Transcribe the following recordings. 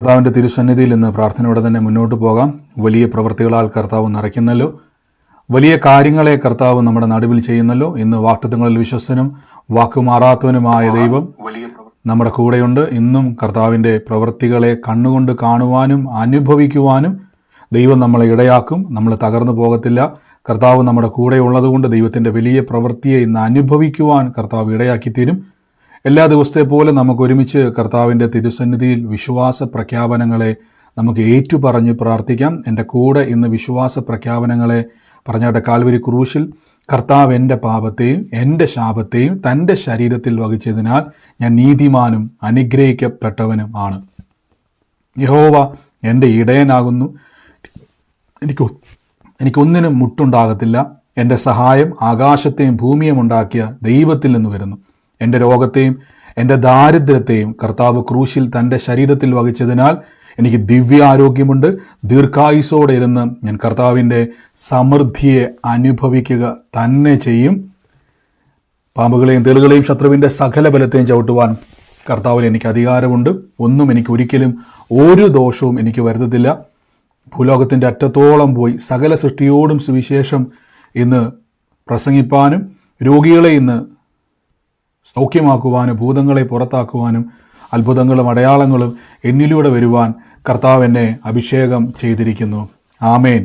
കർത്താവിൻ്റെ തിരുസന്നിധിയിൽ ഇന്ന് പ്രാർത്ഥനയോടെ തന്നെ മുന്നോട്ട് പോകാം. വലിയ പ്രവൃത്തികളാൽ കർത്താവ് നിറയ്ക്കുന്നല്ലോ, വലിയ കാര്യങ്ങളെ കർത്താവ് നമ്മുടെ നടുവിൽ ചെയ്യുന്നല്ലോ. ഇന്ന് വാഗ്ദത്തങ്ങളിൽ വിശ്വസ്തനും വാക്കുമാറാത്തവനുമായ ദൈവം നമ്മുടെ കൂടെയുണ്ട്. ഇന്നും കർത്താവിൻ്റെ പ്രവൃത്തികളെ കണ്ണുകൊണ്ട് കാണുവാനും അനുഭവിക്കുവാനും ദൈവം നമ്മളെ ഇടയാക്കും. നമ്മൾ തകർന്നു പോകത്തില്ല. കർത്താവ് നമ്മുടെ കൂടെ ഉള്ളതുകൊണ്ട് ദൈവത്തിൻ്റെ വലിയ പ്രവൃത്തിയെ ഇന്ന് അനുഭവിക്കുവാൻ കർത്താവ് ഇടയാക്കിത്തീരും. എല്ലാ ദിവസത്തെ പോലെ നമുക്ക് ഒരുമിച്ച് കർത്താവിൻ്റെ തിരുസന്നിധിയിൽ വിശ്വാസ പ്രഖ്യാപനങ്ങളെ നമുക്ക് ഏറ്റുപറഞ്ഞ് പ്രാർത്ഥിക്കാം. എൻ്റെ കൂടെ ഇന്ന് വിശ്വാസ പ്രഖ്യാപനങ്ങളെ പറഞ്ഞാട്ടെ. കാൽവരി ക്രൂശിൽ കർത്താവ് എൻ്റെ പാപത്തെയും എൻ്റെ ശാപത്തെയും തൻ്റെ ശരീരത്തിൽ വഹിച്ചതിനാൽ ഞാൻ നീതിമാനും അനുഗ്രഹിക്കപ്പെട്ടവനും ആണ്. യഹോവ എൻ്റെ ഇടയനാകുന്നു, എനിക്കൊന്നിനും മുട്ടുണ്ടാകത്തില്ല. എൻ്റെ സഹായം ആകാശത്തെയും ഭൂമിയും ഉണ്ടാക്കിയ ദൈവത്തിൽ നിന്ന് വരുന്നു. എൻ്റെ രോഗത്തെയും എൻ്റെ ദാരിദ്ര്യത്തെയും കർത്താവ് ക്രൂശിൽ തൻ്റെ ശരീരത്തിൽ വഹിച്ചതിനാൽ എനിക്ക് ദിവ്യാരോഗ്യമുണ്ട്. ദീർഘായുസോടെ ഇരുന്ന് ഞാൻ കർത്താവിൻ്റെ സമൃദ്ധിയെ അനുഭവിക്കുക തന്നെ ചെയ്യും. പാമ്പുകളെയും തേളുകളെയും ശത്രുവിൻ്റെ സകല ബലത്തെയും ചവിട്ടുവാൻ കർത്താവിൽ എനിക്ക് അധികാരമുണ്ട്. ഒന്നും എനിക്ക് ഒരിക്കലും ഒരു ദോഷവും എനിക്ക് വരുത്തത്തില്ല. ഭൂലോകത്തിൻ്റെ അറ്റത്തോളം പോയി സകല സൃഷ്ടിയോടും സുവിശേഷം ഇന്ന് പ്രസംഗിപ്പാനും രോഗികളെ ഇന്ന് സൗഖ്യമാക്കുവാനും ഭൂതങ്ങളെ പുറത്താക്കുവാനും അത്ഭുതങ്ങളും അടയാളങ്ങളും എന്നിലൂടെ വരുവാൻ കർത്താവ് എന്നെ അഭിഷേകം ചെയ്തിരിക്കുന്നു. ആമേൻ.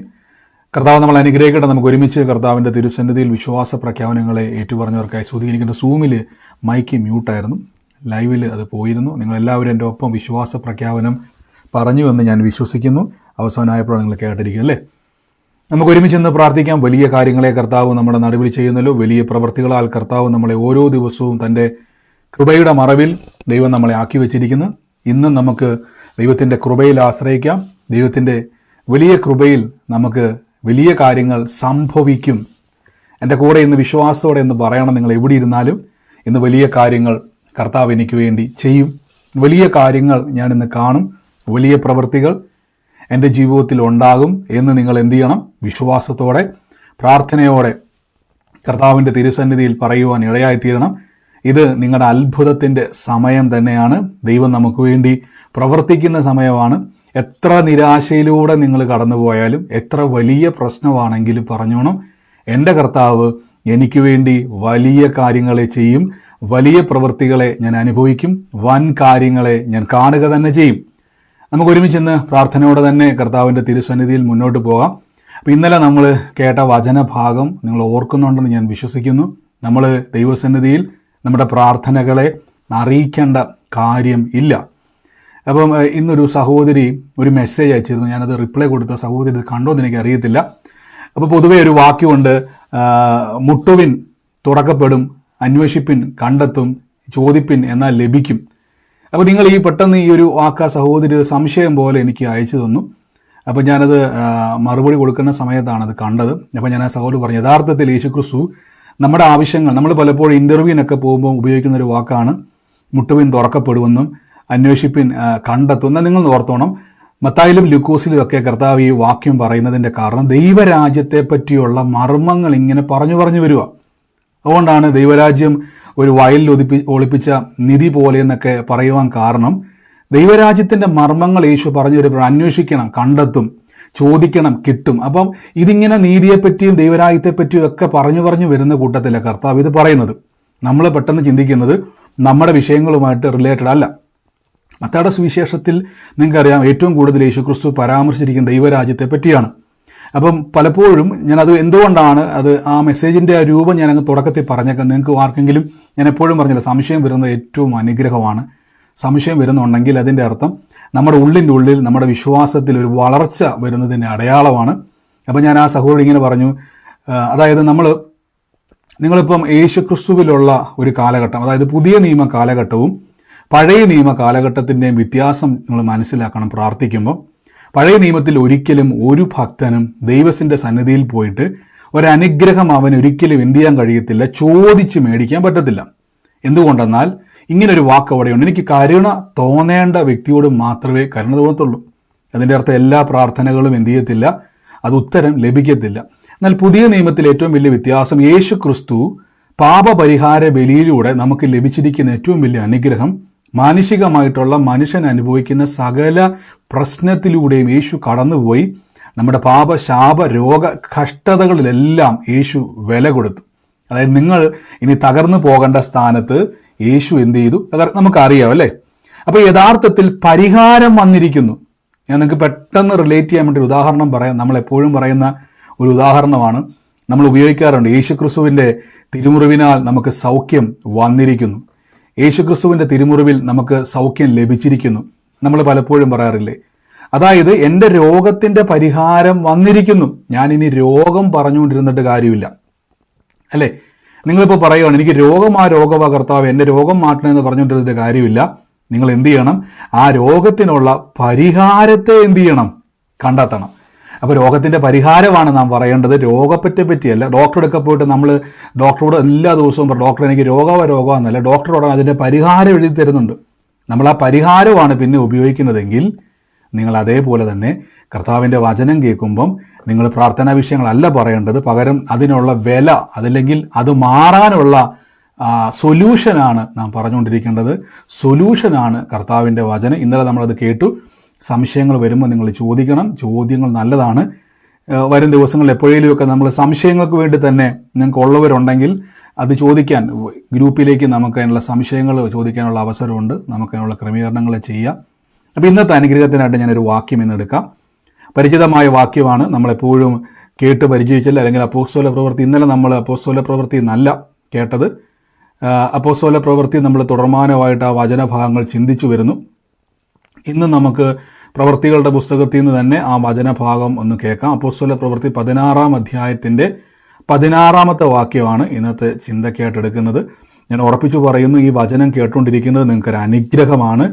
കർത്താവ് നമ്മൾ അനുഗ്രഹിക്കട്ടെ. നമുക്ക് ഒരുമിച്ച് കർത്താവിൻ്റെ തിരുസന്നിധിയിൽ വിശ്വാസ പ്രഖ്യാപനങ്ങളെ ഏറ്റുപറഞ്ഞവർക്കായി സ്തുതിയിരിക്കുന്ന. സൂമിൽ മൈക്ക് മ്യൂട്ടായിരുന്നു, ലൈവിൽ അത് പോയിരുന്നു. നിങ്ങളെല്ലാവരും എൻ്റെ ഒപ്പം വിശ്വാസ പ്രഖ്യാപനം പറഞ്ഞുവെന്ന് ഞാൻ വിശ്വസിക്കുന്നു. അവസാനമായപ്പോഴാണ് നിങ്ങൾ കേട്ടിരിക്കുക അല്ലേ? നമുക്ക് ഒരുമിച്ച് ഇന്ന് പ്രാർത്ഥിക്കാം. വലിയ കാര്യങ്ങളെ കർത്താവ് നമ്മുടെ നടുവിൽ ചെയ്യുന്നല്ലോ. വലിയ പ്രവൃത്തികളാൽ കർത്താവ് നമ്മളെ ഓരോ ദിവസവും തൻ്റെ കൃപയുടെ മറവിൽ ദൈവം നമ്മളെ ആക്കി വെച്ചിരിക്കുന്നു. ഇന്നും നമുക്ക് ദൈവത്തിൻ്റെ കൃപയിൽ ആശ്രയിക്കാം. ദൈവത്തിൻ്റെ വലിയ കൃപയിൽ നമുക്ക് വലിയ കാര്യങ്ങൾ സംഭവിക്കും. എൻ്റെ കൂടെ ഇന്ന് വിശ്വാസത്തോടെ എന്ന് പറയണം. നിങ്ങൾ എവിടെ ഇരുന്നാലും ഇന്ന് വലിയ കാര്യങ്ങൾ കർത്താവ് എനിക്ക് വേണ്ടി ചെയ്യും. വലിയ കാര്യങ്ങൾ ഞാൻ ഇന്ന് കാണും. വലിയ പ്രവൃത്തികൾ എൻ്റെ ജീവിതത്തിൽ ഉണ്ടാകും എന്ന് നിങ്ങൾ എന്ത് ചെയ്യണം? വിശ്വാസത്തോടെ പ്രാർത്ഥനയോടെ കർത്താവിൻ്റെ തിരുസന്നിധിയിൽ പറയുവാൻ ഇടയായിത്തീരണം. ഇത് നിങ്ങളുടെ അത്ഭുതത്തിൻ്റെ സമയം തന്നെയാണ്. ദൈവം നമുക്ക് വേണ്ടി പ്രവർത്തിക്കുന്ന സമയമാണ്. എത്ര നിരാശയിലൂടെ നിങ്ങൾ കടന്നുപോയാലും എത്ര വലിയ പ്രശ്നമാണെങ്കിലും പറഞ്ഞോണം, എൻ്റെ കർത്താവ് എനിക്ക് വേണ്ടി വലിയ കാര്യങ്ങളെ ചെയ്യും. വലിയ പ്രവൃത്തികളെ ഞാൻ അനുഭവിക്കും. വൻ കാര്യങ്ങളെ ഞാൻ കാണുക തന്നെ ചെയ്യും. നമുക്ക് ഒരുമിച്ച് ഇന്ന് പ്രാർത്ഥനയോടെ തന്നെ കർത്താവിൻ്റെ തിരുസന്നിധിയിൽ മുന്നോട്ട് പോകാം. അപ്പോൾ ഇന്നലെ നമ്മൾ കേട്ട വചനഭാഗം നിങ്ങൾ ഓർക്കുന്നുണ്ടെന്ന് ഞാൻ വിശ്വസിക്കുന്നു. നമ്മൾ ദൈവസന്നിധിയിൽ നമ്മുടെ പ്രാർത്ഥനകളെ അറിയിക്കേണ്ട കാര്യം ഇല്ല. അപ്പം ഇന്നൊരു സഹോദരി ഒരു മെസ്സേജ് അയച്ചിരുന്നു. ഞാനത് റിപ്ലൈ കൊടുത്ത സഹോദരി ഇത് കണ്ടോ എന്ന് എനിക്ക് അറിയത്തില്ല. അപ്പോൾ പൊതുവേ ഒരു വാക്യമുണ്ട്, മുട്ടുവിൻ തുറക്കപ്പെടും, അന്വേഷിപ്പിൻ കണ്ടെത്തും, ചോദിപ്പിൻ എന്നാൽ ലഭിക്കും. അപ്പോൾ നിങ്ങൾ ഈ പെട്ടെന്ന് ഈ ഒരു വാക്ക സഹോദരി ഒരു സംശയം പോലെ എനിക്ക് അയച്ചു തന്നു. അപ്പോൾ ഞാനത് മറുപടി കൊടുക്കുന്ന സമയത്താണ് അത് കണ്ടത്. അപ്പോൾ ഞാൻ ആ സഹോദരി പറഞ്ഞു, യഥാർത്ഥത്തിൽ യേശുക്രിസ്തു നമ്മുടെ ആവശ്യങ്ങൾ, നമ്മൾ പലപ്പോഴും ഇൻ്റർവ്യൂവിനൊക്കെ പോകുമ്പോൾ ഉപയോഗിക്കുന്ന ഒരു വാക്കാണ് മുട്ടുവിൻ തുറക്കപ്പെടുമെന്നും അന്വേഷിപ്പിൻ കണ്ടെത്തും. എന്നാൽ നിങ്ങൾ ഓർത്തോണം, മത്തായിലും ലൂക്കോസിലും ഒക്കെ കർത്താവ് ഈ വാക്യം പറയുന്നതിൻ്റെ കാരണം ദൈവരാജ്യത്തെ പറ്റിയുള്ള മർമ്മങ്ങൾ ഇങ്ങനെ പറഞ്ഞു വരിക. അതുകൊണ്ടാണ് ദൈവരാജ്യം ഒരു വയലിൽ ഒളിപ്പിച്ച നിധി പോലെ എന്നൊക്കെ പറയുവാൻ കാരണം ദൈവരാജ്യത്തിൻ്റെ മർമ്മങ്ങൾ യേശു പറഞ്ഞു വരുമ്പോൾ അന്വേഷിക്കണം, കണ്ടെത്തും, ചോദിക്കണം, കിട്ടും. അപ്പം ഇതിങ്ങനെ നീതിയെപ്പറ്റിയും ദൈവരാജ്യത്തെപ്പറ്റിയും ഒക്കെ പറഞ്ഞു വരുന്ന കൂട്ടത്തിലെ കർത്താവ് ഇത് പറയുന്നത്. നമ്മൾ പെട്ടെന്ന് ചിന്തിക്കുന്നത് നമ്മുടെ വിഷയങ്ങളുമായിട്ട് റിലേറ്റഡ് അല്ല. മത്തായിയുടെ സുവിശേഷത്തിൽ നിങ്ങൾക്കറിയാം ഏറ്റവും കൂടുതൽ യേശുക്രിസ്തു പരാമർശിച്ചിരിക്കുന്ന ദൈവരാജ്യത്തെ പറ്റിയാണ്. അപ്പം പലപ്പോഴും ഞാനത് എന്തുകൊണ്ടാണ് അത് ആ മെസ്സേജിൻ്റെ ആ രൂപം ഞാനങ്ങ് തുടക്കത്തിൽ പറഞ്ഞേക്കാം. നിങ്ങൾക്ക് ആർക്കെങ്കിലും ഞാൻ എപ്പോഴും പറഞ്ഞില്ല, സംശയം വരുന്നത് ഏറ്റവും അനുഗ്രഹമാണ്. സംശയം വരുന്നുണ്ടെങ്കിൽ അതിൻ്റെ അർത്ഥം നമ്മുടെ ഉള്ളിൽ നമ്മുടെ വിശ്വാസത്തിൽ ഒരു വളർച്ച വരുന്നതിൻ്റെ അടയാളമാണ്. അപ്പം ഞാൻ ആ സഹോദരൻ ഇങ്ങനെ പറഞ്ഞു, അതായത് നിങ്ങളിപ്പം യേശുക്രിസ്തുവിലുള്ള ഒരു കാലഘട്ടം, അതായത് പുതിയ നിയമ കാലഘട്ടവും പഴയ നിയമ കാലഘട്ടത്തിൻ്റെയും വ്യത്യാസം നിങ്ങൾ മനസ്സിലാക്കണം പ്രാർത്ഥിക്കുമ്പോൾ. പഴയ നിയമത്തിൽ ഒരിക്കലും ഒരു ഭക്തനും ദൈവത്തിൻ്റെ സന്നിധിയിൽ പോയിട്ട് ഒരനുഗ്രഹം അവന് ഒരിക്കലും എന്ത് ചെയ്യാൻ കഴിയത്തില്ല, ചോദിച്ച് മേടിക്കാൻ പറ്റത്തില്ല. എന്തുകൊണ്ടെന്നാൽ ഇങ്ങനൊരു വാക്ക് അവിടെയുണ്ട്, എനിക്ക് കരുണ തോന്നേണ്ട വ്യക്തിയോട് മാത്രമേ കരുണ തോന്നത്തുള്ളൂ. അതിൻ്റെ അർത്ഥം എല്ലാ പ്രാർത്ഥനകളും എന്ത് ചെയ്യത്തില്ല, അത് ഉത്തരം ലഭിക്കത്തില്ല. എന്നാൽ പുതിയ നിയമത്തിൽ ഏറ്റവും വലിയ വ്യത്യാസം, യേശു ക്രിസ്തു പാപപരിഹാര ബലിയിലൂടെ നമുക്ക് ലഭിച്ചിരിക്കുന്ന ഏറ്റവും വലിയ അനുഗ്രഹം മാനുഷികമായിട്ടുള്ള മനുഷ്യൻ അനുഭവിക്കുന്ന സകല പ്രശ്നത്തിലൂടെയും യേശു കടന്നുപോയി. നമ്മുടെ പാപ ശാപ രോഗ കഷ്ടതകളിലെല്ലാം യേശു വില കൊടുത്തു. അതായത് നിങ്ങൾ ഇനി തകർന്നു പോകേണ്ട സ്ഥാനത്ത് യേശു എന്ത് ചെയ്തു നമുക്കറിയാം അല്ലേ. അപ്പോൾ യഥാർത്ഥത്തിൽ പരിഹാരം വന്നിരിക്കുന്നു. ഞാൻ നിങ്ങൾക്ക് പെട്ടെന്ന് റിലേറ്റ് ചെയ്യാൻ വേണ്ടി ഒരു ഉദാഹരണം പറയാം. നമ്മൾ എപ്പോഴും പറയുന്ന ഒരു ഉദാഹരണമാണ്, നമ്മൾ ഉപയോഗിക്കാറുണ്ട്. യേശുക്രിസ്തുവിൻ്റെ തിരുമുറിവിനാൽ നമുക്ക് സൗഖ്യം വന്നിരിക്കുന്നു, യേശുക്രിസ്തുവിൻ്റെ തിരുമുറിവിൽ നമുക്ക് സൗഖ്യം ലഭിച്ചിരിക്കുന്നു. നമ്മൾ പലപ്പോഴും പറയാറില്ലേ, അതായത് എൻ്റെ രോഗത്തിൻ്റെ പരിഹാരം വന്നിരിക്കുന്നു, ഞാനിനി രോഗം പറഞ്ഞുകൊണ്ടിരുന്നിട്ട് കാര്യമില്ല അല്ലേ. നിങ്ങളിപ്പോൾ പറയുകയാണ് എനിക്ക് രോഗമാ കർത്താവ്, എൻ്റെ രോഗം മാറ്റണമെന്ന് പറഞ്ഞുകൊണ്ടിരുന്നിട്ട് കാര്യമില്ല. നിങ്ങൾ എന്ത് ചെയ്യണം? ആ രോഗത്തിനുള്ള പരിഹാരത്തെ എന്ത് ചെയ്യണം? കണ്ടെത്തണം. അപ്പോൾ രോഗത്തിൻ്റെ പരിഹാരമാണ് നാം പറയേണ്ടത്, രോഗത്തെ ഡോക്ടറുടെ ഒക്കെ പോയിട്ട് നമ്മൾ ഡോക്ടറോട് എല്ലാ ദിവസവും ഡോക്ടർ എനിക്ക് രോഗമെന്നല്ല, ഡോക്ടറോട് അതിൻ്റെ പരിഹാരം എഴുതി തരുന്നുണ്ട്. നമ്മൾ ആ പരിഹാരമാണ് പിന്നെ ഉപയോഗിക്കുന്നതെങ്കിൽ നിങ്ങൾ അതേപോലെ തന്നെ കർത്താവിൻ്റെ വചനം കേൾക്കുമ്പം നിങ്ങൾ പ്രാർത്ഥനാ വിഷയങ്ങളല്ല പറയേണ്ടത്, പകരം അതിനുള്ള വില, അതല്ലെങ്കിൽ അത് മാറാനുള്ള സൊല്യൂഷനാണ് നാം പറഞ്ഞുകൊണ്ടിരിക്കേണ്ടത്. സൊല്യൂഷനാണ് കർത്താവിൻ്റെ വചനം. ഇന്നലെ നമ്മളത് കേട്ടു. സംശയങ്ങൾ വരുമ്പോൾ നിങ്ങൾ ചോദിക്കണം, ചോദ്യങ്ങൾ നല്ലതാണ്. വരും ദിവസങ്ങളിൽ എപ്പോഴേലുമൊക്കെ നമ്മൾ സംശയങ്ങൾക്ക് വേണ്ടി തന്നെ നിങ്ങൾക്ക് ഉള്ളവരുണ്ടെങ്കിൽ അത് ചോദിക്കാൻ ഗ്രൂപ്പിലേക്ക് നമുക്ക് അതിനുള്ള സംശയങ്ങൾ ചോദിക്കാനുള്ള അവസരമുണ്ട്. നമുക്ക് അതിനുള്ള ക്രമീകരണങ്ങൾ ചെയ്യാം. അപ്പോൾ ഇന്നത്തെ അനുഗ്രഹത്തിനായിട്ട് ഞാനൊരു വാക്യം ഇന്നെടുക്കാം. പരിചിതമായ വാക്യമാണ്, നമ്മളെപ്പോഴും കേട്ട് പരിചയിച്ചില്ല, അല്ലെങ്കിൽ അപ്പോസ്തല പ്രവൃത്തി. ഇന്നലെ നമ്മൾ അപ്പോസ്തല പ്രവൃത്തി എന്നല്ല കേട്ടത്, അപ്പോസ്തല പ്രവൃത്തി നമ്മൾ തുടർമാനമായിട്ട് ആ വചനഭാഗങ്ങൾ ചിന്തിച്ചു വരുന്നു. ഇന്ന് നമുക്ക് പ്രവൃത്തികളുടെ പുസ്തകത്തിൽ നിന്ന് തന്നെ ആ വചനഭാഗം ഒന്ന് കേൾക്കാം. അപ്പോസ്തല പ്രവൃത്തി 16-ാം അധ്യായത്തിൻ്റെ 16-ാമത്തെ വാക്യമാണ് ഇന്നത്തെ ചിന്തയ്ക്കായിട്ട് എടുക്കുന്നത്. ഞാൻ ഉറപ്പിച്ചു പറയുന്നു, ഈ വചനം കേട്ടുകൊണ്ടിരിക്കുന്നത് നിങ്ങൾക്കൊരു അനുഗ്രഹമാണ്.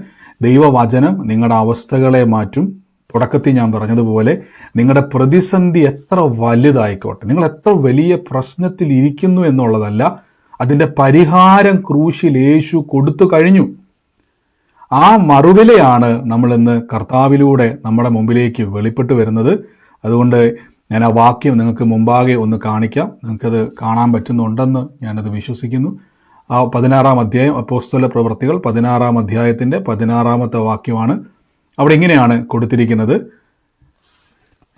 ദൈവവചനം നിങ്ങളുടെ അവസ്ഥകളെ മാറ്റും. തുടക്കത്തിൽ ഞാൻ പറഞ്ഞതുപോലെ നിങ്ങളുടെ പ്രതിസന്ധി എത്ര വലുതായിക്കോട്ടെ, നിങ്ങൾ എത്ര വലിയ പ്രശ്നത്തിൽ ഇരിക്കുന്നു എന്നുള്ളതല്ല, അതിൻ്റെ പരിഹാരം ക്രൂശിൽ യേശു കൊടുത്തു കഴിഞ്ഞു. ആ മറുവിലയാണ് നമ്മളിന്ന് കർത്താവിലൂടെ നമ്മുടെ മുമ്പിലേക്ക് വെളിപ്പെട്ട് വരുന്നത്. അതുകൊണ്ട് ഞാൻ ആ വാക്യം നിങ്ങൾക്ക് മുമ്പാകെ ഒന്ന് കാണിക്കാം. നിങ്ങൾക്കത് കാണാൻ പറ്റുന്നുണ്ടെന്ന് ഞാനത് വിശ്വസിക്കുന്നു. ആ 16-ാം അധ്യായം, അപ്പോസ്തല പ്രവൃത്തികൾ 16-ാം അധ്യായത്തിൻ്റെ 16-ാമത്തെ വാക്യമാണ്. അവിടെ ഇങ്ങനെയാണ് കൊടുത്തിരിക്കുന്നത്: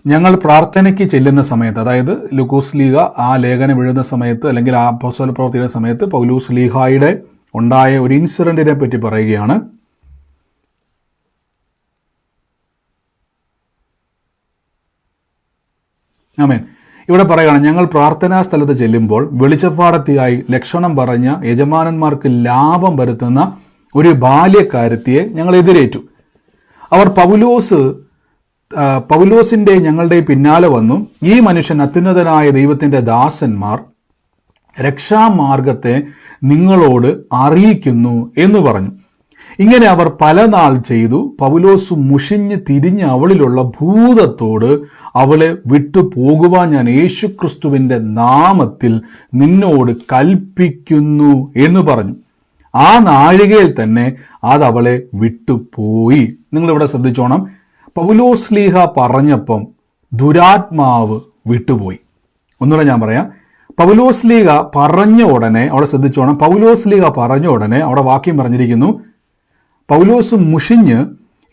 ഞങ്ങൾ പ്രാർത്ഥനയ്ക്ക് ചെല്ലുന്ന സമയത്ത്, അതായത് ലൂക്കോസ് ലീഗ ആ ലേഖനം എഴുതുന്ന സമയത്ത്, അല്ലെങ്കിൽ ആ അപ്പോസ്തല പ്രവൃത്തിയുടെ സമയത്ത് പൗലൂസ് ലീഹായുടെ ഉണ്ടായ ഒരു ഇൻസിഡൻറ്റിനെ പറ്റി പറയുകയാണ്. ആമേൻ. ഇവിടെ പറയുകയാണ്, ഞങ്ങൾ പ്രാർത്ഥനാ സ്ഥലത്ത് ചെല്ലുമ്പോൾ വെളിച്ചപ്പാടത്തിയായി ലക്ഷണം പറഞ്ഞ യജമാനന്മാർക്ക് ലാഭം വരുത്തുന്ന ഒരു ബാല്യക്കാരത്തിയെ ഞങ്ങൾ എതിരേറ്റു. അവർ പൗലോസിൻ്റെ ഞങ്ങളുടെ പിന്നാലെ വന്നു, ഈ മനുഷ്യൻ അത്യുന്നതനായ ദൈവത്തിൻ്റെ ദാസന്മാർ രക്ഷാമാർഗത്തെ നിങ്ങളോട് അറിയിക്കുന്നു എന്ന് പറഞ്ഞു. ഇങ്ങനെ അവർ പല നാൾ ചെയ്തു. പൗലോസ് മുഷിഞ്ഞ് തിരിഞ്ഞ് അവളിലുള്ള ഭൂതത്തോട്, അവളെ വിട്ടു പോകുവാൻ ഞാൻ യേശുക്രിസ്തുവിൻ്റെ നാമത്തിൽ നിന്നോട് കൽപ്പിക്കുന്നു എന്ന് പറഞ്ഞു. ആ നാഴികയിൽ തന്നെ അത് അവളെ വിട്ടുപോയി. നിങ്ങളിവിടെ ശ്രദ്ധിച്ചോണം, പൗലോസ് ലീഹ പറഞ്ഞപ്പം ദുരാത്മാവ് വിട്ടുപോയി. ഒന്നുകൂടെ ഞാൻ പറയാം. പൗലോസ് ലീഹ പറഞ്ഞ ഉടനെ, അവിടെ ശ്രദ്ധിച്ചോണം, പൗലോസ് ലീഹ പറഞ്ഞ ഉടനെ അവിടെ വാക്യം പറഞ്ഞിരിക്കുന്നു, പൗലോസ് മുഷിഞ്ഞ്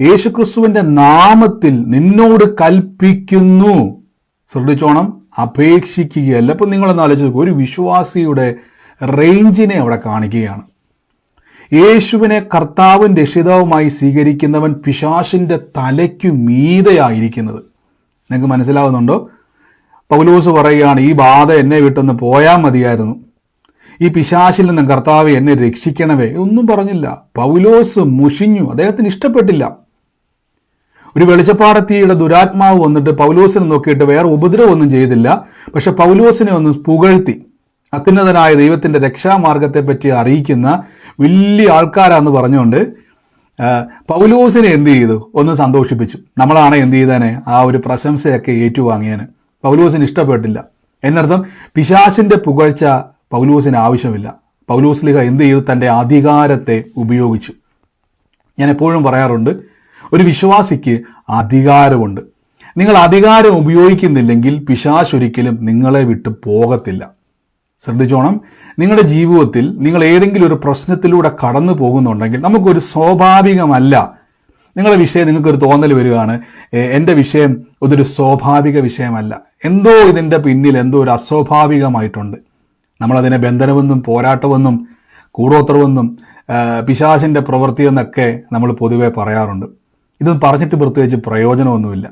യേശുക്രിസ്തുവിൻ്റെ നാമത്തിൽ നിന്നോട് കൽപ്പിക്കുന്നു. ശ്രദ്ധിച്ചോണം, അപേക്ഷിക്കുകയല്ല. അപ്പം നിങ്ങളൊന്ന് ആലോചിച്ച്, ഒരു വിശ്വാസിയുടെ റേഞ്ചിനെ അവിടെ കാണിക്കുകയാണ്. യേശുവിനെ കർത്താവും രക്ഷിതാവുമായി സ്വീകരിക്കുന്നവൻ പിശാചിൻ്റെ തലയ്ക്കു മീതെയായിരിക്കുന്നത്. നിങ്ങൾക്ക് മനസ്സിലാവുന്നുണ്ടോ? പൗലോസ് പറയുകയാണ്, ഈ ബാധ എന്നെ വിട്ടൊന്ന് പോയാൽ മതിയായിരുന്നു, ഈ പിശാചിൽ നിന്ന് കർത്താവ് എന്നെ രക്ഷിക്കണവേ. ഒന്നും പറഞ്ഞില്ല. പൗലോസ് മുഷിഞ്ഞു, അദ്ദേഹത്തിന് ഇഷ്ടപ്പെട്ടില്ല. ഒരു വെളിച്ചപ്പാടത്തിയുടെ ദുരാത്മാവ് വന്നിട്ട് പൗലോസിനെ നോക്കിയിട്ട് വേറെ ഉപദ്രവമൊന്നും ചെയ്തില്ല, പക്ഷെ പൗലോസിനെ ഒന്ന് പുകഴ്ത്തി. അത്യുന്നതനായ ദൈവത്തിൻ്റെ രക്ഷാമാർഗത്തെ പറ്റി അറിയിക്കുന്ന വലിയ ആൾക്കാരാന്ന് പറഞ്ഞുകൊണ്ട് പൗലോസിനെ എന്ത് ചെയ്തു? ഒന്ന് സന്തോഷിപ്പിച്ചു. നമ്മളാണ് എന്ത് ചെയ്തേനെ? ആ ഒരു പ്രശംസയൊക്കെ ഏറ്റുവാങ്ങിയേനെ. പൗലോസിന് ഇഷ്ടപ്പെട്ടില്ല. എന്നർത്ഥം പിശാചിൻ്റെ പുകഴ്ച പൗലോസിന് ആവശ്യമില്ല. പൗലോസ് ലീഹ എന്ത് ചെയ്തു? തൻ്റെ അധികാരത്തെ ഉപയോഗിച്ചു. ഞാൻ എപ്പോഴും പറയാറുണ്ട്, ഒരു വിശ്വാസിക്ക് അധികാരമുണ്ട്. നിങ്ങൾ അധികാരം ഉപയോഗിക്കുന്നില്ലെങ്കിൽ പിശാച് ഒരിക്കലും നിങ്ങളെ വിട്ട് പോകത്തില്ല. ശ്രദ്ധിച്ചോണം, നിങ്ങളുടെ ജീവിതത്തിൽ നിങ്ങൾ ഏതെങ്കിലും ഒരു പ്രശ്നത്തിലൂടെ കടന്നു പോകുന്നുണ്ടെങ്കിൽ നമുക്കൊരു സ്വാഭാവികമല്ല, നിങ്ങളുടെ വിഷയം നിങ്ങൾക്കൊരു തോന്നൽ വരികയാണ്, എൻ്റെ വിഷയം ഇതൊരു സ്വാഭാവിക വിഷയമല്ല, എന്തോ ഇതിൻ്റെ പിന്നിൽ എന്തോ ഒരു അസ്വാഭാവികമായിട്ടുണ്ട്. നമ്മളതിനെ ബന്ധനമെന്നും പോരാട്ടമെന്നും കൂടോത്രമെന്നും പിശാചിൻ്റെ പ്രവൃത്തിയെന്നൊക്കെ നമ്മൾ പൊതുവെ പറയാറുണ്ട്. ഇത് പറഞ്ഞിട്ട് പ്രത്യേകിച്ച് പ്രയോജനമൊന്നുമില്ല.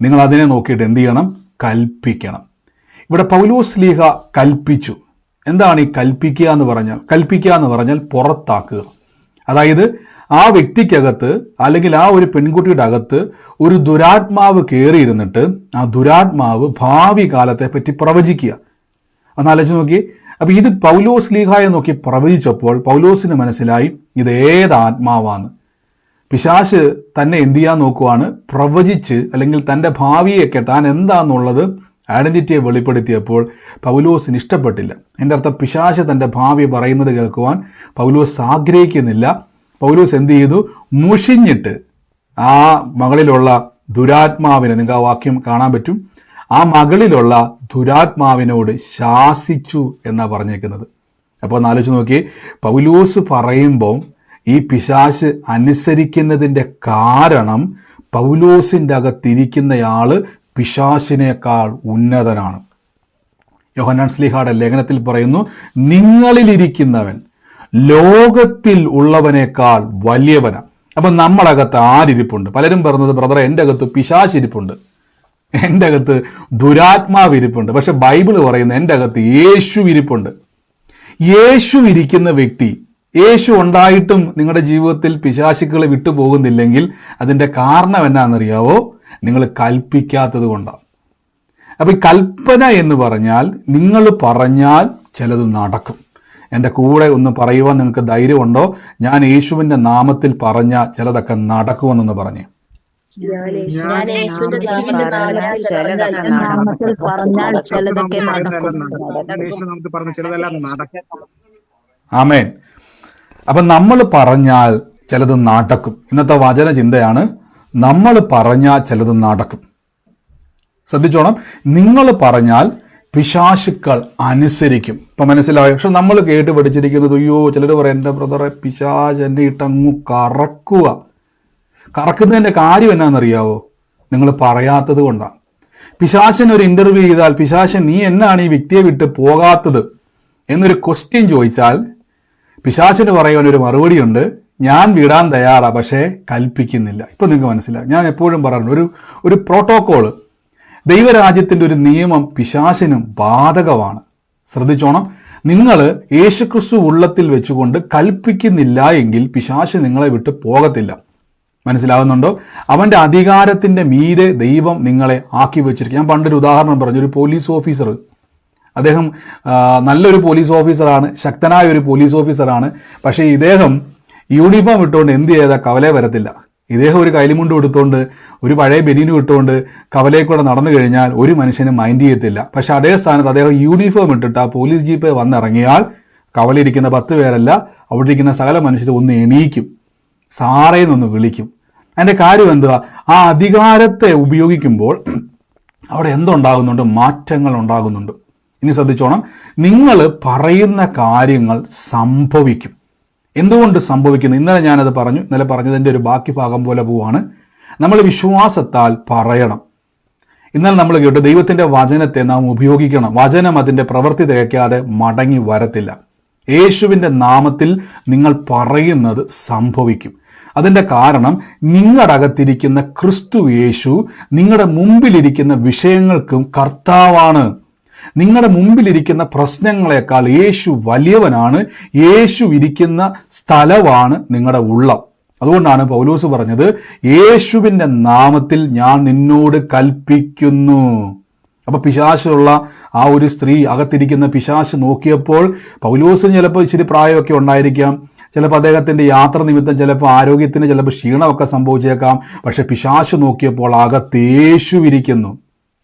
നിങ്ങൾ അതിനെ നോക്കിയിട്ട് എന്ത് ചെയ്യണം? കൽപ്പിക്കണം. ഇവിടെ പൗലോസ് ശ്ലീഹ കൽപ്പിച്ചു. എന്താണ് ഈ കൽപ്പിക്കുക എന്ന് പറഞ്ഞാൽ? കൽപ്പിക്കുക എന്ന് പറഞ്ഞാൽ പുറത്താക്കുക. അതായത് ആ വ്യക്തിക്കകത്ത് അല്ലെങ്കിൽ ആ ഒരു പെൺകുട്ടിയുടെ അകത്ത് ഒരു ദുരാത്മാവ് കയറിയിരുന്നിട്ട് ആ ദുരാത്മാവ് ഭാവി കാലത്തെ പറ്റി പ്രവചിക്കുക. ഒന്ന് ആലോചിച്ച് നോക്കി. അപ്പം ഇത് പൗലോസ് ശ്ലീഹായെ നോക്കി പ്രവചിച്ചപ്പോൾ പൗലോസിന് മനസ്സിലായി ഇത് ഏത് ആത്മാവാണ്. പിശാച് തന്നെ എന്ത് ചെയ്യാൻ നോക്കുവാണ്? പ്രവചിച്ച് അല്ലെങ്കിൽ തൻ്റെ ഭാവിയൊക്കെ താൻ എന്താണെന്നുള്ളത് ഐഡന്റിറ്റിയെ വെളിപ്പെടുത്തിയപ്പോൾ പൗലോസിന് ഇഷ്ടപ്പെട്ടില്ല. എൻ്റെ അർത്ഥം പിശാച് തൻ്റെ ഭാവി പറയുന്നത് കേൾക്കുവാൻ പൗലോസ് ആഗ്രഹിക്കുന്നില്ല. പൗലോസ് എന്ത് ചെയ്തു? മുഷിഞ്ഞിട്ട് ആ മകളിലുള്ള ദുരാത്മാവിനെ, നിങ്ങൾക്ക് ആ വാക്യം കാണാൻ പറ്റും, ആ മകളിലുള്ള ദുരാത്മാവിനോട് ശാസിച്ചു എന്നാണ് പറഞ്ഞേക്കുന്നത്. അപ്പോൾ ഒന്ന് ആലോചിച്ച് നോക്കി, പൗലോസ് പറയുമ്പോൾ ഈ പിശാച് അനുസരിക്കുന്നതിൻ്റെ കാരണം പൗലോസിൻ്റെ അകത്തിരിക്കുന്നയാള് പിശാചിനേക്കാൾ ഉന്നതനാണ്. യോഹന്നാൻ ശ്ലീഹായുടെ ലേഖനത്തിൽ പറയുന്നു, നിങ്ങളിലിരിക്കുന്നവൻ ലോകത്തിൽ ഉള്ളവനേക്കാൾ വലിയവനാണ്. അപ്പം നമ്മുടെ അകത്ത് ആരിരിപ്പുണ്ട്? പലരും പറഞ്ഞത്, ബ്രദറെ എൻ്റെ അകത്ത് പിശാച് ഇരിപ്പുണ്ട്, എൻ്റെ അകത്ത് ദുരാത്മാവ് ഇരിപ്പുണ്ട്. പക്ഷെ ബൈബിൾ പറയുന്നത് എൻ്റെ അകത്ത് യേശു ഇരിപ്പുണ്ട്. യേശു ഇരിക്കുന്ന വ്യക്തി, യേശു ഉണ്ടായിട്ടും നിങ്ങളുടെ ജീവിതത്തിൽ പിശാചുക്കളെ വിട്ടുപോകുന്നില്ലെങ്കിൽ അതിൻ്റെ കാരണം എന്നാണെന്നറിയാവോ? നിങ്ങൾ കൽപ്പിക്കാത്തത് കൊണ്ടാണ്. അപ്പം ഈ കൽപ്പന എന്ന് പറഞ്ഞാൽ നിങ്ങൾ പറഞ്ഞാൽ ചിലത് നടക്കും. എൻ്റെ കൂടെ ഒന്ന് പറയുവാൻ നിങ്ങൾക്ക് ധൈര്യമുണ്ടോ? ഞാൻ യേശുവിൻ്റെ നാമത്തിൽ പറഞ്ഞ ചിലതൊക്കെ നടക്കുമെന്നൊന്ന് പറഞ്ഞേ. ആമേൻ. അപ്പം നമ്മൾ പറഞ്ഞാൽ ചിലത് നടക്കും. ഇന്നത്തെ വചന ചിന്തയാണ്, നമ്മൾ പറഞ്ഞാൽ ചിലത് നടക്കും. ശ്രദ്ധിച്ചോണം, നിങ്ങൾ പറഞ്ഞാൽ പിശാചുക്കൾ അനുസരിക്കും. ഇപ്പം മനസ്സിലായോ? പക്ഷെ നമ്മൾ കേട്ട് പഠിച്ചിരിക്കുന്നത്, അയ്യോ ചിലർ പറയും, എൻ്റെ ബ്രദറെ പിശാച് എന്നെ ഇട്ടങ്ങു കറക്കുക. കറക്കുന്നതിൻ്റെ കാര്യം എന്നാണെന്നറിയാവോ? നിങ്ങൾ പറയാത്തത് കൊണ്ടാണ്. പിശാചിന് ഒരു ഇൻ്റർവ്യൂ ചെയ്താൽ, പിശാച് നീ എന്നാണ് ഈ വ്യക്തിയെ വിട്ട് പോകാത്തത് എന്നൊരു ക്വസ്റ്റ്യൻ ചോദിച്ചാൽ പിശാചിന് പറയാൻ ഒരു മറുപടിയുണ്ട്, ഞാൻ വിടാൻ തയ്യാറാ പക്ഷേ കൽപ്പിക്കുന്നില്ല. ഇപ്പം നിങ്ങൾക്ക് മനസ്സിലാവും. ഞാൻ എപ്പോഴും പറയാറുണ്ട്, ഒരു പ്രോട്ടോക്കോള്, ദൈവരാജ്യത്തിൻ്റെ ഒരു നിയമം പിശാചിനും ബാധകമാണ്. ശ്രദ്ധിച്ചോണം, നിങ്ങൾ യേശുക്രിസ്തു ഉള്ളത്തിൽ വെച്ചുകൊണ്ട് കൽപ്പിക്കുന്നില്ല എങ്കിൽ പിശാച് നിങ്ങളെ വിട്ട് പോകത്തില്ല. മനസ്സിലാവുന്നുണ്ടോ? അവൻ്റെ അധികാരത്തിൻ്റെ മീതെ ദൈവം നിങ്ങളെ ആക്കി വെച്ചിരിക്കും. ഞാൻ പണ്ടൊരു ഉദാഹരണം പറഞ്ഞു. ഒരു പോലീസ് ഓഫീസർ, അദ്ദേഹം നല്ലൊരു പോലീസ് ഓഫീസറാണ്, ശക്തനായ ഒരു പോലീസ് ഓഫീസറാണ്. പക്ഷേ ഇദ്ദേഹം യൂണിഫോം ഇട്ടുകൊണ്ട് എന്ത് ചെയ്താൽ കവലയെ വരത്തില്ല. ഇദ്ദേഹം ഒരു കൈലിമുണ്ടും എടുത്തുകൊണ്ട് ഒരു പഴയ ബെനീനും ഇട്ടുകൊണ്ട് കവലയിൽ കൂടെ നടന്നു കഴിഞ്ഞാൽ ഒരു മനുഷ്യനും മൈൻഡ് ചെയ്യത്തില്ല. പക്ഷെ അതേ സ്ഥാനത്ത് അദ്ദേഹം യൂണിഫോം ഇട്ടിട്ട് ആ പോലീസ് ജീപ്പ് വന്നിറങ്ങിയാൽ കവലയിരിക്കുന്ന 10 പേരല്ല, അവിടെ ഇരിക്കുന്ന സകല മനുഷ്യരും ഒന്ന് എണീക്കും, സാറേന്നൊന്ന് വിളിക്കും. അതിൻ്റെ കാര്യം എന്തുവാ? ആ അധികാരത്തെ ഉപയോഗിക്കുമ്പോൾ അവിടെ എന്തുണ്ടാകുന്നുണ്ട്? മാറ്റങ്ങൾ ഉണ്ടാകുന്നുണ്ട്. ഇനി ശ്രദ്ധിച്ചോണം, നിങ്ങൾ പറയുന്ന കാര്യങ്ങൾ സംഭവിക്കും. എന്തുകൊണ്ട് സംഭവിക്കുന്നു? ഇന്നലെ ഞാനത് പറഞ്ഞു. ഇന്നലെ പറഞ്ഞതിൻ്റെ ഒരു ബാക്കി ഭാഗം പോലെ പോവാണ്. നമ്മൾ വിശ്വാസത്താൽ പറയണം. ഇന്നലെ നമ്മൾ കേട്ടു, ദൈവത്തിൻ്റെ വചനത്തെ നാം ഉപയോഗിക്കണം. വചനം അതിൻ്റെ പ്രവൃത്തി തികയ്ക്കാതെ മടങ്ങി വരത്തില്ല. യേശുവിൻ്റെ നാമത്തിൽ നിങ്ങൾ പറയുന്നത് സംഭവിക്കും. അതിൻ്റെ കാരണം നിങ്ങളുടെ അകത്തിരിക്കുന്ന ക്രിസ്തു യേശു നിങ്ങളുടെ മുമ്പിലിരിക്കുന്ന വിഷയങ്ങൾക്കും കർത്താവാണ്. നിങ്ങളുടെ മുമ്പിലിരിക്കുന്ന പ്രശ്നങ്ങളെക്കാൾ യേശു വലിയവനാണ്. യേശു ഇരിക്കുന്ന സ്ഥലമാണ് നിങ്ങളുടെ ഉള്ളം. അതുകൊണ്ടാണ് പൗലോസ് പറഞ്ഞത്, യേശുവിൻ്റെ നാമത്തിൽ ഞാൻ നിന്നോട് കൽപ്പിക്കുന്നു. അപ്പൊ പിശാചുള്ള ആ ഒരു സ്ത്രീ, അകത്തിരിക്കുന്ന പിശാച് നോക്കിയപ്പോൾ പൗലോസിന് ചിലപ്പോൾ ഇച്ചിരി പ്രായമൊക്കെ ഉണ്ടായിരിക്കാം, ചിലപ്പോൾ അദ്ദേഹത്തിൻ്റെ യാത്ര നിമിത്തം ചിലപ്പോൾ ആരോഗ്യത്തിന് ചിലപ്പോൾ ക്ഷീണമൊക്കെ സംഭവിച്ചേക്കാം. പക്ഷെ പിശാച് നോക്കിയപ്പോൾ അകത്ത് യേശു ഇരിക്കുന്നു.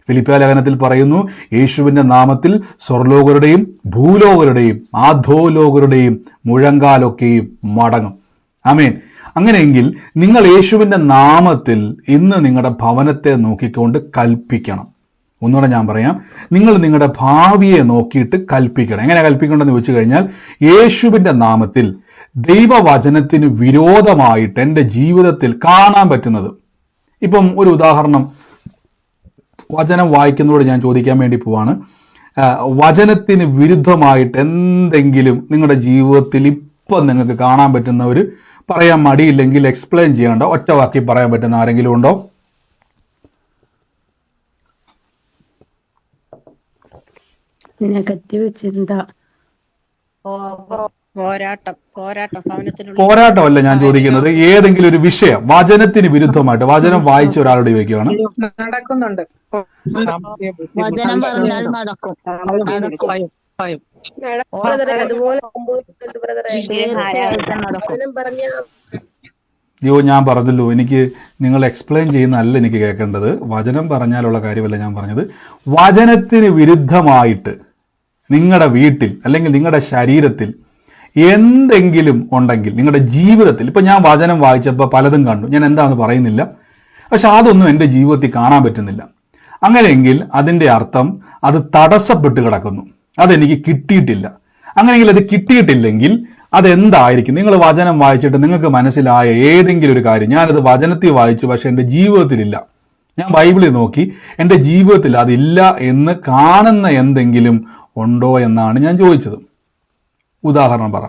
ഫിലിപ്പിയ ലേഖനത്തിൽ പറയുന്നു, യേശുവിൻ്റെ നാമത്തിൽ സ്വർലോകരുടെയും ഭൂലോകരുടെയും ആധോലോകരുടെയും മുഴങ്കാലൊക്കെയും മടങ്ങും. ആമേൻ. അങ്ങനെയെങ്കിൽ നിങ്ങൾ യേശുവിൻ്റെ നാമത്തിൽ ഇന്ന് നിങ്ങളുടെ ഭവനത്തെ നോക്കിക്കൊണ്ട് കൽപ്പിക്കണം. ഒന്നുകൂടെ ഞാൻ പറയാം, നിങ്ങൾ നിങ്ങളുടെ ഭാവിയെ നോക്കിയിട്ട് കൽപ്പിക്കണം. എങ്ങനെ കൽപ്പിക്കണമെന്ന് വെച്ച് കഴിഞ്ഞാൽ, യേശുവിൻ്റെ നാമത്തിൽ ദൈവവചനത്തിന് വിരോധമായിട്ട് എൻ്റെ ജീവിതത്തിൽ കാണാൻ പറ്റുന്നത്. ഇപ്പം ഒരു ഉദാഹരണം വചനം വായിക്കുന്നതോട് ഞാൻ ചോദിക്കാൻ വേണ്ടി പോവാണ്. വചനത്തിന് വിരുദ്ധമായിട്ട് എന്തെങ്കിലും നിങ്ങളുടെ ജീവിതത്തിൽ ഇപ്പം നിങ്ങൾക്ക് കാണാൻ പറ്റുന്നവർ പറയാൻ മടിയില്ലെങ്കിൽ എക്സ്പ്ലെയിൻ ചെയ്യേണ്ട ഒറ്റ വാക്കി പറയാൻ പറ്റുന്ന ആരെങ്കിലും ഉണ്ടോ? നെഗറ്റീവ് ചിന്ത, പോരാട്ടമല്ല ഞാൻ ചോദിക്കുന്നത്, ഏതെങ്കിലും ഒരു വിഷയം വചനത്തിന് വിരുദ്ധമായിട്ട് വചനം വായിച്ച ഒരാളോട് ചോദിക്കുകയാണ്. നടക്കുന്നുണ്ട്. വചനം പറഞ്ഞാൽ നടക്കും. അയ്യോ, ഞാൻ പറഞ്ഞല്ലോ, എനിക്ക് നിങ്ങൾ എക്സ്പ്ലെയിൻ ചെയ്യുന്നതല്ല എനിക്ക് കേൾക്കേണ്ടത്. വചനം പറഞ്ഞാലുള്ള കാര്യമല്ല ഞാൻ പറഞ്ഞത്. വചനത്തിന് വിരുദ്ധമായിട്ട് നിങ്ങളുടെ വീട്ടിൽ അല്ലെങ്കിൽ നിങ്ങളുടെ ശരീരത്തിൽ എന്തെങ്കിലും ഉണ്ടെങ്കിൽ, നിങ്ങളുടെ ജീവിതത്തിൽ, ഇപ്പം ഞാൻ വചനം വായിച്ചപ്പോൾ പലതും കണ്ടു, ഞാൻ എന്താണെന്ന് പറയുന്നില്ല, പക്ഷെ അതൊന്നും എൻ്റെ ജീവിതത്തിൽ കാണാൻ പറ്റുന്നില്ല. അങ്ങനെയെങ്കിൽ അതിൻ്റെ അർത്ഥം അത് തടസ്സപ്പെട്ട് കിടക്കുന്നു, അതെനിക്ക് കിട്ടിയിട്ടില്ല. അങ്ങനെയെങ്കിൽ അത് കിട്ടിയിട്ടില്ലെങ്കിൽ അതെന്തായിരിക്കും? നിങ്ങൾ വചനം വായിച്ചിട്ട് നിങ്ങൾക്ക് മനസ്സിലായ ഏതെങ്കിലും ഒരു കാര്യം, ഞാനത് വചനത്തിൽ വായിച്ചു പക്ഷെ എൻ്റെ ജീവിതത്തിലില്ല, ഞാൻ ബൈബിളിൽ നോക്കി എൻ്റെ ജീവിതത്തിൽ അതില്ല എന്ന് കാണുന്ന എന്തെങ്കിലും ഉണ്ടോ എന്നാണ് ഞാൻ ചോദിച്ചത്. ഉദാഹരണം പറ.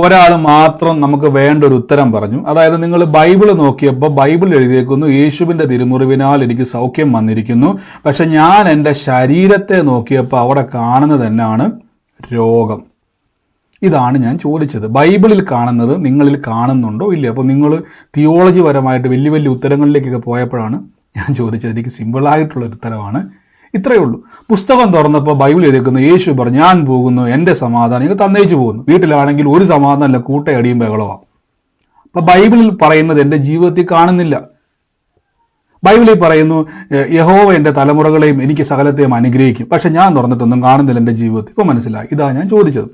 ഒരാൾ മാത്രം നമുക്ക് വേണ്ട ഒരു ഉത്തരം പറഞ്ഞു. അതായത് നിങ്ങൾ ബൈബിള് നോക്കിയപ്പോൾ ബൈബിൾ എഴുതിയേക്കുന്നു യേശുവിന്റെ തിരുമുറിവിനാൽ എനിക്ക് സൗഖ്യം വന്നിരിക്കുന്നു, പക്ഷെ ഞാൻ എൻ്റെ ശരീരത്തെ നോക്കിയപ്പോൾ അവിടെ കാണുന്നത് തന്നെയാണ് രോഗം. ഇതാണ് ഞാൻ ചോദിച്ചത്. ബൈബിളിൽ കാണുന്നത് നിങ്ങളിൽ കാണുന്നുണ്ടോ ഇല്ല? അപ്പോൾ നിങ്ങൾ തിയോളജി പരമായിട്ട് വലിയ വലിയ ഉത്തരങ്ങളിലേക്കൊക്കെ പോയപ്പോഴാണ് ഞാൻ ചോദിച്ചത്. എനിക്ക് സിമ്പിളായിട്ടുള്ളൊരു ഉത്തരവാണ്, ഇത്രയേ ഉള്ളൂ. പുസ്തകം തുറന്നപ്പോൾ ബൈബിൾ എഴുതിയിരിക്കുന്നു, യേശു പറഞ്ഞു ഞാൻ പോകുന്നു, എൻ്റെ സമാധാനം നിങ്ങൾ തന്നേച്ചു പോകുന്നു. വീട്ടിലാണെങ്കിൽ ഒരു സമാധാനമല്ല, കൂട്ടയടിയും ബഹളമാണ്. അപ്പം ബൈബിളിൽ പറയുന്നത് എൻ്റെ ജീവിതത്തിൽ കാണുന്നില്ല. ബൈബിളിൽ പറയുന്നു യഹോവ എൻ്റെ തലമുറകളെയും എനിക്ക് സകലത്തെയും അനുഗ്രഹിക്കും, പക്ഷെ ഞാൻ തുറന്നിട്ടൊന്നും കാണുന്നില്ല എൻ്റെ ജീവിതത്തിൽ. ഇപ്പോൾ മനസ്സിലായി, ഇതാ ഞാൻ ചോദിച്ചത്.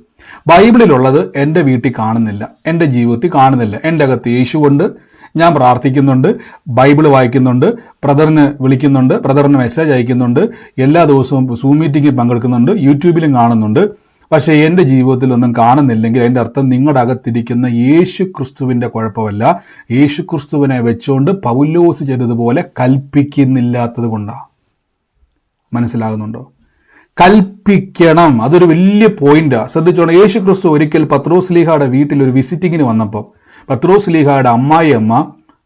ബൈബിളിലുള്ളത് എൻ്റെ വീട്ടിൽ കാണുന്നില്ല, എൻ്റെ ജീവിതത്തിൽ കാണുന്നില്ല. എൻ്റെ അകത്ത് യേശുവുണ്ട്, ഞാൻ പ്രാർത്ഥിക്കുന്നുണ്ട്, ബൈബിൾ വായിക്കുന്നുണ്ട്, ബ്രദറിന് വിളിക്കുന്നുണ്ട്, ബ്രദറിന് മെസ്സേജ് അയക്കുന്നുണ്ട്, എല്ലാ ദിവസവും സൂം മീറ്റിങ്ങിൽ പങ്കെടുക്കുന്നുണ്ട്, യൂട്യൂബിലും കാണുന്നുണ്ട്. പക്ഷേ എൻ്റെ ജീവിതത്തിൽ ഒന്നും കാണുന്നില്ലെങ്കിൽ അതിൻ്റെ അർത്ഥം നിങ്ങളുടെ അകത്തിരിക്കുന്ന യേശു ക്രിസ്തുവിൻ്റെ കുഴപ്പമല്ല, യേശു ക്രിസ്തുവിനെ വെച്ചുകൊണ്ട് പൗലോസ് ചെയ്തതുപോലെ കൽപ്പിക്കുന്നില്ലാത്തത് കൊണ്ടാണ്. മനസ്സിലാകുന്നുണ്ടോ? കൽപ്പിക്കണം, അതൊരു വലിയ പോയിന്റാണ്. ശ്രദ്ധിച്ചോണം. യേശു ക്രിസ്തു ഒരിക്കൽ പത്രോസ്ലീഹയുടെ വീട്ടിൽ ഒരു വിസിറ്റിങ്ങിന് വന്നപ്പോൾ പത്രോസ്ലീഹയുടെ അമ്മായിയമ്മ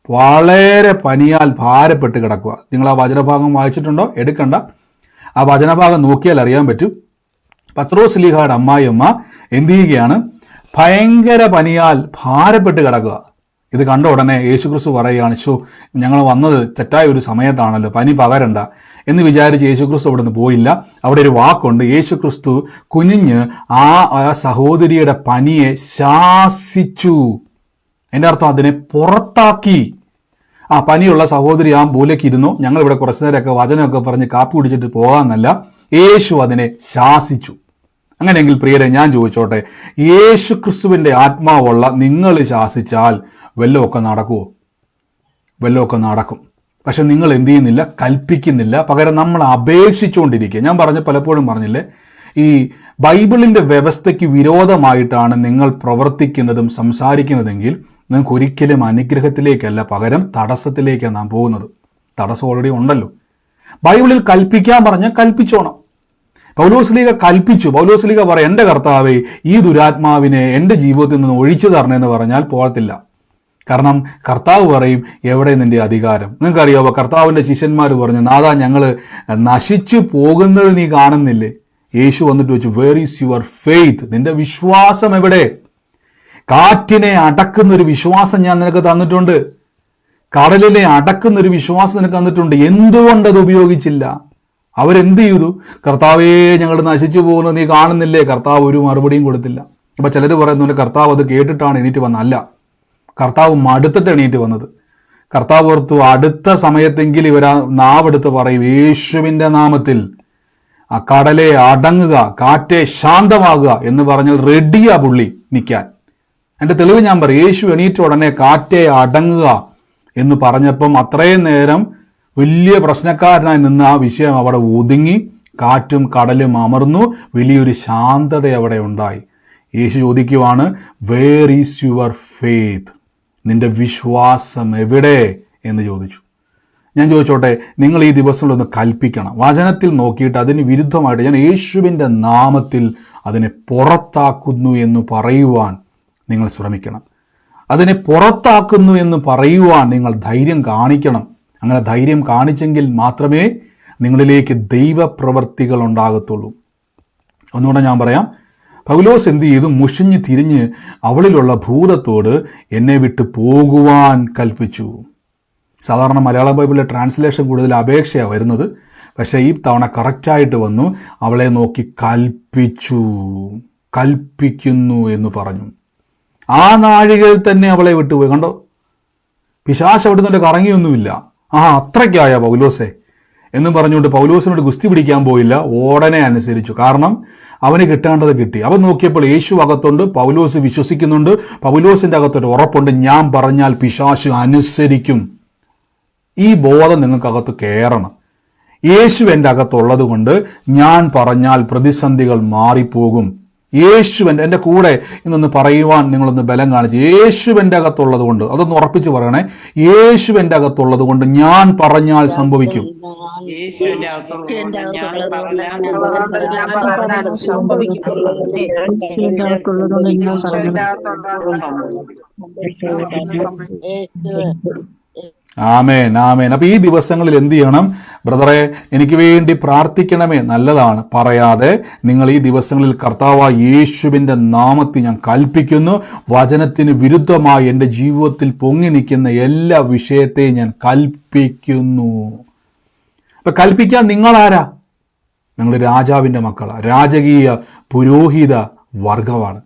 വളരെ പനിയാൽ ഭാരപ്പെട്ട് കിടക്കുക. നിങ്ങൾ ആ വചനഭാഗം വായിച്ചിട്ടുണ്ടോ? എടുക്കണ്ട, ആ വചനഭാഗം നോക്കിയാൽ അറിയാൻ പറ്റും. പത്രോസ്ലീഹയുടെ അമ്മായിയമ്മ എന്ത് ചെയ്യുകയാണ്? ഭയങ്കര പനിയാൽ ഭാരപ്പെട്ട് കിടക്കുക. ഇത് കണ്ട ഉടനെ യേശുക്രിസ്തു പറയുകയാണ്, ശോ, ഞങ്ങൾ വന്നത് തെറ്റായ ഒരു സമയത്താണല്ലോ, പനി പകരണ്ട എന്ന് വിചാരിച്ച് യേശുക്രിസ്തു അവിടെ നിന്ന് പോയില്ല. അവിടെ ഒരു വാക്കുണ്ട്, യേശുക്രിസ്തു കുനിഞ്ഞ് ആ സഹോദരിയുടെ പനിയെ ശാസിച്ചു. എൻ്റെ അർത്ഥം അതിനെ പുറത്താക്കി. ആ പനിയുള്ള സഹോദരി ആ മൂലയ്ക്ക് ഇരുന്നു, ഞങ്ങളിവിടെ കുറച്ചു നേരമൊക്കെ വചനമൊക്കെ പറഞ്ഞ് കാപ്പി കുടിച്ചിട്ട് പോകാമെന്നല്ല, യേശു അതിനെ ശാസിച്ചു. അങ്ങനെയെങ്കിൽ പ്രിയരെ, ഞാൻ ചോദിച്ചോട്ടെ, യേശു ക്രിസ്തുവിൻ്റെ ആത്മാവുള്ള നിങ്ങൾ ശാസിച്ചാൽ വല്ലതൊക്കെ നടക്കുമോ? വല്ലതൊക്കെ നടക്കും. പക്ഷെ നിങ്ങൾ എന്ത് ചെയ്യുന്നില്ല? കൽപ്പിക്കുന്നില്ല. പകരം നമ്മൾ അപേക്ഷിച്ചുകൊണ്ടിരിക്കുക. ഞാൻ പലപ്പോഴും പറഞ്ഞില്ലേ, ഈ ബൈബിളിൻ്റെ വ്യവസ്ഥയ്ക്ക് വിരോധമായിട്ടാണ് നിങ്ങൾ പ്രവർത്തിക്കുന്നതും സംസാരിക്കുന്നതെങ്കിൽ നിങ്ങൾക്ക് ഒരിക്കലും അനുഗ്രഹത്തിലേക്കല്ല, പകരം തടസ്സത്തിലേക്കാണ് നാം പോകുന്നത്. തടസ്സം ഓൾറെഡി ഉണ്ടല്ലോ. ബൈബിളിൽ കൽപ്പിക്കാൻ പറഞ്ഞാൽ കൽപ്പിച്ചോണം. പൗലോസ്ലീഹ കൽപ്പിച്ചു. പൗലോസ്ലീഹ പറയാം, എൻ്റെ കർത്താവേ, ഈ ദുരാത്മാവിനെ എൻ്റെ ജീവിതത്തിൽ നിന്ന് ഒഴിച്ചു തരണമെന്ന് പറഞ്ഞാൽ പോകത്തില്ല. കാരണം കർത്താവ് പറയും, എവിടെ നിന്റെ അധികാരം? നിങ്ങൾക്കറിയാവോ, കർത്താവിൻ്റെ ശിഷ്യന്മാർ പറഞ്ഞു, നാഥാ, ഞങ്ങൾ നശിച്ചു പോകുന്നത് നീ കാണുന്നില്ലേ? യേശു വന്നിട്ട് വെച്ചു, വേർ ഈസ് യുവർ ഫെയ്ത്ത്? നിന്റെ വിശ്വാസം എവിടെ? കാറ്റിനെ അടക്കുന്നൊരു വിശ്വാസം ഞാൻ നിനക്ക് തന്നിട്ടുണ്ട്, കടലിനെ അടക്കുന്നൊരു വിശ്വാസം നിനക്ക് തന്നിട്ടുണ്ട്. എന്തുകൊണ്ടത് ഉപയോഗിച്ചില്ല? അവരെന്ത് ചെയ്തു? കർത്താവേ, ഞങ്ങൾ നശിച്ചു പോകുന്നത് നീ കാണുന്നില്ലേ? കർത്താവ് ഒരു മറുപടിയും കൊടുത്തില്ല. അപ്പം ചിലർ പറയുന്നുണ്ട് കർത്താവ് അത് കേട്ടിട്ടാണ് എണീറ്റ് വന്നത്. അല്ല, കർത്താവ് മടുത്തിട്ട് എണീറ്റ് വന്നത്. കർത്താവ് ഓർത്തു അടുത്ത സമയത്തെങ്കിലും ഇവർ ആ നാവെടുത്ത് പറയും, യേശുവിൻ്റെ നാമത്തിൽ ആ കടലെ അടങ്ങുക, കാറ്റെ ശാന്തമാകുക എന്ന് പറഞ്ഞാൽ റെഡിയാ പുള്ളി നിൽക്കാൻ. എൻ്റെ തെളിവ് ഞാൻ പറയും, യേശു എണീറ്റ ഉടനെ കാറ്റെ അടങ്ങുക എന്ന് പറഞ്ഞപ്പം അത്രയും നേരം വലിയ പ്രശ്നക്കാരനായി നിന്ന് ആ വിഷയം അവിടെ ഒതുങ്ങി, കാറ്റും കടലും അമർന്നു, വലിയൊരു ശാന്തത അവിടെ ഉണ്ടായി. യേശു ചോദിക്കുവാണ്, വേർ ഈസ് യുവർ ഫെയ്ത്ത്, നിന്റെ വിശ്വാസം എവിടെ എന്ന് ചോദിച്ചു. ഞാൻ ചോദിച്ചോട്ടെ, നിങ്ങൾ ഈ ദിവസങ്ങളൊന്ന് കൽപ്പിക്കണം, വചനത്തിൽ നോക്കിയിട്ട് അതിന് വിരുദ്ധമായിട്ട് ഞാൻ യേശുവിൻ്റെ നാമത്തിൽ അതിനെ പുറത്താക്കുന്നു എന്ന് പറയുവാൻ നിങ്ങൾ ശ്രമിക്കണം. അതിനെ പുറത്താക്കുന്നു എന്ന് പറയുവാൻ നിങ്ങൾ ധൈര്യം കാണിക്കണം. അങ്ങനെ ധൈര്യം കാണിച്ചെങ്കിൽ മാത്രമേ നിങ്ങളിലേക്ക് ദൈവപ്രവർത്തികൾ ഉണ്ടാകത്തുള്ളൂ. ഒന്നുകൂടെ ഞാൻ പറയാം, പൗലോസ് എന്ത് ചെയ്തു? മുഷിഞ്ഞ് തിരിഞ്ഞ് അവളിലുള്ള ഭൂതത്തോട് എന്നെ വിട്ട് പോകുവാൻ കൽപ്പിച്ചു. സാധാരണ മലയാളം ബൈബിളിലെ ട്രാൻസ്ലേഷൻ കൂടുതൽ അപേക്ഷയാണ് വരുന്നത്, പക്ഷേ ഈ തവണ കറക്റ്റായിട്ട് വന്നു, അവളെ നോക്കി കൽപ്പിച്ചു, കൽപ്പിക്കുന്നു എന്ന് പറഞ്ഞു. ആ നാഴികയിൽ തന്നെ അവളെ വിട്ടുപോയി. കണ്ടോ, പിശാച് അവിടെ നിന്നിട്ട് കറങ്ങിയൊന്നുമില്ല. അത്രയ്ക്കായ പൗലോസെ എന്നും പറഞ്ഞുകൊണ്ട് പൗലോസിനോട് ഗുസ്തി പിടിക്കാൻ പോയില്ല, ഉടനെ അനുസരിച്ചു. കാരണം അവന് കിട്ടേണ്ടത് കിട്ടി. അവൻ നോക്കിയപ്പോൾ യേശു അകത്തുണ്ട്, പൗലോസ് വിശ്വസിക്കുന്നുണ്ട്, പൗലോസിൻ്റെ അകത്തൊരു ഉറപ്പുണ്ട്, ഞാൻ പറഞ്ഞാൽ പിശാച് അനുസരിക്കും. ഈ ബോധം നിങ്ങൾക്കകത്ത് കയറണം. യേശു എൻ്റെ അകത്തുള്ളത് കൊണ്ട് ഞാൻ പറഞ്ഞാൽ പ്രതിസന്ധികൾ മാറിപ്പോകും. യേശുവൻ എൻ്റെ കൂടെ ഇന്നൊന്ന് പറയുവാൻ നിങ്ങളൊന്ന് ബലം കാണിച്ചു. യേശുവിൻ്റെ അകത്തുള്ളത് കൊണ്ട്, അതൊന്ന് ഉറപ്പിച്ച് പറയണേ, യേശുവിൻ്റെ അകത്തുള്ളത് കൊണ്ട് ഞാൻ പറഞ്ഞാൽ സംഭവിക്കും. ആമേൻ, ആമേൻ. അപ്പൊ ഈ ദിവസങ്ങളിൽ എന്ത് ചെയ്യണം? ബ്രദറെ, എനിക്ക് വേണ്ടി പ്രാർത്ഥിക്കണമേ, നല്ലതാണ്. പറയാതെ നിങ്ങൾ ഈ ദിവസങ്ങളിൽ കർത്താവായ യേശുവിൻ്റെ നാമത്തിൽ ഞാൻ കൽപ്പിക്കുന്നു, വചനത്തിന് വിരുദ്ധമായി എൻ്റെ ജീവിതത്തിൽ പൊങ്ങി നിൽക്കുന്ന എല്ലാ വിഷയത്തെയും ഞാൻ കൽപ്പിക്കുന്നു. അപ്പൊ കൽപ്പിക്കാൻ നിങ്ങളാരാ? നിങ്ങൾ രാജാവിൻ്റെ മക്കളാണ്, രാജകീയ പുരോഹിത വർഗമാണ്.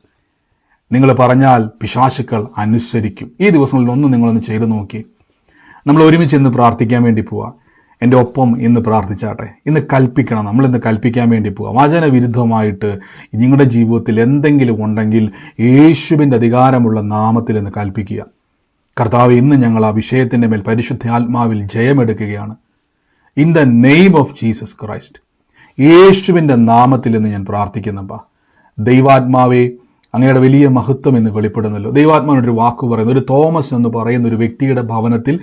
നിങ്ങൾ പറഞ്ഞാൽ പിശാചുക്കൾ അനുസരിക്കും. ഈ ദിവസങ്ങളിൽ ഒന്ന് നിങ്ങളൊന്ന് ചെയ്തു നോക്കി. നമ്മൾ ഒരുമിച്ച് ഇന്ന് പ്രാർത്ഥിക്കാൻ വേണ്ടി പോവാം. എൻ്റെ ഒപ്പം ഇന്ന് പ്രാർത്ഥിച്ചാട്ടെ. ഇന്ന് കൽപ്പിക്കണം, നമ്മളിന്ന് കൽപ്പിക്കാൻ വേണ്ടി പോവാം. വചനവിരുദ്ധമായിട്ട് നിങ്ങളുടെ ജീവിതത്തിൽ എന്തെങ്കിലും ഉണ്ടെങ്കിൽ യേശുവിൻ്റെ അധികാരമുള്ള നാമത്തിൽ ഇന്ന് കൽപ്പിക്കുക. കർത്താവ്, ഇന്ന് ഞങ്ങൾ ആ വിഷയത്തിൻ്റെ മേൽ പരിശുദ്ധ ആത്മാവിൽ ജയമെടുക്കുകയാണ്. In the name of Jesus Christ, യേശുവിൻ്റെ നാമത്തിൽ ഇന്ന് ഞാൻ പ്രാർത്ഥിക്കുന്നപ്പാ. ദൈവാത്മാവേ, അങ്ങയുടെ വലിയ മഹത്വം എന്ന് വെളിപ്പെടുന്നല്ലോ. ദൈവാത്മാവിനൊരു വാക്ക് പറയുന്നു, ഒരു തോമസ് എന്ന് പറയുന്ന ഒരു വ്യക്തിയുടെ ഭവനത്തിൽ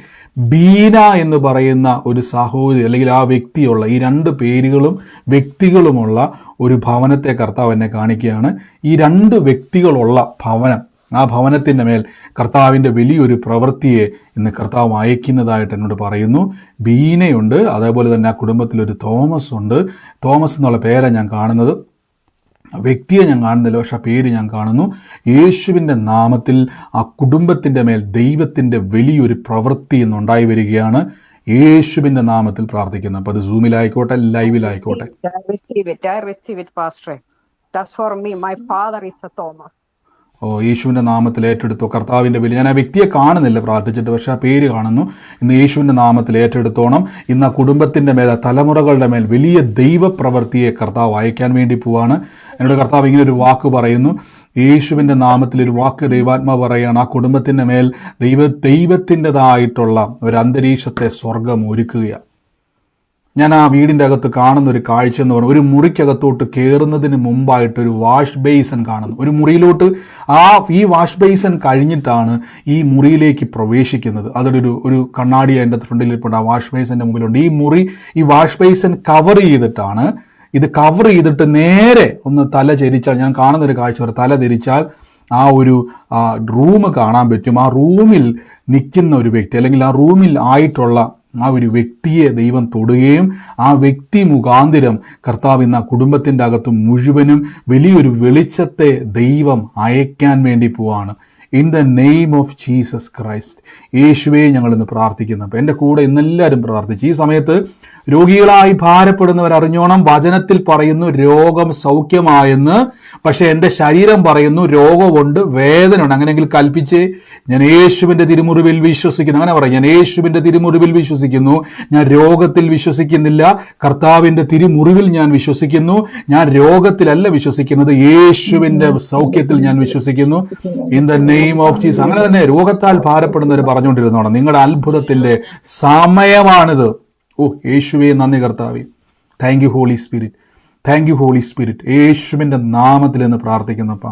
ബീന എന്ന് പറയുന്ന ഒരു സഹോദരി അല്ലെങ്കിൽ ആ വ്യക്തിയുള്ള, ഈ രണ്ട് പേരുകളും വ്യക്തികളുമുള്ള ഒരു ഭവനത്തെ കർത്താവ് എന്നെ കാണിക്കുകയാണ്. ഈ രണ്ട് വ്യക്തികളുള്ള ഭവനം, ആ ഭവനത്തിൻ്റെ മേൽ കർത്താവിൻ്റെ വലിയൊരു പ്രവൃത്തിയെ ഇന്ന് കർത്താവ് അയക്കുന്നതായിട്ട് എന്നോട് പറയുന്നു. ബീനയുണ്ട്, അതേപോലെ തന്നെ ആ കുടുംബത്തിലൊരു തോമസ് ഉണ്ട്. തോമസ് എന്നുള്ള പേരാണ് ഞാൻ കാണുന്നത്, വ്യക്തിയെ ഞാൻ കാണുന്നില്ല, പക്ഷെ ആ പേര് ഞാൻ കാണുന്നു. യേശുവിൻ്റെ നാമത്തിൽ ആ കുടുംബത്തിൻ്റെ മേൽ ദൈവത്തിൻ്റെ വലിയൊരു പ്രവൃത്തി ഇന്നുണ്ടായി വരികയാണ്. യേശുവിൻ്റെ നാമത്തിൽ പ്രാർത്ഥിക്കുന്നു. അപ്പോൾ അത് സൂമിലായിക്കോട്ടെ, ലൈവിലായിക്കോട്ടെ. യേശുവിൻ്റെ നാമത്തിൽ ഏറ്റെടുത്തു. കർത്താവിൻ്റെ വലിയ, ഞാൻ ആ വ്യക്തിയെ കാണുന്നില്ല പ്രാർത്ഥിച്ചിട്ട്, പക്ഷെ ആ പേര് കാണുന്നു. ഇന്ന് യേശുവിൻ്റെ നാമത്തിൽ ഏറ്റെടുത്തോണം. ഇന്ന് ആ കുടുംബത്തിൻ്റെ മേൽ, തലമുറകളുടെ മേൽ വലിയ ദൈവപ്രവൃത്തിയെ കർത്താവ് അയക്കാൻ വേണ്ടി പോവാണ്. എന്നോട് കർത്താവ് ഇങ്ങനെ ഒരു വാക്ക് പറയുന്നു, യേശുവിൻ്റെ നാമത്തിൽ ഒരു വാക്ക് ദൈവാത്മാവ് പറയുകയാണ്. ആ കുടുംബത്തിൻ്റെ മേൽ ദൈവത്തിൻ്റെതായിട്ടുള്ള ഒരു അന്തരീക്ഷത്തെ സ്വർഗം ഒരുക്കുകയാണ്. ഞാൻ ആ വീടിൻ്റെ അകത്ത് കാണുന്ന ഒരു കാഴ്ച എന്ന് പറഞ്ഞാൽ, ഒരു മുറിക്കകത്തോട്ട് കയറുന്നതിന് മുമ്പായിട്ടൊരു വാഷ് ബേസൻ കാണുന്നു. ഒരു മുറിയിലോട്ട് ഈ വാഷ് ബേസൻ കഴിഞ്ഞിട്ടാണ് ഈ മുറിയിലേക്ക് പ്രവേശിക്കുന്നത്. അതൊരു ഒരു കണ്ണാടി അതിൻ്റെ ഫ്രണ്ടിലിരിപ്പുണ്ട്, ആ വാഷ് ബേസൻ്റെ മുമ്പിലുണ്ട്. ഈ വാഷ് ബേസൻ കവർ ചെയ്തിട്ടാണ്, ഇത് കവർ ചെയ്തിട്ട് നേരെ ഒന്ന് തല ചരിച്ചാൽ, ഞാൻ കാണുന്നൊരു കാഴ്ച വരെ തല തിരിച്ചാൽ ആ ഒരു റൂം കാണാൻ പറ്റും. ആ റൂമിൽ നിൽക്കുന്ന ഒരു വ്യക്തി അല്ലെങ്കിൽ ആ റൂമിൽ ആയിട്ടുള്ള ആ ഒരു വ്യക്തിയെ ദൈവം തൊടുകയും ആ വ്യക്തി മുഖാന്തിരം കർത്താവ് ഇന്ന് ആ കുടുംബത്തിൻ്റെ അകത്ത് മുഴുവനും വലിയൊരു വെളിച്ചത്തെ ദൈവം അയക്കാൻ വേണ്ടി പോവാണ്. In the name of Jesus Christ, യേശുവേ ഞങ്ങളിന്ന് പ്രാർത്ഥിക്കുന്നു. അപ്പോൾ എൻ്റെ കൂടെ ഇന്നെല്ലാവരും പ്രാർത്ഥിച്ചു. ഈ സമയത്ത് രോഗികളായി ഭാരപ്പെടുന്നവർ അറിഞ്ഞോണം, വചനത്തിൽ പറയുന്നു രോഗം സൗഖ്യമായെന്ന്, പക്ഷെ എൻ്റെ ശരീരം പറയുന്നു രോഗമുണ്ട്, വേദനയുണ്ട്. അങ്ങനെയെങ്കിൽ കൽപ്പിച്ചേ, ഞാൻ യേശുവിൻ്റെ തിരുമുറിവിൽ വിശ്വസിക്കുന്നു. അങ്ങനെ പറയും, ഞാൻ യേശുവിൻ്റെ തിരുമുറിവിൽ വിശ്വസിക്കുന്നു. ഞാൻ രോഗത്തിൽ വിശ്വസിക്കുന്നില്ല, കർത്താവിൻ്റെ തിരുമുറിവിൽ ഞാൻ വിശ്വസിക്കുന്നു. ഞാൻ രോഗത്തിലല്ല വിശ്വസിക്കുന്നത്, യേശുവിൻ്റെ സൗഖ്യത്തിൽ ഞാൻ വിശ്വസിക്കുന്നു. In the name of Jesus. അങ്ങനെ തന്നെ രോഗത്താൽ ഭാരപ്പെടുന്നവർ പറഞ്ഞുകൊണ്ടിരുന്നോണം, നിങ്ങളുടെ അത്ഭുതത്തിന്റെ സമയമാണിത്. ഓ യേശുവേ, നന്ദി കർത്താവേ. Thank you Holy Spirit, thank you Holy Spirit. യേശുവിൻ്റെ നാമത്തിൽ എന്ന് പ്രാർത്ഥിക്കുന്നപ്പാ.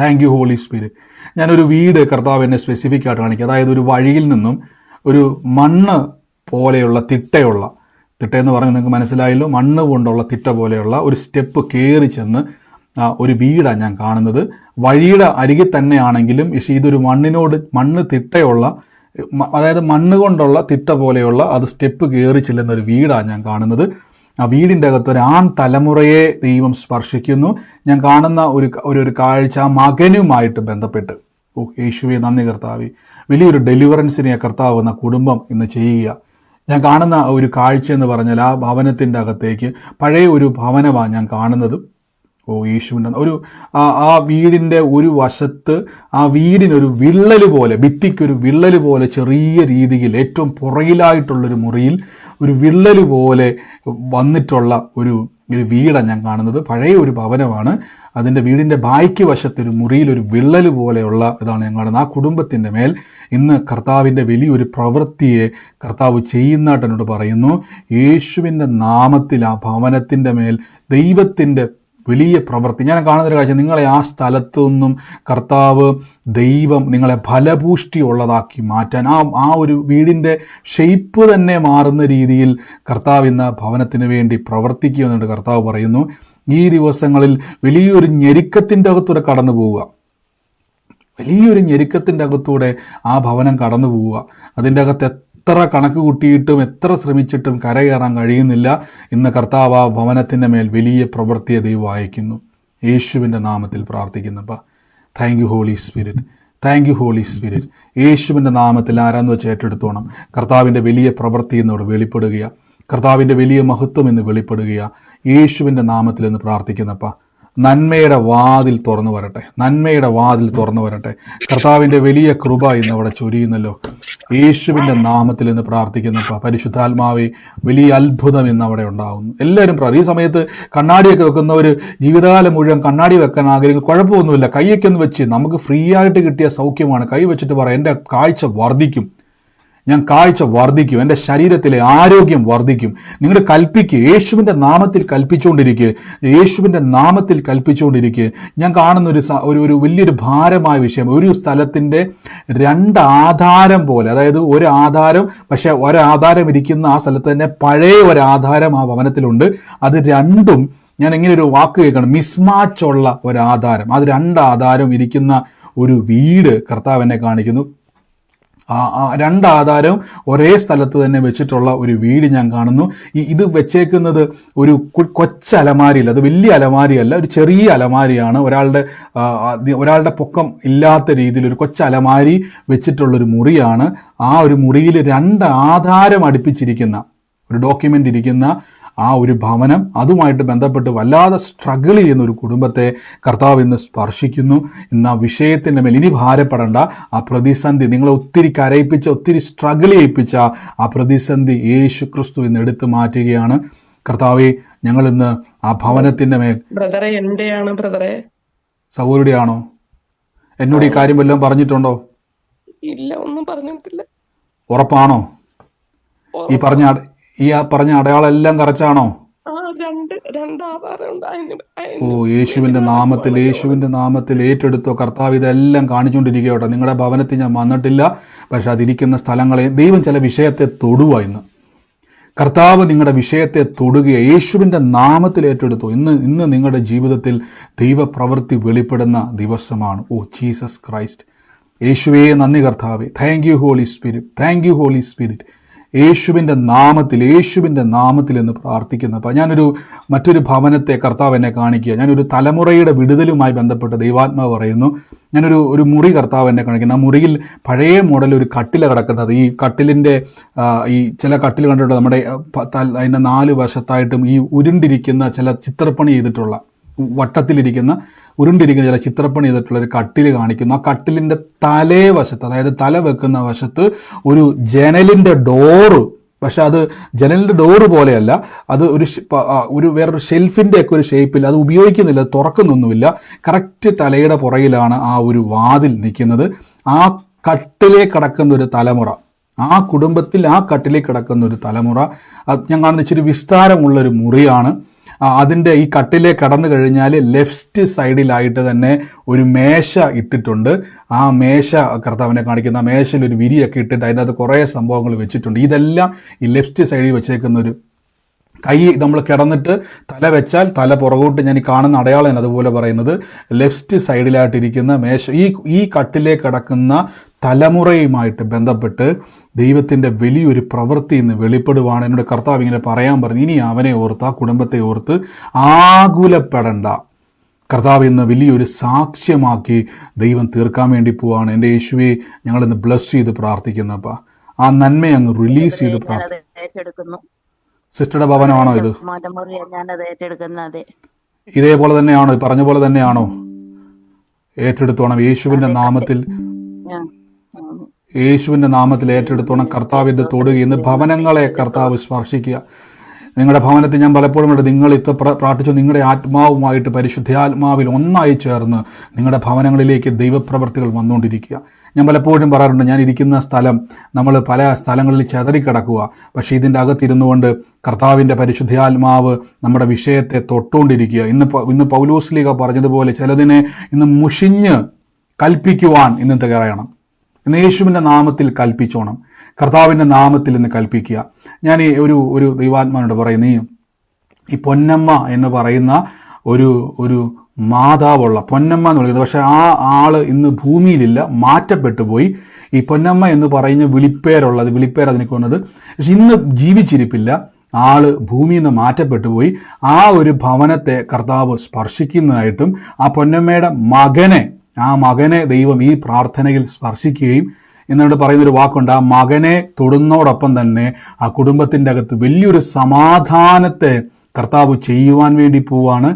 Thank you Holy Spirit. ഞാനൊരു വീട് കർത്താവ് എന്നെ സ്പെസിഫിക് ആയിട്ട് കാണിക്കുക. അതായത് ഒരു വഴിയിൽ നിന്നും ഒരു മണ്ണ് പോലെയുള്ള തിട്ടയെന്ന് പറഞ്ഞാൽ നിങ്ങൾക്ക് മനസ്സിലായല്ലോ, മണ്ണ് കൊണ്ടുള്ള തിട്ട പോലെയുള്ള ഒരു സ്റ്റെപ്പ് കയറി ചെന്ന് ഒരു വീടാണ് ഞാൻ കാണുന്നത്. വഴിയുടെ അരികിൽ തന്നെയാണെങ്കിലും ഇതൊരു മണ്ണ് തിട്ടയുള്ള, അതായത് മണ്ണ് കൊണ്ടുള്ള തിട്ട പോലെയുള്ള അത് സ്റ്റെപ്പ് കയറി ചെല്ലുന്ന ഒരു വീടാണ് ഞാൻ കാണുന്നത്. ആ വീടിൻ്റെ അകത്ത് ഒരു ആൺ തലമുറയെ ദൈവം സ്പർശിക്കുന്നു. ഞാൻ കാണുന്ന ഒരു കാഴ്ച ആ മകനുമായിട്ട് ബന്ധപ്പെട്ട്. ഓ യേശുവേ, നന്ദി കർത്താവേ. വലിയൊരു ഡെലിവറൻസിനെ കർത്താവ് എന്ന കുടുംബം ഇന്ന് ചെയ്യുക. ഞാൻ കാണുന്ന ഒരു കാഴ്ച എന്ന് പറഞ്ഞാൽ ആ ഭവനത്തിൻ്റെ അകത്തേക്ക് പഴയ ഒരു ഭവനമാണ് ഞാൻ കാണുന്നത്. ഓ യേശുവിൻ്റെ ആ വീടിൻ്റെ ഒരു വശത്ത് ആ വീടിനൊരു വിള്ളൽ പോലെ, ഭിത്തിക്കൊരു വിള്ളൽ പോലെ ചെറിയ രീതിയിൽ ഏറ്റവും പുറകിലായിട്ടുള്ളൊരു മുറിയിൽ ഒരു വിള്ളൽ പോലെ വന്നിട്ടുള്ള ഒരു വീടാണ് ഞാൻ കാണുന്നത്. പഴയ ഒരു ഭവനമാണ്. അതിൻ്റെ വീടിൻ്റെ ബായ്ക്ക് വശത്തൊരു മുറിയിലൊരു വിള്ളൽ പോലെയുള്ള ഇതാണ് ഞാൻ കാണുന്നത്. ആ കുടുംബത്തിൻ്റെ മേൽ ഇന്ന് കർത്താവിൻ്റെ വലിയൊരു പ്രവൃത്തിയെ കർത്താവ് ചെയ്യുന്നതായിട്ട് എന്നോട് പറയുന്നു. യേശുവിൻ്റെ നാമത്തിൽ ആ ഭവനത്തിൻ്റെ മേൽ ദൈവത്തിൻ്റെ വലിയ പ്രവൃത്തി ഞാൻ കാണുന്നൊരു കാഴ്ച. നിങ്ങളെ ആ സ്ഥലത്തു നിന്നും കർത്താവ് ദൈവം നിങ്ങളെ ഫലപുഷ്ടിയുള്ളതാക്കി മാറ്റാൻ, ആ ഒരു വീടിൻ്റെ ഷെയ്പ്പ് തന്നെ മാറുന്ന രീതിയിൽ കർത്താവ് ഇന്ന് ഭവനത്തിന് വേണ്ടി പ്രവർത്തിക്കുമെന്നുണ്ട് കർത്താവ് പറയുന്നു. ഈ ദിവസങ്ങളിൽ വലിയൊരു ഞെരുക്കത്തിൻ്റെ അകത്തൂടെ കടന്നു പോവുക, വലിയൊരു ഞെരുക്കത്തിൻ്റെ അകത്തൂടെ ആ ഭവനം കടന്നു പോവുക. അതിൻ്റെ അകത്ത് എത്ര കണക്ക് കൂട്ടിയിട്ടും എത്ര ശ്രമിച്ചിട്ടും കരകയറാൻ കഴിയുന്നില്ല. ഇന്ന് കർത്താവ് ആ ഭവനത്തിൻ്റെ മേൽ വലിയ പ്രവൃത്തിയെ ദൈവം അയക്കുന്നു. യേശുവിൻ്റെ നാമത്തിൽ പ്രാർത്ഥിക്കുന്നപ്പാ. Thank you Holy Spirit, thank you Holy Spirit. യേശുവിൻ്റെ നാമത്തിൽ ആരാന്ന് വെച്ച് ഏറ്റെടുത്തോണം. കർത്താവിൻ്റെ വലിയ പ്രവൃത്തി എന്നോട് വെളിപ്പെടുകയാ, കർത്താവിൻ്റെ വലിയ മഹത്വം എന്ന് വെളിപ്പെടുകയാ. യേശുവിൻ്റെ നാമത്തിൽ എന്ന് പ്രാർത്ഥിക്കുന്നപ്പാ. നന്മയുടെ വാതിൽ തുറന്നു വരട്ടെ, നന്മയുടെ വാതിൽ തുറന്നു വരട്ടെ. കർത്താവിൻ്റെ വലിയ കൃപ ഇന്ന് അവിടെ ചൊരിയുന്നല്ലോ. യേശുവിൻ്റെ നാമത്തിൽ എന്ന് പ്രാർത്ഥിക്കുന്നപ്പോൾ പരിശുദ്ധാത്മാവെ വലിയ അത്ഭുതം ഇന്ന് അവിടെ ഉണ്ടാകുന്നു. എല്ലാവരും ഈ സമയത്ത് കണ്ണാടിയൊക്കെ വെക്കുന്നവർ ജീവിതകാലം മുഴുവൻ കണ്ണാടി വെക്കാൻ ആഗ്രഹിക്കും, കുഴപ്പമൊന്നുമില്ല. കൈയൊക്കെ ഒന്ന് വെച്ച്, നമുക്ക് ഫ്രീ ആയിട്ട് കിട്ടിയ സൗഖ്യമാണ്. കൈ വെച്ചിട്ട് പറയാം, എൻ്റെ കാഴ്ച വർദ്ധിക്കും, ഞാൻ കാഴ്ച വർദ്ധിക്കും, എൻ്റെ ശരീരത്തിലെ ആരോഗ്യം വർദ്ധിക്കും. നിങ്ങൾ കൽപ്പിക്കുക, യേശുവിൻ്റെ നാമത്തിൽ കൽപ്പിച്ചുകൊണ്ടിരിക്കുക, യേശുവിൻ്റെ നാമത്തിൽ കൽപ്പിച്ചുകൊണ്ടിരിക്കുക. ഞാൻ കാണുന്ന ഒരു വലിയൊരു ഭാരമായ വിഷയം, ഒരു സ്ഥലത്തിൻ്റെ രണ്ട് ആധാരം പോലെ, അതായത് ഒരു ആധാരം, പക്ഷെ ഒരാധാരം ഇരിക്കുന്ന ആ സ്ഥലത്ത് തന്നെ പഴയ ഒരാധാരം ആ ഭവനത്തിലുണ്ട്. അത് രണ്ടും, ഞാൻ ഇങ്ങനെ ഒരു വാക്ക് കേൾക്കണം, മിസ്മാച്ചുള്ള ഒരാധാരം, അത് രണ്ടാധാരം ഇരിക്കുന്ന ഒരു വീട് കർത്താവ് എന്നെ കാണിക്കുന്നു. രണ്ടാധാരം ഒരേ സ്ഥലത്ത് തന്നെ വെച്ചിട്ടുള്ള ഒരു വീട് ഞാൻ കാണുന്നു. ഇത് വെച്ചേക്കുന്നത് ഒരു കൊച്ചലമാരിയല്ല, അത് വലിയ അലമാരിയല്ല, ഒരു ചെറിയ അലമാരിയാണ്. ഒരാളുടെ പൊക്കം ഇല്ലാത്ത രീതിയിൽ ഒരു കൊച്ചലമാരി വെച്ചിട്ടുള്ളൊരു മുറിയാണ്. ആ ഒരു മുറിയിൽ രണ്ട് ആധാരം അടുപ്പിച്ചിരിക്കുന്ന ഒരു ഡോക്യുമെൻ്റ് ഇരിക്കുന്ന ആ ഒരു ഭവനം, അതുമായിട്ട് ബന്ധപ്പെട്ട് വല്ലാതെ സ്ട്രഗിൾ ചെയ്യുന്ന ഒരു കുടുംബത്തെ കർത്താവ് ഇന്ന് സ്പർശിക്കുന്നു. ഇന്ന് ആ വിഷയത്തിൻ്റെ മേൽ ഇനി ഭാരപ്പെടേണ്ട. ആ പ്രതിസന്ധി, നിങ്ങളെ ഒത്തിരി കരയിപ്പിച്ച, ഒത്തിരി സ്ട്രഗിൾ ചെയ്യിപ്പിച്ച ആ പ്രതിസന്ധി യേശു ക്രിസ്തു ഇന്ന് എടുത്തു മാറ്റുകയാണ്. കർത്താവെ, ഞങ്ങൾ ഇന്ന് ആ ഭവനത്തിൻ്റെ മേൽ. ബ്രദറെ, എന്റെയാണ് ബ്രദറെ. സഹോദരിയുടെ ആണോ? എന്നോട് ഈ കാര്യം വല്ലതും പറഞ്ഞിട്ടുണ്ടോ? ഇല്ല, ഒന്നും പറഞ്ഞിട്ടില്ല. ഉറപ്പാണോ? ഈ പറഞ്ഞ അടയാളം എല്ലാം കറച്ചാണോ? ഓ യേശുവിൻ്റെ നാമത്തിൽ, യേശുവിൻ്റെ നാമത്തിൽ ഏറ്റെടുത്തോ. കർത്താവ് ഇതെല്ലാം കാണിച്ചുകൊണ്ടിരിക്കുകയോട്ടെ. നിങ്ങളുടെ ഭവനത്തിൽ ഞാൻ വന്നിട്ടില്ല, പക്ഷെ അതിരിക്കുന്ന സ്ഥലങ്ങളെ ദൈവം ചില വിഷയത്തെ തൊടുക. ഇന്ന് കർത്താവ് നിങ്ങളുടെ വിഷയത്തെ തൊടുക. യേശുവിൻ്റെ നാമത്തിൽ ഏറ്റെടുത്തോ. ഇന്ന് നിങ്ങളുടെ ജീവിതത്തിൽ ദൈവപ്രവൃത്തി വെളിപ്പെടുന്ന ദിവസമാണ്. ഓ ജീസസ് ക്രൈസ്റ്റ്. യേശുവേ, നന്ദി കർത്താവേ. Thank you Holy Spirit, thank you Holy Spirit. യേശുവിൻ്റെ നാമത്തിൽ എന്ന് പ്രാർത്ഥിക്കുന്നു. അപ്പം മറ്റൊരു ഭവനത്തെ കർത്താവ് എന്നെ കാണിക്കുക. ഞാനൊരു തലമുറയുടെ വിടുതലുമായി ബന്ധപ്പെട്ട് ദൈവാത്മാവ് പറയുന്നു. ഞാനൊരു മുറി കർത്താവ് എന്നെ കാണിക്കുന്നു. ആ മുറിയിൽ പഴയ മോഡൽ ഒരു കട്ടില കിടക്കുന്നത്. ഈ കട്ടിലിൻ്റെ ഈ ചില കട്ടിൽ കണ്ടിട്ട് നമ്മുടെ അതിൻ്റെ 4 വശത്തായിട്ടും ഈ ഉരുണ്ടിരിക്കുന്ന ചില ചിത്രപ്പണി ചെയ്തിട്ടുള്ള വട്ടത്തിലിരിക്കുന്ന ഉരുണ്ടിരിക്കുന്ന ചില ചിത്രപ്പണി ചെയ്തിട്ടുള്ള ഒരു കട്ടിൽ കാണിക്കുന്നു. ആ കട്ടിലിൻ്റെ തലേ വശത്ത്, അതായത് തല വെക്കുന്ന വശത്ത് ഒരു ജനലിൻ്റെ ഡോറ്, പക്ഷെ അത് ജനലിൻ്റെ ഡോറ് പോലെയല്ല, അത് ഒരു വേറൊരു ഷെൽഫിൻ്റെ ഒക്കെ ഒരു ഷേപ്പിൽ, അത് ഉപയോഗിക്കുന്നില്ല, തുറക്കുന്നൊന്നുമില്ല. കറക്റ്റ് തലയുടെ പുറകിലാണ് ആ ഒരു വാതിൽ നിൽക്കുന്നത്. ആ കട്ടിലേ കിടക്കുന്ന ഒരു തലമുറ, ആ കുടുംബത്തിൽ ആ കട്ടിലേ കിടക്കുന്ന ഒരു തലമുറ, ഞാൻ കാണുന്ന ഇച്ചിരി വിസ്താരമുള്ളൊരു മുറിയാണ്. അതിൻ്റെ ഈ കട്ടിലേ കടന്നു കഴിഞ്ഞാൽ ലെഫ്റ്റ് സൈഡിലായിട്ട് തന്നെ ഒരു മേശ ഇട്ടിട്ടുണ്ട്. ആ മേശ കർത്താവിനെ കാണിക്കുന്ന ആ മേശയിൽ ഒരു വിരിയൊക്കെ ഇട്ടിട്ട് അതിൻ്റെ അകത്ത് കുറേ സംഭവങ്ങൾ വെച്ചിട്ടുണ്ട്. ഇതെല്ലാം ഈ ലെഫ്റ്റ് സൈഡിൽ വെച്ചേക്കുന്ന ഒരു കൈ നമ്മൾ കിടന്നിട്ട് തല വെച്ചാൽ തല പുറകോട്ട്, ഞാൻ ഈ കാണുന്ന അടയാളം അതുപോലെ പറയുന്നത് ലെഫ്റ്റ് സൈഡിലായിട്ടിരിക്കുന്ന മേശ, ഈ കട്ടിലേ കിടക്കുന്ന തലമുറയുമായിട്ട് ബന്ധപ്പെട്ട് ദൈവത്തിൻ്റെ വലിയൊരു പ്രവൃത്തി ഇന്ന് വെളിപ്പെടുവാണ്. എന്നോട് കർത്താവ് ഇങ്ങനെ പറയാൻ പറഞ്ഞു, ഇനി അവനെ ഓർത്ത്, ആ കുടുംബത്തെ ഓർത്ത് ആകുലപ്പെടണ്ട. കർത്താവ് ഇന്ന് വലിയൊരു സാക്ഷ്യമാക്കി ദൈവം തീർക്കാൻ വേണ്ടി പോവാണ്. എൻ്റെ യേശുവെ, ഞങ്ങളിന്ന് ബ്ലസ് ചെയ്ത് പ്രാർത്ഥിക്കുന്നപ്പ ആ നന്മ അങ്ങ് റിലീസ് ചെയ്ത് പ്രാർത്ഥിക്കുന്നു. സിസ്റ്ററുടെ ഭവനമാണോ ഇത്? ഇതേപോലെ തന്നെയാണോ? പറഞ്ഞ പോലെ തന്നെയാണോ? ഏറ്റെടുത്തോണം യേശുവിൻ്റെ നാമത്തിൽ ഏറ്റെടുത്തോണം. കർത്താവിൻ്റെ തൊടുക. ഇന്ന് ഭവനങ്ങളെ കർത്താവ് സ്പർശിക്കുക. നിങ്ങളുടെ ഭവനത്തിൽ ഞാൻ പലപ്പോഴും നിങ്ങൾ പ്രാർത്ഥിച്ചു, നിങ്ങളുടെ ആത്മാവുമായിട്ട് പരിശുദ്ധാത്മാവിൽ ഒന്നായി ചേർന്ന് നിങ്ങളുടെ ഭവനങ്ങളിലേക്ക് ദൈവപ്രവൃത്തികൾ വന്നുകൊണ്ടിരിക്കുക. ഞാൻ പലപ്പോഴും പറയാറുണ്ട്, ഞാൻ ഇരിക്കുന്ന സ്ഥലം നമ്മൾ പല സ്ഥലങ്ങളിൽ ചെതറിക്കിടക്കുക, പക്ഷേ ഇതിൻ്റെ അകത്തിരുന്നു കൊണ്ട് കർത്താവിൻ്റെ പരിശുദ്ധാത്മാവ് നമ്മുടെ വിഷയത്തെ തൊട്ടുകൊണ്ടിരിക്കുക. ഇന്ന് പൗലോസ്ലീഹ പറഞ്ഞതുപോലെ ചിലതിനെ ഇന്ന് മുഷിഞ്ഞ് കൽപ്പിക്കുവാൻ ഇന്ന് തയ്യാറാകണം. ഇന്ന് യേശുവിൻ്റെ നാമത്തിൽ കൽപ്പിച്ചോണം. കർത്താവിൻ്റെ നാമത്തിൽ ഇന്ന് കൽപ്പിക്കുക. ഞാൻ ഒരു ദൈവാത്മാനോട് പറയുന്നു, ഈ പൊന്നമ്മ എന്ന് പറയുന്ന ഒരു മാതാവുള്ള പൊന്നമ്മ എന്ന് വിളിക്കുന്നത്, പക്ഷേ ആ ആള് ഇന്ന് ഭൂമിയിലില്ല, മാറ്റപ്പെട്ടു പോയി. ഈ പൊന്നമ്മ എന്ന് പറയുന്ന വിളിപ്പേർ അതിനെ കൊന്നത്, പക്ഷെ ഇന്ന് ജീവിച്ചിരിപ്പില്ല. ആള് ഭൂമിയിൽ നിന്ന് മാറ്റപ്പെട്ടു പോയി. ആ ഒരു ഭവനത്തെ കർത്താവ് സ്പർശിക്കുന്നതായിട്ടും ആ പൊന്നമ്മയുടെ മകനെ ദൈവം ഈ പ്രാർത്ഥനയിൽ സ്പർശിക്കുകയും, എന്നോട് പറയുന്നൊരു വാക്കുണ്ട്, ആ മകനെ തൊടുന്നതോടൊപ്പം തന്നെ ആ കുടുംബത്തിൻ്റെ അകത്ത് വലിയൊരു സമാധാനത്തെ കർത്താവ് ചെയ്യുവാൻ വേണ്ടി പോവാണ്.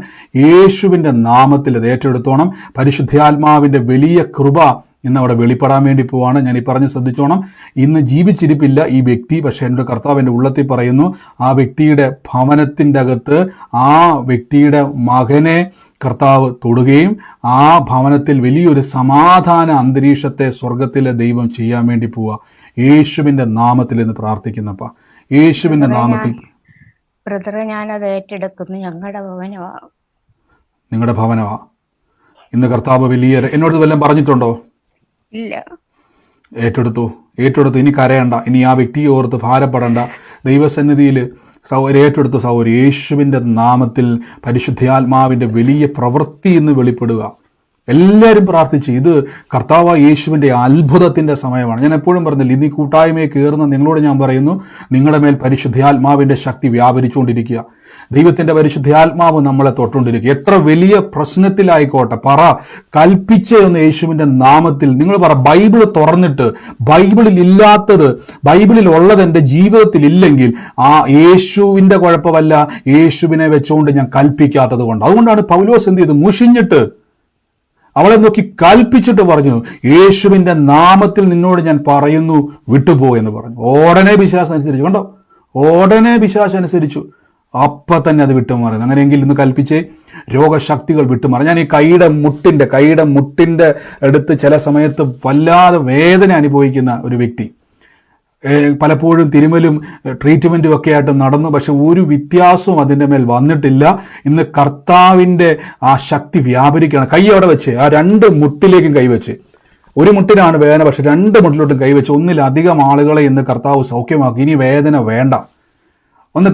യേശുവിൻ്റെ നാമത്തിൽ അത് ഏറ്റെടുത്തോണം. പരിശുദ്ധാത്മാവിൻ്റെ വലിയ കൃപ ഇന്ന് അവിടെ വെളിപ്പെടാൻ വേണ്ടി പോവാണ്. ഞാൻ ഈ പറഞ്ഞ് ശ്രദ്ധിച്ചോണം. ഇന്ന് ജീവിച്ചിരിപ്പില്ല ഈ വ്യക്തി, പക്ഷേ എൻ്റെ കർത്താവ് എൻ്റെ ഉള്ളത്തിൽ പറയുന്നു, ആ വ്യക്തിയുടെ ഭവനത്തിൻ്റെ അകത്ത് ആ വ്യക്തിയുടെ മകനെ കർത്താവ് തൊടുകയും ആ ഭവനത്തിൽ വലിയൊരു സമാധാന അന്തരീക്ഷത്തെ സ്വർഗത്തിലെ ദൈവം ചെയ്യാൻ വേണ്ടി പോവുക. യേശുവിൻ്റെ നാമത്തിൽ എന്ന് പ്രാർത്ഥിക്കുന്നപ്പ, യേശുവിൻ്റെ നാമത്തിൽ. ബ്രദറെ, ഞാനത് ഏറ്റെടുക്കുന്നു. നിങ്ങളുടെ ഭവനമാ ഇന്ന് കർത്താവ് വലിയ. എന്നോട് വല്ലതും പറഞ്ഞിട്ടുണ്ടോ? ഇല്ല. ഏറ്റെടുത്തു. ഇനി കരയണ്ട, ഇനി ആ വ്യക്തിയെ ഓർത്ത് ഭാരപ്പെടണ്ട. ദൈവസന്നിധിയിൽ ഏറ്റെടുത്തു സഹോദരി. യേശുവിൻ്റെ നാമത്തിൽ പരിശുദ്ധാത്മാവിൻ്റെ വലിയ പ്രവൃത്തി ഇന്ന് വെളിപ്പെടുക. എല്ലാവരും പ്രാർത്ഥിച്ച്, ഇത് കർത്താവ് യേശുവിൻ്റെ അത്ഭുതത്തിൻ്റെ സമയമാണ്. ഞാൻ എപ്പോഴും പറഞ്ഞില്ല, ഇന്ന് ഈ കൂട്ടായ്മയെ കയറുന്ന നിങ്ങളോട് ഞാൻ പറയുന്നു, നിങ്ങളുടെ മേൽ പരിശുദ്ധാത്മാവിൻ്റെ ശക്തി വ്യാപരിച്ചുകൊണ്ടിരിക്കുക. ദൈവത്തിൻ്റെ പരിശുദ്ധാത്മാവ് നമ്മളെ തൊട്ടുകൊണ്ടിരിക്കുക. എത്ര വലിയ പ്രശ്നത്തിലായിക്കോട്ടെ, കൽപ്പിച്ചെന്ന് യേശുവിൻ്റെ നാമത്തിൽ നിങ്ങൾ പറ. ബൈബിൾ തുറന്നിട്ട് ബൈബിളിൽ ഇല്ലാത്തത് ബൈബിളിൽ ഉള്ളത് എൻ്റെ ജീവിതത്തിൽ ഇല്ലെങ്കിൽ ആ യേശുവിൻ്റെ കുഴപ്പമല്ല, യേശുവിനെ വെച്ചുകൊണ്ട് ഞാൻ കൽപ്പിക്കാത്തത് കൊണ്ട്. അതുകൊണ്ടാണ് പൗലോസ് എന്ത് ചെയ്ത്, മുഷിഞ്ഞിട്ട് അവളെ നോക്കി കൽപ്പിച്ചിട്ട് പറഞ്ഞു, യേശുവിൻ്റെ നാമത്തിൽ നിന്നോട് ഞാൻ പറയുന്നു, വിട്ടുപോ എന്ന് പറഞ്ഞു. ഉടനെ പിശാച് അനുസരിച്ചു. കണ്ടോ, ഉടനെ പിശാച് അനുസരിച്ചു. അപ്പം തന്നെ അത് വിട്ടുമാറുന്നു. അങ്ങനെയെങ്കിൽ ഇന്ന് കൽപ്പിച്ചേ, രോഗശക്തികൾ വിട്ടുമാറി. ഞാൻ ഈ കൈയുടെ മുട്ടിൻ്റെ അടുത്ത് ചില സമയത്ത് വല്ലാതെ വേദന അനുഭവിക്കുന്ന ഒരു വ്യക്തി, പലപ്പോഴും തിരുമലും ട്രീറ്റ്മെൻറ്റും ഒക്കെ ആയിട്ട് നടന്നു, പക്ഷെ ഒരു വ്യത്യാസവും അതിൻ്റെ മേൽ വന്നിട്ടില്ല. ഇന്ന് കർത്താവിൻ്റെ ആ ശക്തി വ്യാപരിക്കുകയാണ്. കൈ അവിടെ വെച്ച് ആ 2 മുട്ടിലേക്കും കൈവച്ച്, ഒരു മുട്ടിനാണ് വേദന, പക്ഷെ 2 മുട്ടിലോട്ടും കൈവച്ച് ഒന്നിലധികം ആളുകളെ ഇന്ന് കർത്താവ് സൗഖ്യമാക്കി. ഇനി വേദന വേണ്ട. ഒന്ന്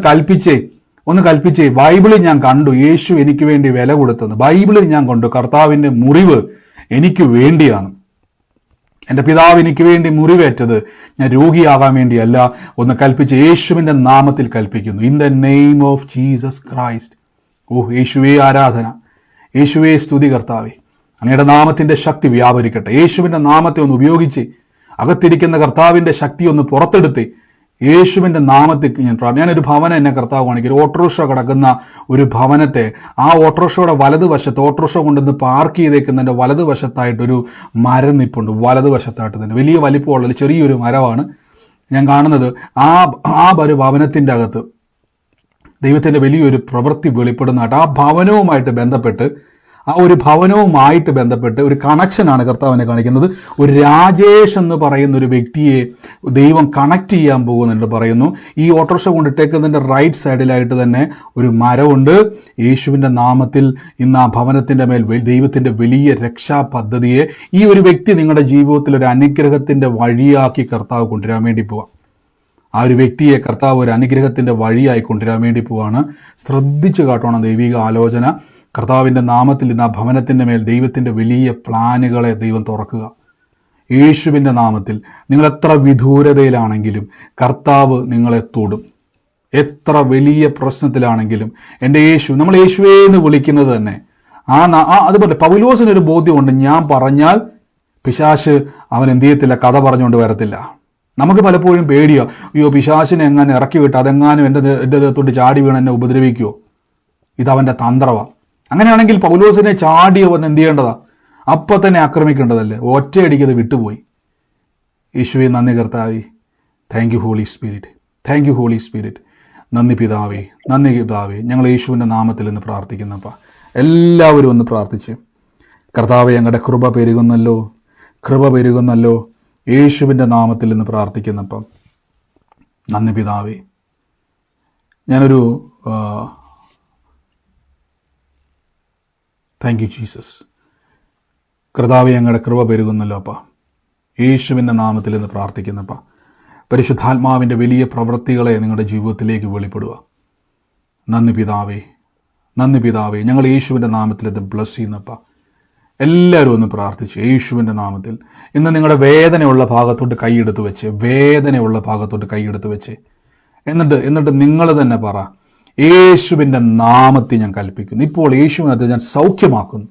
കൽപ്പിച്ചേ. ബൈബിളിൽ ഞാൻ കണ്ടു യേശു എനിക്ക് വേണ്ടി വില കൊടുത്തത്. ബൈബിളിൽ ഞാൻ കണ്ടു കർത്താവിൻ്റെ മുറിവ് എനിക്ക് വേണ്ടിയാണ്. എൻ്റെ പിതാവ് എനിക്ക് വേണ്ടി മുറിവേറ്റത് ഞാൻ രോഗിയാകാൻ വേണ്ടിയല്ല. ഒന്ന് കൽപ്പിച്ച് യേശുവിൻ്റെ നാമത്തിൽ കൽപ്പിക്കുന്നു. In the name of Jesus Christ. ഓ യേശുവേ ആരാധന, യേശുവേ സ്തുതി കർത്താവേ. അങ്ങയുടെ നാമത്തിൻ്റെ ശക്തി വ്യാപരിക്കട്ടെ. യേശുവിൻ്റെ നാമത്തെ ഒന്ന് ഉപയോഗിച്ച് അകത്തിരിക്കുന്ന കർത്താവിൻ്റെ ശക്തി ഒന്ന് പുറത്തെടുത്ത് യേശുവിൻ്റെ നാമത്തിൽ ഞാനൊരു ഭവനം എന്നെ കർത്താവ് കാണിക്കും. ഒരു ഓട്ടോറിക്ഷ കിടക്കുന്ന ഒരു ഭവനത്തെ, ആ ഓട്ടോറിക്ഷയുടെ വലതുവശത്ത്, ഓട്ടോറിക്ഷ കൊണ്ടുവന്ന് പാർക്ക് ചെയ്തേക്കുന്നതിൻ്റെ വലതുവശത്തായിട്ടൊരു മരം നിൽപ്പുണ്ട്. വലതുവശത്തായിട്ട് തന്നെ വലിയ വലിപ്പമുള്ള ചെറിയൊരു മരമാണ് ഞാൻ കാണുന്നത്. ആ ഒരു ഭവനത്തിൻ്റെ അകത്ത് ദൈവത്തിൻ്റെ വലിയൊരു പ്രവൃത്തി വെളിപ്പെടുന്നതായിട്ട് ആ ഭവനവുമായിട്ട് ബന്ധപ്പെട്ട് ഒരു കണക്ഷനാണ് കർത്താവിനെ കാണിക്കുന്നത്. ഒരു രാജേഷ് എന്ന് പറയുന്ന ഒരു വ്യക്തിയെ ദൈവം കണക്ട് ചെയ്യാൻ പോകുന്നുണ്ട് പറയുന്നു. ഈ ഓട്ടോറിക്ഷ കൊണ്ടിട്ടേക്കുന്നതിൻ്റെ റൈറ്റ് സൈഡിലായിട്ട് തന്നെ ഒരു മരമുണ്ട്. യേശുവിൻ്റെ നാമത്തിൽ ഇന്ന് ആ ഭവനത്തിൻ്റെ മേൽ ദൈവത്തിൻ്റെ വലിയ രക്ഷാ പദ്ധതിയെ ഈ ഒരു വ്യക്തി നിങ്ങളുടെ ജീവിതത്തിൽ ഒരു അനുഗ്രഹത്തിൻ്റെ വഴിയാക്കി കർത്താവ് കൊണ്ടുവരാൻ വേണ്ടി പോവാം. ആ ഒരു വ്യക്തിയെ കർത്താവ് ഒരു അനുഗ്രഹത്തിൻ്റെ വഴിയായി കൊണ്ടുവരാൻ വേണ്ടി പോവാണ്. ശ്രദ്ധിച്ചു കാട്ടണം ദൈവിക ആലോചന. കർത്താവിൻ്റെ നാമത്തിൽ ഇന്ന് ആ ഭവനത്തിൻ്റെ മേൽ ദൈവത്തിൻ്റെ വലിയ പ്ലാനുകളെ ദൈവം തുറക്കുക. യേശുവിൻ്റെ നാമത്തിൽ നിങ്ങൾ എത്ര വിദൂരതയിലാണെങ്കിലും കർത്താവ് നിങ്ങളെ തൊടും. എത്ര വലിയ പ്രശ്നത്തിലാണെങ്കിലും എൻ്റെ യേശു, നമ്മൾ യേശുവേ എന്ന് വിളിക്കുന്നത് തന്നെ അതുപോലെ പൗലോസിനൊരു ബോധ്യമുണ്ട്. ഞാൻ പറഞ്ഞാൽ പിശാച് അവൻ എന്ത് ചെയ്യത്തില്ല, കഥ പറഞ്ഞുകൊണ്ട് വരത്തില്ല. നമുക്ക് പലപ്പോഴും പേടിയോ, അയ്യോ പിശാചിനെ എങ്ങനെ ഇറക്കി വിട്ട് അതെങ്ങാനും എൻ്റെ ദേഹത്തോട്ട് ചാടി വീണ് എന്നെ ഉപദ്രവിക്കുമോ, ഇതവൻ്റെ തന്ത്രമാണ്. അങ്ങനെയാണെങ്കിൽ പൗലോസിനെ ചാടി അവൻ എന്ത് ചെയ്യേണ്ടതാ, അപ്പം തന്നെ ആക്രമിക്കേണ്ടതല്ലേ. ഒറ്റയടിക്കത് വിട്ടുപോയി. യേശുവേ നന്ദി കർത്താവേ. Thank you Holy Spirit, thank you Holy Spirit. നന്ദി പിതാവേ, നന്ദി പിതാവേ. ഞങ്ങൾ യേശുവിൻ്റെ നാമത്തിൽ നിന്ന് പ്രാർത്ഥിക്കുന്നപ്പ എല്ലാവരും ഒന്ന് പ്രാർത്ഥിച്ച്, കർത്താവേ ഞങ്ങളുടെ കൃപ പെരുകുന്നല്ലോ, കൃപ പെരുകുന്നല്ലോ. യേശുവിൻ്റെ നാമത്തിൽ നിന്ന് പ്രാർത്ഥിക്കുന്നപ്പം നന്ദി പിതാവേ. ഞാനൊരു താങ്ക് യു ജീസസ്. കർത്താവേ ഞങ്ങളുടെ കൃപ പെരുകുന്നല്ലോ അപ്പ. യേശുവിൻ്റെ നാമത്തിൽ നിന്ന് പ്രാർത്ഥിക്കുന്നപ്പ പരിശുദ്ധാത്മാവിൻ്റെ വലിയ പ്രവൃത്തികളെ നിങ്ങളുടെ ജീവിതത്തിലേക്ക് വെളിപ്പെടുക. നന്ദി പിതാവേ, നന്ദി പിതാവേ. ഞങ്ങൾ യേശുവിൻ്റെ നാമത്തിൽ ഇത് ബ്ലസ് ചെയ്യുന്നപ്പ. എല്ലാവരും ഒന്ന് പ്രാർത്ഥിച്ചു യേശുവിൻ്റെ നാമത്തിൽ. ഇന്ന് നിങ്ങളുടെ വേദനയുള്ള ഭാഗത്തോട്ട് കൈയെടുത്ത് വെച്ച്, വേദനയുള്ള ഭാഗത്തോട്ട് കൈയെടുത്ത് വെച്ച് എന്നിട്ട് നിങ്ങൾ തന്നെ പറ, യേശുവിൻ്റെ നാമത്തിൽ ഞാൻ കൽപ്പിക്കുന്നു. ഇപ്പോൾ യേശുവിനകത്ത് ഞാൻ സൗഖ്യമാക്കുന്നു.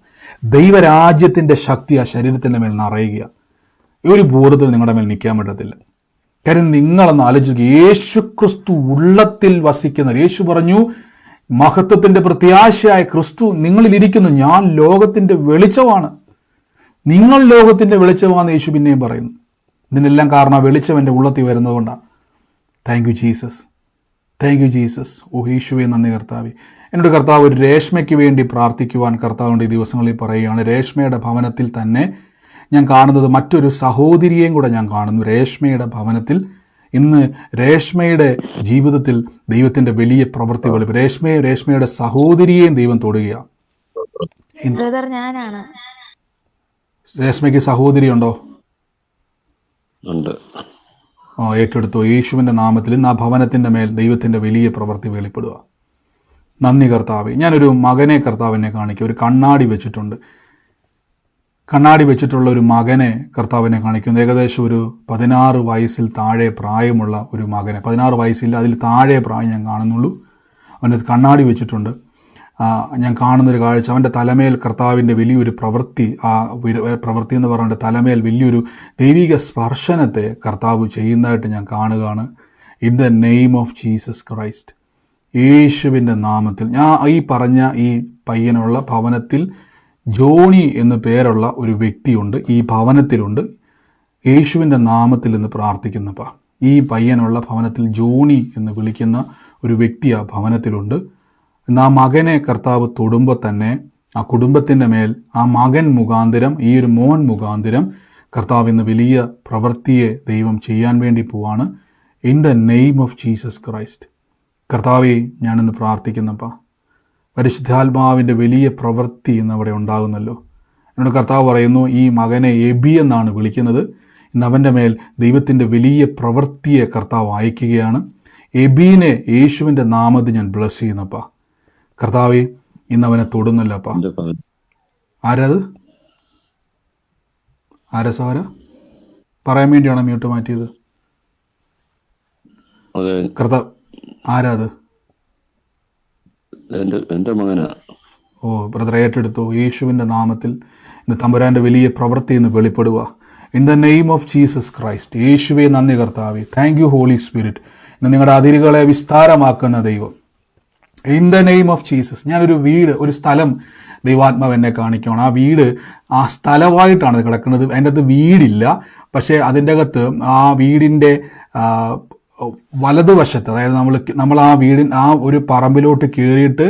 ദൈവരാജ്യത്തിൻ്റെ ശക്തി ആ ശരീരത്തിൻ്റെ മേൽ നിറയുക. ഈ ഒരു ബോധത്തിൽ നിങ്ങളുടെ മേൽ നിൽക്കാൻ പറ്റത്തില്ല. കാര്യം നിങ്ങളെന്ന് ആലോചിക്കുക, യേശു ക്രിസ്തു ഉള്ളത്തിൽ വസിക്കുന്നവർ. യേശു പറഞ്ഞു, മഹത്വത്തിൻ്റെ പ്രത്യാശയായ ക്രിസ്തു നിങ്ങളിലിരിക്കുന്നു, ഞാൻ ലോകത്തിൻ്റെ വെളിച്ചമാണ്. നിങ്ങൾ ലോകത്തിൻ്റെ വെളിച്ചമാണെന്ന് യേശു പിന്നെയും പറയുന്നു. ഇതിനെല്ലാം കാരണം വെളിച്ചം എൻ്റെ ഉള്ളത്തിൽ വരുന്നതുകൊണ്ടാണ്. Thank you Jesus, thank you Jesus. ഓ യേശുവേ നന്ദി കർത്താവേ. എന്നോട് കർത്താവ് ഒരു രേഷ്മയ്ക്ക് വേണ്ടി പ്രാർത്ഥിക്കുവാൻ കർത്താവിൻ്റെ ഈ ദിവസങ്ങളിൽ പറയുകയാണ്. രേഷ്മയുടെ ഭവനത്തിൽ തന്നെ ഞാൻ കാണുന്നത് മറ്റൊരു സഹോദരിയെയും കൂടെ ഞാൻ കാണുന്നു. രേഷ്മയുടെ ഭവനത്തിൽ ഇന്ന് രേഷ്മയുടെ ജീവിതത്തിൽ ദൈവത്തിൻ്റെ വലിയ പ്രവൃത്തി വെളി. രേഷ്മയുടെ സഹോദരിയെയും ദൈവം തൊടുകയാണ്. രേഷ്മയ്ക്ക് സഹോദരി ഉണ്ടോ? ഏറ്റെടുത്തു. യേശുവിൻ്റെ നാമത്തിൽ ഇന്ന് ആ ഭവനത്തിൻ്റെ മേൽ ദൈവത്തിൻ്റെ വലിയ പ്രവൃത്തി വെളിപ്പെടുക. നന്ദി കർത്താവേ. ഞാനൊരു മകനെ കർത്താവിനെ കാണിക്കും. ഒരു കണ്ണാടി വെച്ചിട്ടുണ്ട്. കണ്ണാടി വെച്ചിട്ടുള്ള ഒരു മകനെ കർത്താവിനെ കാണിക്കുന്നു. ഏകദേശം ഒരു 16 വയസ്സിൽ താഴെ പ്രായമുള്ള ഒരു മകനെ, 16 വയസ്സില്ല, അതിൽ താഴെ പ്രായം ഞാൻ കാണുന്നുള്ളൂ. അവൻ്റെ കണ്ണാടി വെച്ചിട്ടുണ്ട്. ഞാൻ കാണുന്നൊരു കാഴ്ച, അവൻ്റെ തലമേൽ കർത്താവിൻ്റെ വലിയൊരു പ്രവൃത്തി, പ്രവൃത്തി എന്ന് പറയുന്നത് തലമേൽ വലിയൊരു ദൈവിക സ്പർശനത്തെ കർത്താവ് ചെയ്യുന്നതായിട്ട് ഞാൻ കാണുകയാണ്. In the name of Jesus Christ. യേശുവിൻ്റെ നാമത്തിൽ ഞാൻ ഈ പറഞ്ഞ ഈ പയ്യനുള്ള ഭവനത്തിൽ ജോണി എന്നു പേരുള്ള ഒരു വ്യക്തിയുണ്ട്, ഈ ഭവനത്തിലുണ്ട്. യേശുവിൻ്റെ നാമത്തിൽ നിന്ന് പ്രാർത്ഥിക്കുന്നപ്പ ഈ പയ്യനുള്ള ഭവനത്തിൽ ജോണി എന്ന് വിളിക്കുന്ന ഒരു വ്യക്തി ആ ഭവനത്തിലുണ്ട്. ഇന്ന് ആ മകനെ കർത്താവ് തൊടുമ്പോൾ തന്നെ ആ കുടുംബത്തിൻ്റെ മേൽ ആ മകൻ മുഖാന്തരം, ഈ ഒരു മോൻ മുഖാന്തരം കർത്താവ് ഇന്ന് വലിയ പ്രവൃത്തിയെ ദൈവം ചെയ്യാൻ വേണ്ടി പോവാണ്. In the name of Jesus Christ. കർത്താവെ ഞാനിന്ന് പ്രാർത്ഥിക്കുന്നപ്പ പരിശുദ്ധാത്മാവിൻ്റെ വലിയ പ്രവൃത്തി ഇന്ന് അവിടെ ഉണ്ടാകുന്നല്ലോ. എന്നോട് കർത്താവ് പറയുന്നു, ഈ മകനെ എബി എന്നാണ് വിളിക്കുന്നത്. ഇന്ന് അവൻ്റെ മേൽ ദൈവത്തിൻ്റെ വലിയ പ്രവൃത്തിയെ കർത്താവ് അയക്കുകയാണ്. എബീനെ യേശുവിൻ്റെ നാമത്തിൽ ഞാൻ ബ്ലസ് ചെയ്യുന്നപ്പ. കർത്താവെ ഇന്ന് അവനെ തൊടുന്നല്ലപ്പ. ആരത്? ആരാ സഹോദര? പറയാൻ വേണ്ടിയാണോ മ്യൂട്ട് മാറ്റിയത്? അതെ, കർത്താവ് ആരാ അത്? എന്റെ മകനാ. ഓ ബ്രദർ, ഏറ്റെടുത്തു. യേശുവിൻ്റെ നാമത്തിൽ ഇന്ന് തമ്പുരാൻ്റെ വലിയ പ്രവൃത്തി ഇന്ന് വെളിപ്പെടുക. In the name of Jesus Christ. യേശുവെ നന്ദി കർത്താവേ. Thank you Holy Spirit. ഇന്ന് നിങ്ങളുടെ അതിരുകളെ വിസ്താരമാക്കുന്ന ദൈവം. In the name of Jesus. ഞാനൊരു വീട്, ഒരു സ്ഥലം ദൈവാത്മാവ് എന്നെ കാണിക്കണം. ആ വീട് ആ സ്ഥലമായിട്ടാണ് കിടക്കുന്നത്. അതിൻ്റെ അകത്ത് വീടില്ല. പക്ഷേ അതിൻ്റെ അകത്ത് ആ വീടിൻ്റെ വലതുവശത്ത്, അതായത് നമ്മൾ ആ ആ ഒരു പറമ്പിലോട്ട് കയറിയിട്ട്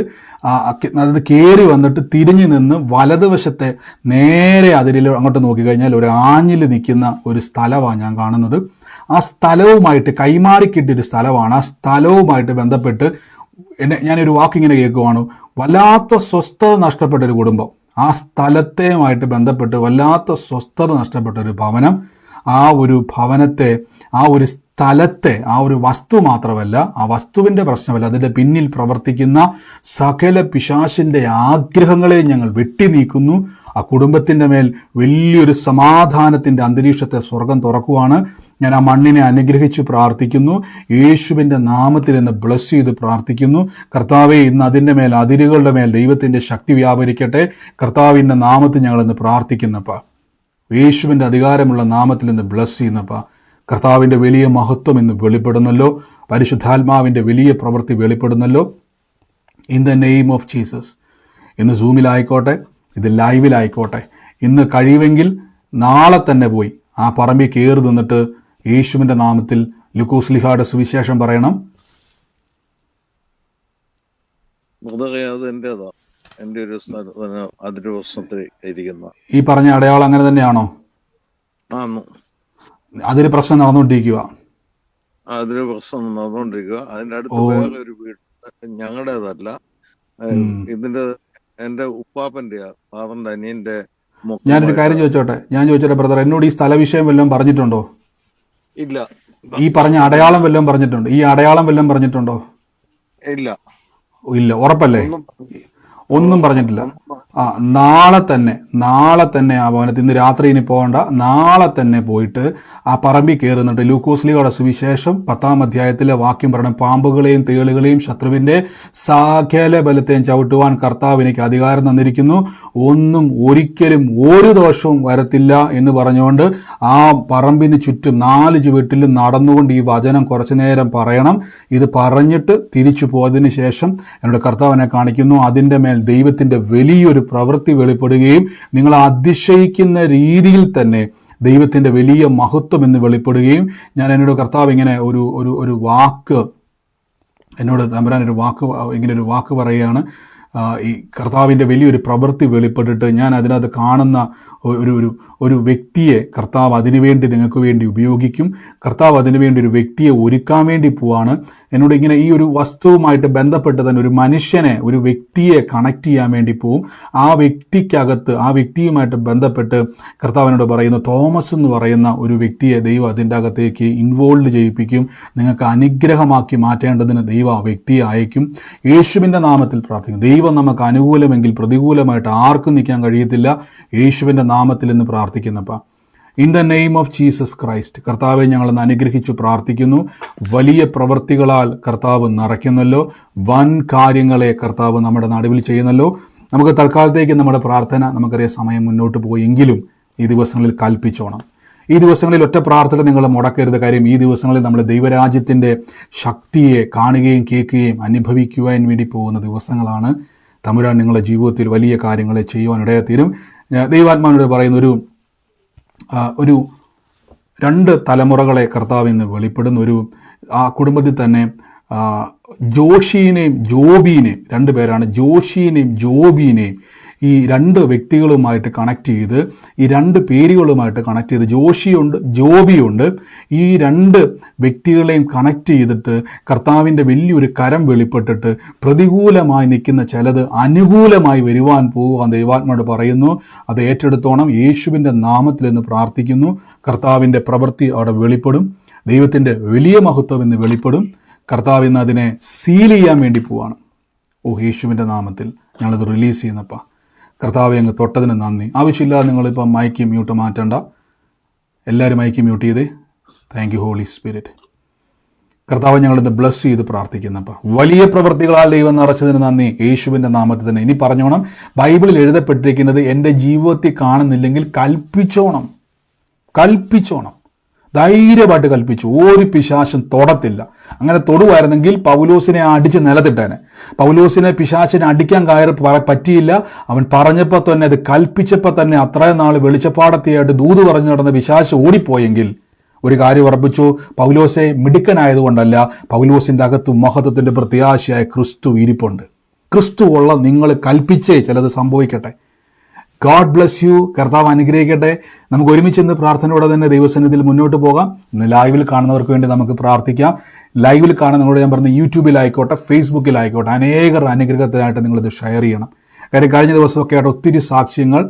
അത് കയറി വന്നിട്ട് തിരിഞ്ഞു നിന്ന് വലതുവശത്തെ നേരെ അതിരിൽ അങ്ങോട്ട് നോക്കിക്കഴിഞ്ഞാൽ ഒരു ആഞ്ഞിൽ നിൽക്കുന്ന ഒരു സ്ഥലമാണ് ഞാൻ കാണുന്നത്. ആ സ്ഥലവുമായിട്ട് കൈമാറിക്കിട്ടിയൊരു സ്ഥലമാണ്. ആ സ്ഥലവുമായിട്ട് ബന്ധപ്പെട്ട് ഞാനൊരു വാക്കിങ്ങനെ കേൾക്കുവാണ്, വല്ലാത്ത സ്വസ്ഥത നഷ്ടപ്പെട്ട ഒരു കുടുംബം. ആ സ്ഥലത്തെയുമായിട്ട് ബന്ധപ്പെട്ട് വല്ലാത്ത സ്വസ്ഥത നഷ്ടപ്പെട്ട ഒരു ഭവനം. ആ ഒരു ഭവനത്തെ, ആ ഒരു സ്ഥലത്തെ, ആ ഒരു വസ്തു മാത്രമല്ല, ആ വസ്തുവിൻ്റെ പ്രശ്നമല്ല, അതിൻ്റെ പിന്നിൽ പ്രവർത്തിക്കുന്ന സകല പിശാചിൻ്റെ ആഗ്രഹങ്ങളെ ഞങ്ങൾ വെട്ടി നീക്കുന്നു. ആ കുടുംബത്തിൻ്റെ മേൽ വലിയൊരു സമാധാനത്തിൻ്റെ അന്തരീക്ഷത്തെ സ്വർഗം തുറക്കുവാണ്. ഞാൻ ആ മണ്ണിനെ അനുഗ്രഹിച്ച് പ്രാർത്ഥിക്കുന്നു. യേശുവിൻ്റെ നാമത്തിൽ ഇന്ന് ബ്ലസ് ചെയ്ത് പ്രാർത്ഥിക്കുന്നു. കർത്താവെ, ഇന്ന് അതിൻ്റെ മേൽ, അതിരുകളുടെ മേൽ ദൈവത്തിൻ്റെ ശക്തി വ്യാപരിക്കട്ടെ. കർത്താവിൻ്റെ നാമത്തിൽ ഞങ്ങളിന്ന് പ്രാർത്ഥിക്കുന്നപ്പാ. യേശുവിൻ്റെ അധികാരമുള്ള നാമത്തിൽ ഇന്ന് ബ്ലസ് ചെയ്യുന്നപ്പാ. കർത്താവിൻ്റെ വലിയ മഹത്വം ഇന്ന് വെളിപ്പെടുന്നല്ലോ. പരിശുദ്ധാത്മാവിൻ്റെ വലിയ പ്രവൃത്തി വെളിപ്പെടുന്നല്ലോ. In the name of Jesus. ഇന്ന് സൂമിലായിക്കോട്ടെ, ഇത് ലൈവിലായിക്കോട്ടെ, ഇന്ന് കഴിയുമെങ്കിൽ നാളെ തന്നെ പോയി ആ പറമ്പിൽ കയറി നിന്നിട്ട് യേശുവിൻ്റെ നാമത്തിൽ ലൂക്കോസ്ലിഹായുടെ സുവിശേഷം പറയണം. എൻ്റെ ഒരു അതിര് പ്രശ്നത്തിൽ ഇരിക്കുന്ന ഈ പറഞ്ഞ അടയാളം അങ്ങനെ തന്നെയാണോ? അതിന് പ്രശ്നം നടന്നുകൊണ്ടിരിക്കുക. അതിന് പ്രശ്നം നടന്നുകൊണ്ടിരിക്കുക. അതിന്റെ അടുത്ത് വേറെ ഒരു വീട്, ഞങ്ങളുടേതല്ല, ഇതിന്റെ എന്റെ ഉപ്പാപ്പന്റെ, ഫാദറിന്റെ അനിയന്റെ. ഞാനൊരു കാര്യം ചോദിച്ചോട്ടെ ബ്രദർ, എന്നോട് ഈ സ്ഥല വിഷയം വല്ലതും പറഞ്ഞിട്ടുണ്ടോ? ഇല്ല. ഈ പറഞ്ഞ അടയാളം വല്ലതും പറഞ്ഞിട്ടുണ്ടോ? ഈ അടയാളം വല്ലതും പറഞ്ഞിട്ടുണ്ടോ? ഇല്ല, ഉറപ്പല്ലേ? ഒന്നും പറഞ്ഞിട്ടില്ല. നാളെ തന്നെ ആ ഭവനത്തിൽ, ഇന്ന് രാത്രി ഇനി പോകണ്ട, നാളെ തന്നെ പോയിട്ട് ആ പറമ്പിൽ കയറുന്നുണ്ട്. ലൂക്കോസ്ലിയുടെ സുവിശേഷം 10-ാം അധ്യായത്തിലെ വാക്യം പറയണം, പാമ്പുകളെയും തേളുകളെയും ശത്രുവിൻ്റെ സകല ബലത്തെയും ചവിട്ടുവാൻ കർത്താവ് എനിക്ക് അധികാരം തന്നിരിക്കുന്നു, ഒന്നും ഒരിക്കലും ഒരു ദോഷവും വരത്തില്ല എന്ന് പറഞ്ഞുകൊണ്ട് ആ പറമ്പിന് ചുറ്റും 4 ചുവട്ടിലും നടന്നുകൊണ്ട് ഈ വചനം കുറച്ചു നേരം പറയണം. ഇത് പറഞ്ഞിട്ട് തിരിച്ചു പോയതിന് ശേഷം എന്നോട് കർത്താവിനെ കാണിക്കുന്നു, അതിൻ്റെ മേൽ ദൈവത്തിൻ്റെ വലിയൊരു പ്രവൃത്തി വെളിപ്പെടുകയും നിങ്ങൾ അതിശയിക്കുന്ന രീതിയിൽ തന്നെ ദൈവത്തിൻ്റെ വലിയ മഹത്വം എന്ന് വെളിപ്പെടുകയും, ഞാൻ എന്നോട് കർത്താവ് ഇങ്ങനെ ഒരു വാക്ക്, എന്നോട് തമ്പുരാൻ ഇങ്ങനെ ഒരു വാക്ക് പറയുകയാണ്. ഈ കർത്താവിൻ്റെ വലിയൊരു പ്രവൃത്തി വെളിപ്പെട്ടിട്ട് ഞാൻ അതിനകത്ത് കാണുന്ന ഒരു വ്യക്തിയെ കർത്താവ് അതിനുവേണ്ടി, നിങ്ങൾക്ക് വേണ്ടി ഉപയോഗിക്കും. കർത്താവ് അതിനുവേണ്ടി ഒരു വ്യക്തിയെ ഒരുക്കാൻ വേണ്ടി പോവാണ്. എന്നോട് ഇങ്ങനെ ഈ ഒരു വസ്തുവുമായിട്ട് ബന്ധപ്പെട്ട് തന്നെ ഒരു മനുഷ്യനെ, ഒരു വ്യക്തിയെ കണക്ട് ചെയ്യാൻ വേണ്ടി പോവും. ആ വ്യക്തിക്കകത്ത്, ആ വ്യക്തിയുമായിട്ട് ബന്ധപ്പെട്ട് കർത്താവിനോട് പറയുന്നു, തോമസ് എന്ന് പറയുന്ന ഒരു വ്യക്തിയെ ദൈവം അതിൻ്റെ അകത്തേക്ക് ഇൻവോൾവ് ചെയ്യിപ്പിക്കും. നിങ്ങൾക്ക് അനുഗ്രഹമാക്കി മാറ്റേണ്ടതിന് ദൈവം ആ വ്യക്തിയെ അയക്കും. യേശുവിൻ്റെ നാമത്തിൽ പ്രാർത്ഥിക്കും. ദൈവം നമുക്ക് അനുകൂലമെങ്കിൽ പ്രതികൂലമായിട്ട് ആർക്കും നിൽക്കാൻ കഴിയത്തില്ല. യേശുവിൻ്റെ നാമത്തിൽ ഇന്ന് പ്രാർത്ഥിക്കുന്നപ്പാ. In the name of Jesus Christ. കർത്താവെ, ഞങ്ങളെന്ന് അനുഗ്രഹിച്ചു പ്രാർത്ഥിക്കുന്നു. വലിയ പ്രവൃത്തികളാൽ കർത്താവ് നിറയ്ക്കുന്നല്ലോ. വൻ കാര്യങ്ങളെ കർത്താവ് നമ്മുടെ നടുവിൽ ചെയ്യുന്നല്ലോ. നമുക്ക് തൽക്കാലത്തേക്ക് നമ്മുടെ പ്രാർത്ഥന, നമുക്കറിയാം സമയം മുന്നോട്ട് പോയെങ്കിലും ഈ ദിവസങ്ങളിൽ കൽപ്പിച്ചോണം. ഈ ദിവസങ്ങളിൽ ഒറ്റ പ്രാർത്ഥന നിങ്ങൾ മുടക്കരുത്. കാര്യം ഈ ദിവസങ്ങളിൽ നമ്മൾ ദൈവരാജ്യത്തിൻ്റെ ശക്തിയെ കാണുകയും കേൾക്കുകയും അനുഭവിക്കുവാൻ വേണ്ടി പോകുന്ന ദിവസങ്ങളാണ്. തമ്പുരാൻ നിങ്ങളുടെ ജീവിതത്തിൽ വലിയ കാര്യങ്ങളെ ചെയ്യുവാൻ ഇടയാത്തീരും. ദൈവാത്മാവിനോട് പറയുന്ന ഒരു 2 തലമുറകളെ കർത്താവ് ഇന്ന് വെളിപ്പെടുന്ന ആ കുടുംബത്തിൽ തന്നെ ജോഷിനെയും ജോബിനെയും, 2 പേരാണ്, ജോഷിനെയും ജോബിനെയും ഈ 2 വ്യക്തികളുമായിട്ട് കണക്ട് ചെയ്ത്, ഈ 2 പേരുകളുമായിട്ട് കണക്ട് ചെയ്ത്, ജോഷിയുണ്ട് ജോബിയുണ്ട്, ഈ 2 വ്യക്തികളെയും കണക്ട് ചെയ്തിട്ട് കർത്താവിൻ്റെ വലിയൊരു കരം വെളിപ്പെട്ടിട്ട് പ്രതികൂലമായി നിൽക്കുന്ന ചിലത് അനുകൂലമായി വരുവാൻ പോകുവാൻ ദൈവാത്മാവോട് പറയുന്നു. അത് ഏറ്റെടുത്തോണം. യേശുവിൻ്റെ നാമത്തിൽ എന്ന് പ്രാർത്ഥിക്കുന്നു. കർത്താവിൻ്റെ പ്രവൃത്തി അവിടെ വെളിപ്പെടും. ദൈവത്തിൻ്റെ വലിയ മഹത്വം ഇന്ന് വെളിപ്പെടും. കർത്താവ് ഇന്ന് അതിനെ സീൽ ചെയ്യാൻ വേണ്ടി പോവാണ്. യേശുവിൻ്റെ നാമത്തിൽ ഞങ്ങളത് റിലീസ് ചെയ്യുന്നപ്പാ. കർത്താവെ, അങ്ങ് തൊട്ടതിന് നന്ദി. ആവശ്യമില്ലാതെ നിങ്ങളിപ്പം മൈക്ക് മ്യൂട്ട് മാറ്റണ്ട. എല്ലാവരും മൈക്ക് മ്യൂട്ട് ചെയ്തേ. Thank you Holy Spirit. കർത്താവ് ഞങ്ങളിത് ബ്ലസ് ചെയ്ത് പ്രാർത്ഥിക്കുന്നപ്പോൾ വലിയ പ്രവൃത്തികളാൽ ദൈവം നിറച്ചതിന് നന്ദി, യേശുവിൻ്റെ നാമത്തിൽ തന്നെ. ഇനി പറഞ്ഞോണം, ബൈബിളിൽ എഴുതപ്പെട്ടിരിക്കുന്നത് എൻ്റെ ജീവിതത്തിൽ കാണുന്നില്ലെങ്കിൽ കൽപ്പിച്ചോണം, കൽപ്പിച്ചോണം, ധൈര്യമായിട്ട് കൽപ്പിച്ചു. ഒരു പിശാചും തൊടത്തില്ല. അങ്ങനെ തൊടുവായിരുന്നെങ്കിൽ പൗലോസിനെ അടിച്ച് നിലത്തിട്ടേനെ. പൗലോസിനെ പിശാചിനെ അടിക്കാൻ പറ്റിയില്ല. അവൻ പറഞ്ഞപ്പോൾ തന്നെ, അത് കൽപ്പിച്ചപ്പോൾ തന്നെ അത്രയും നാൾ വെളിച്ചപ്പാടത്തിയായിട്ട് ദൂത് പറഞ്ഞു നടന്ന പിശാച് ഓടിപ്പോയെങ്കിൽ ഒരു കാര്യം ഉറപ്പിച്ചു, പൗലോസെ മിടുക്കനായതുകൊണ്ടല്ല, പൗലോസിൻ്റെ അകത്ത് മഹത്വത്തിൻ്റെ പ്രത്യാശയായ ക്രിസ്തു ഇരിപ്പുണ്ട്. ക്രിസ്തു ഉള്ള നിങ്ങൾ കൽപ്പിച്ചേ ചിലത് സംഭവിക്കട്ടെ. God bless U. കർത്താവ് അനുഗ്രഹിക്കട്ടെ. നമുക്ക് ഒരുമിച്ച് ഇന്ന് പ്രാർത്ഥനയോടെ തന്നെ ദൈവസന്നിധിയിൽ മുന്നോട്ട് പോകാം. ഇന്ന് ലൈവിൽ കാണുന്നവർക്ക് വേണ്ടി നമുക്ക് പ്രാർത്ഥിക്കാം. ലൈവിൽ കാണുന്നവരോട് ഞാൻ പറഞ്ഞ യൂട്യൂബിലായിക്കോട്ടെ, ഫേസ്ബുക്കിലായിക്കോട്ടെ, അനേകർ അനുഗ്രഹത്തിനായിട്ട് നിങ്ങളിത് ഷെയർ ചെയ്യണം. കാര്യം കഴിഞ്ഞ ദിവസമൊക്കെ ആയിട്ട് ഒത്തിരി സാക്ഷ്യങ്ങൾ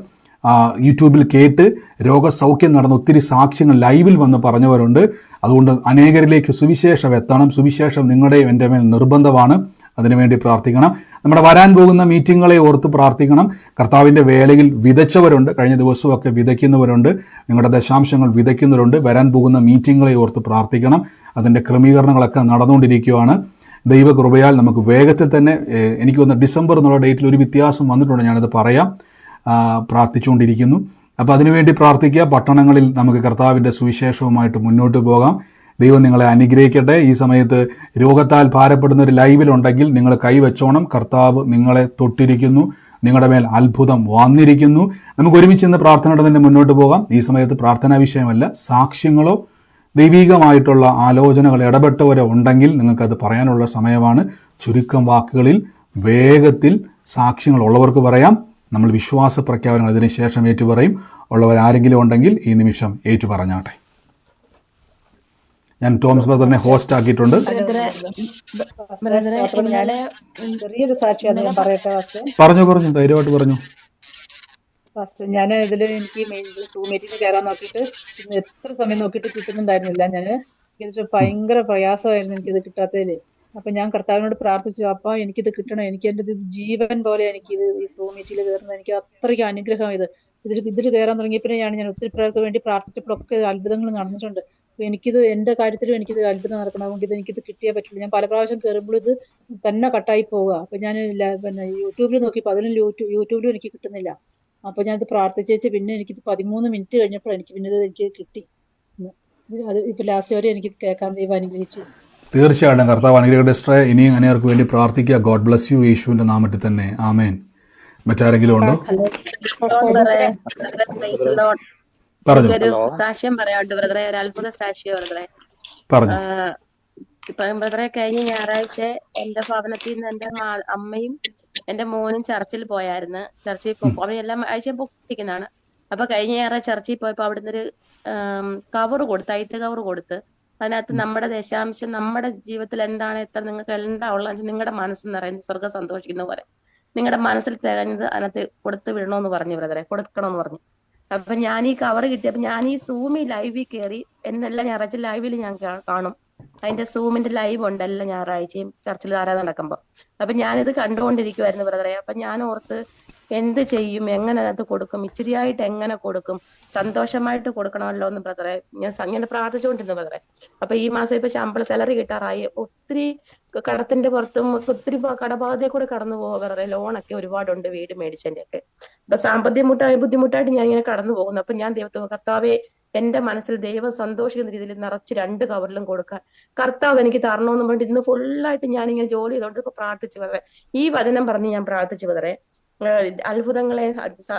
യൂട്യൂബിൽ കേട്ട് രോഗസൗഖ്യം നടന്ന ഒത്തിരി സാക്ഷ്യങ്ങൾ ലൈവിൽ വന്ന് പറഞ്ഞവരുണ്ട്. അതുകൊണ്ട് അനേകരിലേക്ക് സുവിശേഷം എത്തണം. സുവിശേഷം നിങ്ങളുടെയും എൻ്റെ മേൽ നിർബന്ധമാണ്. അതിനുവേണ്ടി പ്രാർത്ഥിക്കണം. നമ്മുടെ വരാൻ പോകുന്ന മീറ്റിങ്ങുകളെ ഓർത്ത് പ്രാർത്ഥിക്കണം. കർത്താവിൻ്റെ വേലയിൽ വിതച്ചവരുണ്ട്, കഴിഞ്ഞ ദിവസമൊക്കെ വിതയ്ക്കുന്നവരുണ്ട്, നിങ്ങളുടെ ദശാംശങ്ങൾ വിതയ്ക്കുന്നവരുണ്ട്. വരാൻ പോകുന്ന മീറ്റിങ്ങുകളെ ഓർത്ത് പ്രാർത്ഥിക്കണം. അതിൻ്റെ ക്രമീകരണങ്ങളൊക്കെ നടന്നുകൊണ്ടിരിക്കുകയാണ്. ദൈവകൃപയാൽ നമുക്ക് വേഗത്തിൽ തന്നെ, എനിക്ക് തോന്നുന്നു ഡിസംബർ എന്നുള്ള ഡേറ്റിൽ ഒരു വ്യത്യാസം വന്നിട്ടുണ്ട്, ഞാനത് പറയാം. പ്രാർത്ഥിച്ചുകൊണ്ടിരിക്കുന്നു. അപ്പോൾ അതിനുവേണ്ടി പ്രാർത്ഥിക്കുക. പട്ടണങ്ങളിൽ നമുക്ക് കർത്താവിൻ്റെ സുവിശേഷവുമായിട്ട് മുന്നോട്ട് പോകാം. ദൈവം നിങ്ങളെ അനുഗ്രഹിക്കട്ടെ. ഈ സമയത്ത് രോഗത്താൽ ഭാരപ്പെടുന്ന ഒരു ലൈവിലുണ്ടെങ്കിൽ നിങ്ങൾ കൈവച്ചോണം. കർത്താവ് നിങ്ങളെ തൊട്ടിരിക്കുന്നു, നിങ്ങളുടെ മേൽ അത്ഭുതം വന്നിരിക്കുന്നു. നമുക്ക് ഒരുമിച്ച് ഇന്ന് പ്രാർത്ഥനയോടെ തന്നെ മുന്നോട്ട് പോകാം. ഈ സമയത്ത് പ്രാർത്ഥനാ വിഷയമല്ല, സാക്ഷ്യങ്ങളോ ദൈവികമായിട്ടുള്ള ആലോചനകൾ ഇടപെട്ടവരോ ഉണ്ടെങ്കിൽ നിങ്ങൾക്കത് പറയാനുള്ള സമയമാണ്. ചുരുക്കം വാക്കുകളിൽ വേഗത്തിൽ സാക്ഷ്യങ്ങൾ ഉള്ളവർക്ക് പറയാം. നമ്മൾ വിശ്വാസ പ്രഖ്യാപനങ്ങൾ ഇതിന് ശേഷം ഏറ്റുപറയും. ഉള്ളവരാരെങ്കിലും ഉണ്ടെങ്കിൽ ഈ നിമിഷം ഏറ്റുപറഞ്ഞാട്ടെ. ഞാൻ തോമസ് ബ്രദറിനെ ഹോസ്റ്റ് ആക്കിയിട്ടുണ്ട്. ചെറിയൊരു സാക്ഷിയാണ് ഞാൻ പറയട്ടെ ഫാസ്റ്റ്. പറഞ്ഞു ധൈര്യമായിട്ട് പറഞ്ഞു. ഫാസ്റ്റ് ഞാൻ ഇതിൽ എനിക്ക് സൂം മീറ്റിംഗ് കയറാൻ നോക്കിയിട്ട് ഇന്ന് എത്ര സമയം നോക്കിയിട്ട് കിട്ടുന്നുണ്ടായിരുന്നില്ല. ഞാൻ ഭയങ്കര പ്രയാസമായിരുന്നു എനിക്കിത് കിട്ടാത്തതില്. അപ്പൊ ഞാൻ കർത്താവിനോട് പ്രാർത്ഥിച്ചു, അപ്പൊ എനിക്കിത് കിട്ടണം, എനിക്ക് എൻ്റെ ജീവൻ പോലെ എനിക്കിത് ഈ സൂം മീറ്റിൽ കയറുന്നത് എനിക്ക് അത്രയ്ക്ക് അനുഗ്രഹം. ഇതിൽ കയറാൻ തുടങ്ങിയപ്പോൾ ഞാൻ ഒത്തിരി പേർക്ക് വേണ്ടി പ്രാർത്ഥിച്ചപ്പോഴൊക്കെ അത്ഭുതങ്ങൾ നടന്നിട്ടുണ്ട്. അപ്പൊ എനിക്കിത് എൻ്റെ കാര്യത്തിലും എനിക്കിത് അത്ഭുതം നടക്കണമെങ്കിൽ എനിക്കിത് കിട്ടിയേ പറ്റില്ല. ഞാൻ പല പ്രാവശ്യം കയറുമ്പോൾ ഇത് തന്നെ കട്ടായി പോവുക. അപ്പൊ ഞാൻ പിന്നെ യൂട്യൂബിൽ നോക്കിയപ്പോൾ അതിലും യൂട്യൂബിലും എനിക്ക് കിട്ടുന്നില്ല. അപ്പൊ ഞാനിത് പ്രാർത്ഥിച്ചേച്ച് പിന്നെ എനിക്കിത് 13 മിനിറ്റ് കഴിഞ്ഞപ്പോൾ പിന്നെ എനിക്ക് കിട്ടി. അത് ഇപ്പൊ ലാസ്റ്റ് വരെ എനിക്ക് കേൾക്കാൻ ദൈവം അനുഗ്രഹിച്ചു. തീർച്ചയായിട്ടും കർത്താവ് അനുഗ്രഹിക്കട്ടെ. ഇനിയും അനേകർക്ക് വേണ്ടി പ്രാർത്ഥിക്കുക. God bless you. യേശുവിൻ്റെ നാമത്തിൽ തന്നെ ആമേൻ. മറ്റാരെങ്കിലും ഉണ്ടോ? പറഞ്ഞു സാക്ഷ്യം പറയാണ്ട് ബ്രദറെ, ഒരു അത്ഭുത സാക്ഷ്യം ബ്രദറെ. പറഞ്ഞു. ഇപ്പം ബ്രദറെ, കഴിഞ്ഞ ഞായറാഴ്ച എന്റെ ഭവനത്തിൽ നിന്ന് എന്റെ അമ്മയും എന്റെ മോനും ചർച്ചിൽ പോയായിരുന്നു. ചർച്ചിൽ അവരെല്ലാം ആഴ്ച പൊക്കിരിക്കുന്നതാണ്. അപ്പൊ കഴിഞ്ഞ ഞായറാഴ്ച ചർച്ചിൽ പോയപ്പോ അവിടുന്ന് ഒരു കവറ് കൊടുത്ത്, ഐറ്റ് കവറ് കൊടുത്ത്, അതിനകത്ത് നമ്മുടെ ദശാംശം, നമ്മുടെ ജീവിതത്തിൽ എന്താണ്, എത്ര നിങ്ങൾക്ക് എന്താ ഉള്ളത് നിങ്ങളുടെ മനസ്സ് നിറയുന്നത്, സ്വർഗ്ഗം സന്തോഷിക്കുന്ന പോലെ നിങ്ങളുടെ മനസ്സിൽ തികഞ്ഞത് അതിനകത്ത് കൊടുത്ത് വിടണമെന്ന് പറഞ്ഞു ബ്രദറെ, കൊടുക്കണമെന്ന് പറഞ്ഞു. അപ്പൊ ഞാൻ ഈ കവർ കിട്ടിയപ്പോ ഞാൻ ഈ സൂമിൽ ലൈവിൽ കയറി, എന്നെല്ലാം ഞായറാഴ്ച ലൈവിൽ ഞാൻ കാണും. അതിന്റെ സൂമിന്റെ ലൈവ് ഉണ്ട് എല്ലാ ഞായറാഴ്ചയും ചർച്ചിൽ ആരാധന നടക്കുമ്പോ. അപ്പൊ ഞാനിത് കണ്ടുകൊണ്ടിരിക്കുവായിരുന്നു ബ്രദറെ. അപ്പൊ ഞാൻ ഓർത്ത് എന്ത് ചെയ്യും, എങ്ങനെ അത് കൊടുക്കും, ഇച്ചിരിയായിട്ട് എങ്ങനെ കൊടുക്കും, സന്തോഷമായിട്ട് കൊടുക്കണമല്ലോ എന്ന് ബ്രദറെ ഞാൻ അങ്ങനെ പ്രാർത്ഥിച്ചുകൊണ്ടിരുന്നു ബ്രദറെ. അപ്പൊ ഈ മാസം ഇപ്പൊ ശമ്പള സാലറി കിട്ടാറായി. ഒത്തിരി കടത്തിന്റെ പുറത്തും ഒത്തിരി കടബാധയെ കൂടെ കടന്നു പോകാൻ ബ്രദറെ. ലോണൊക്കെ ഒരുപാടുണ്ട്, വീട് മേടിച്ചതിന്റെ ഒക്കെ. അപ്പൊ സാമ്പത്തിക ബുദ്ധിമുട്ടായിട്ട് ഞാൻ ഇങ്ങനെ കടന്നു പോകുന്നു. അപ്പൊ ഞാൻ ദൈവത്തെ, കർത്താവെ എന്റെ മനസ്സിൽ ദൈവം സന്തോഷിക്കുന്ന രീതിയിൽ നിറച്ച് 2 കവറിലും കൊടുക്കാൻ കർത്താവ് എനിക്ക് തരണമെന്ന് പറഞ്ഞിട്ട് ഇന്ന് ഫുള്ളായിട്ട് ഞാൻ ഇങ്ങനെ ജോലി ചെയ്തോണ്ട് ഇപ്പൊ പ്രാർത്ഥിച്ചു ബ്രദറെ. ഈ വചനം പറഞ്ഞ് ഞാൻ പ്രാർത്ഥിച്ചു ബ്രദറെ. അത്ഭുതങ്ങളെ,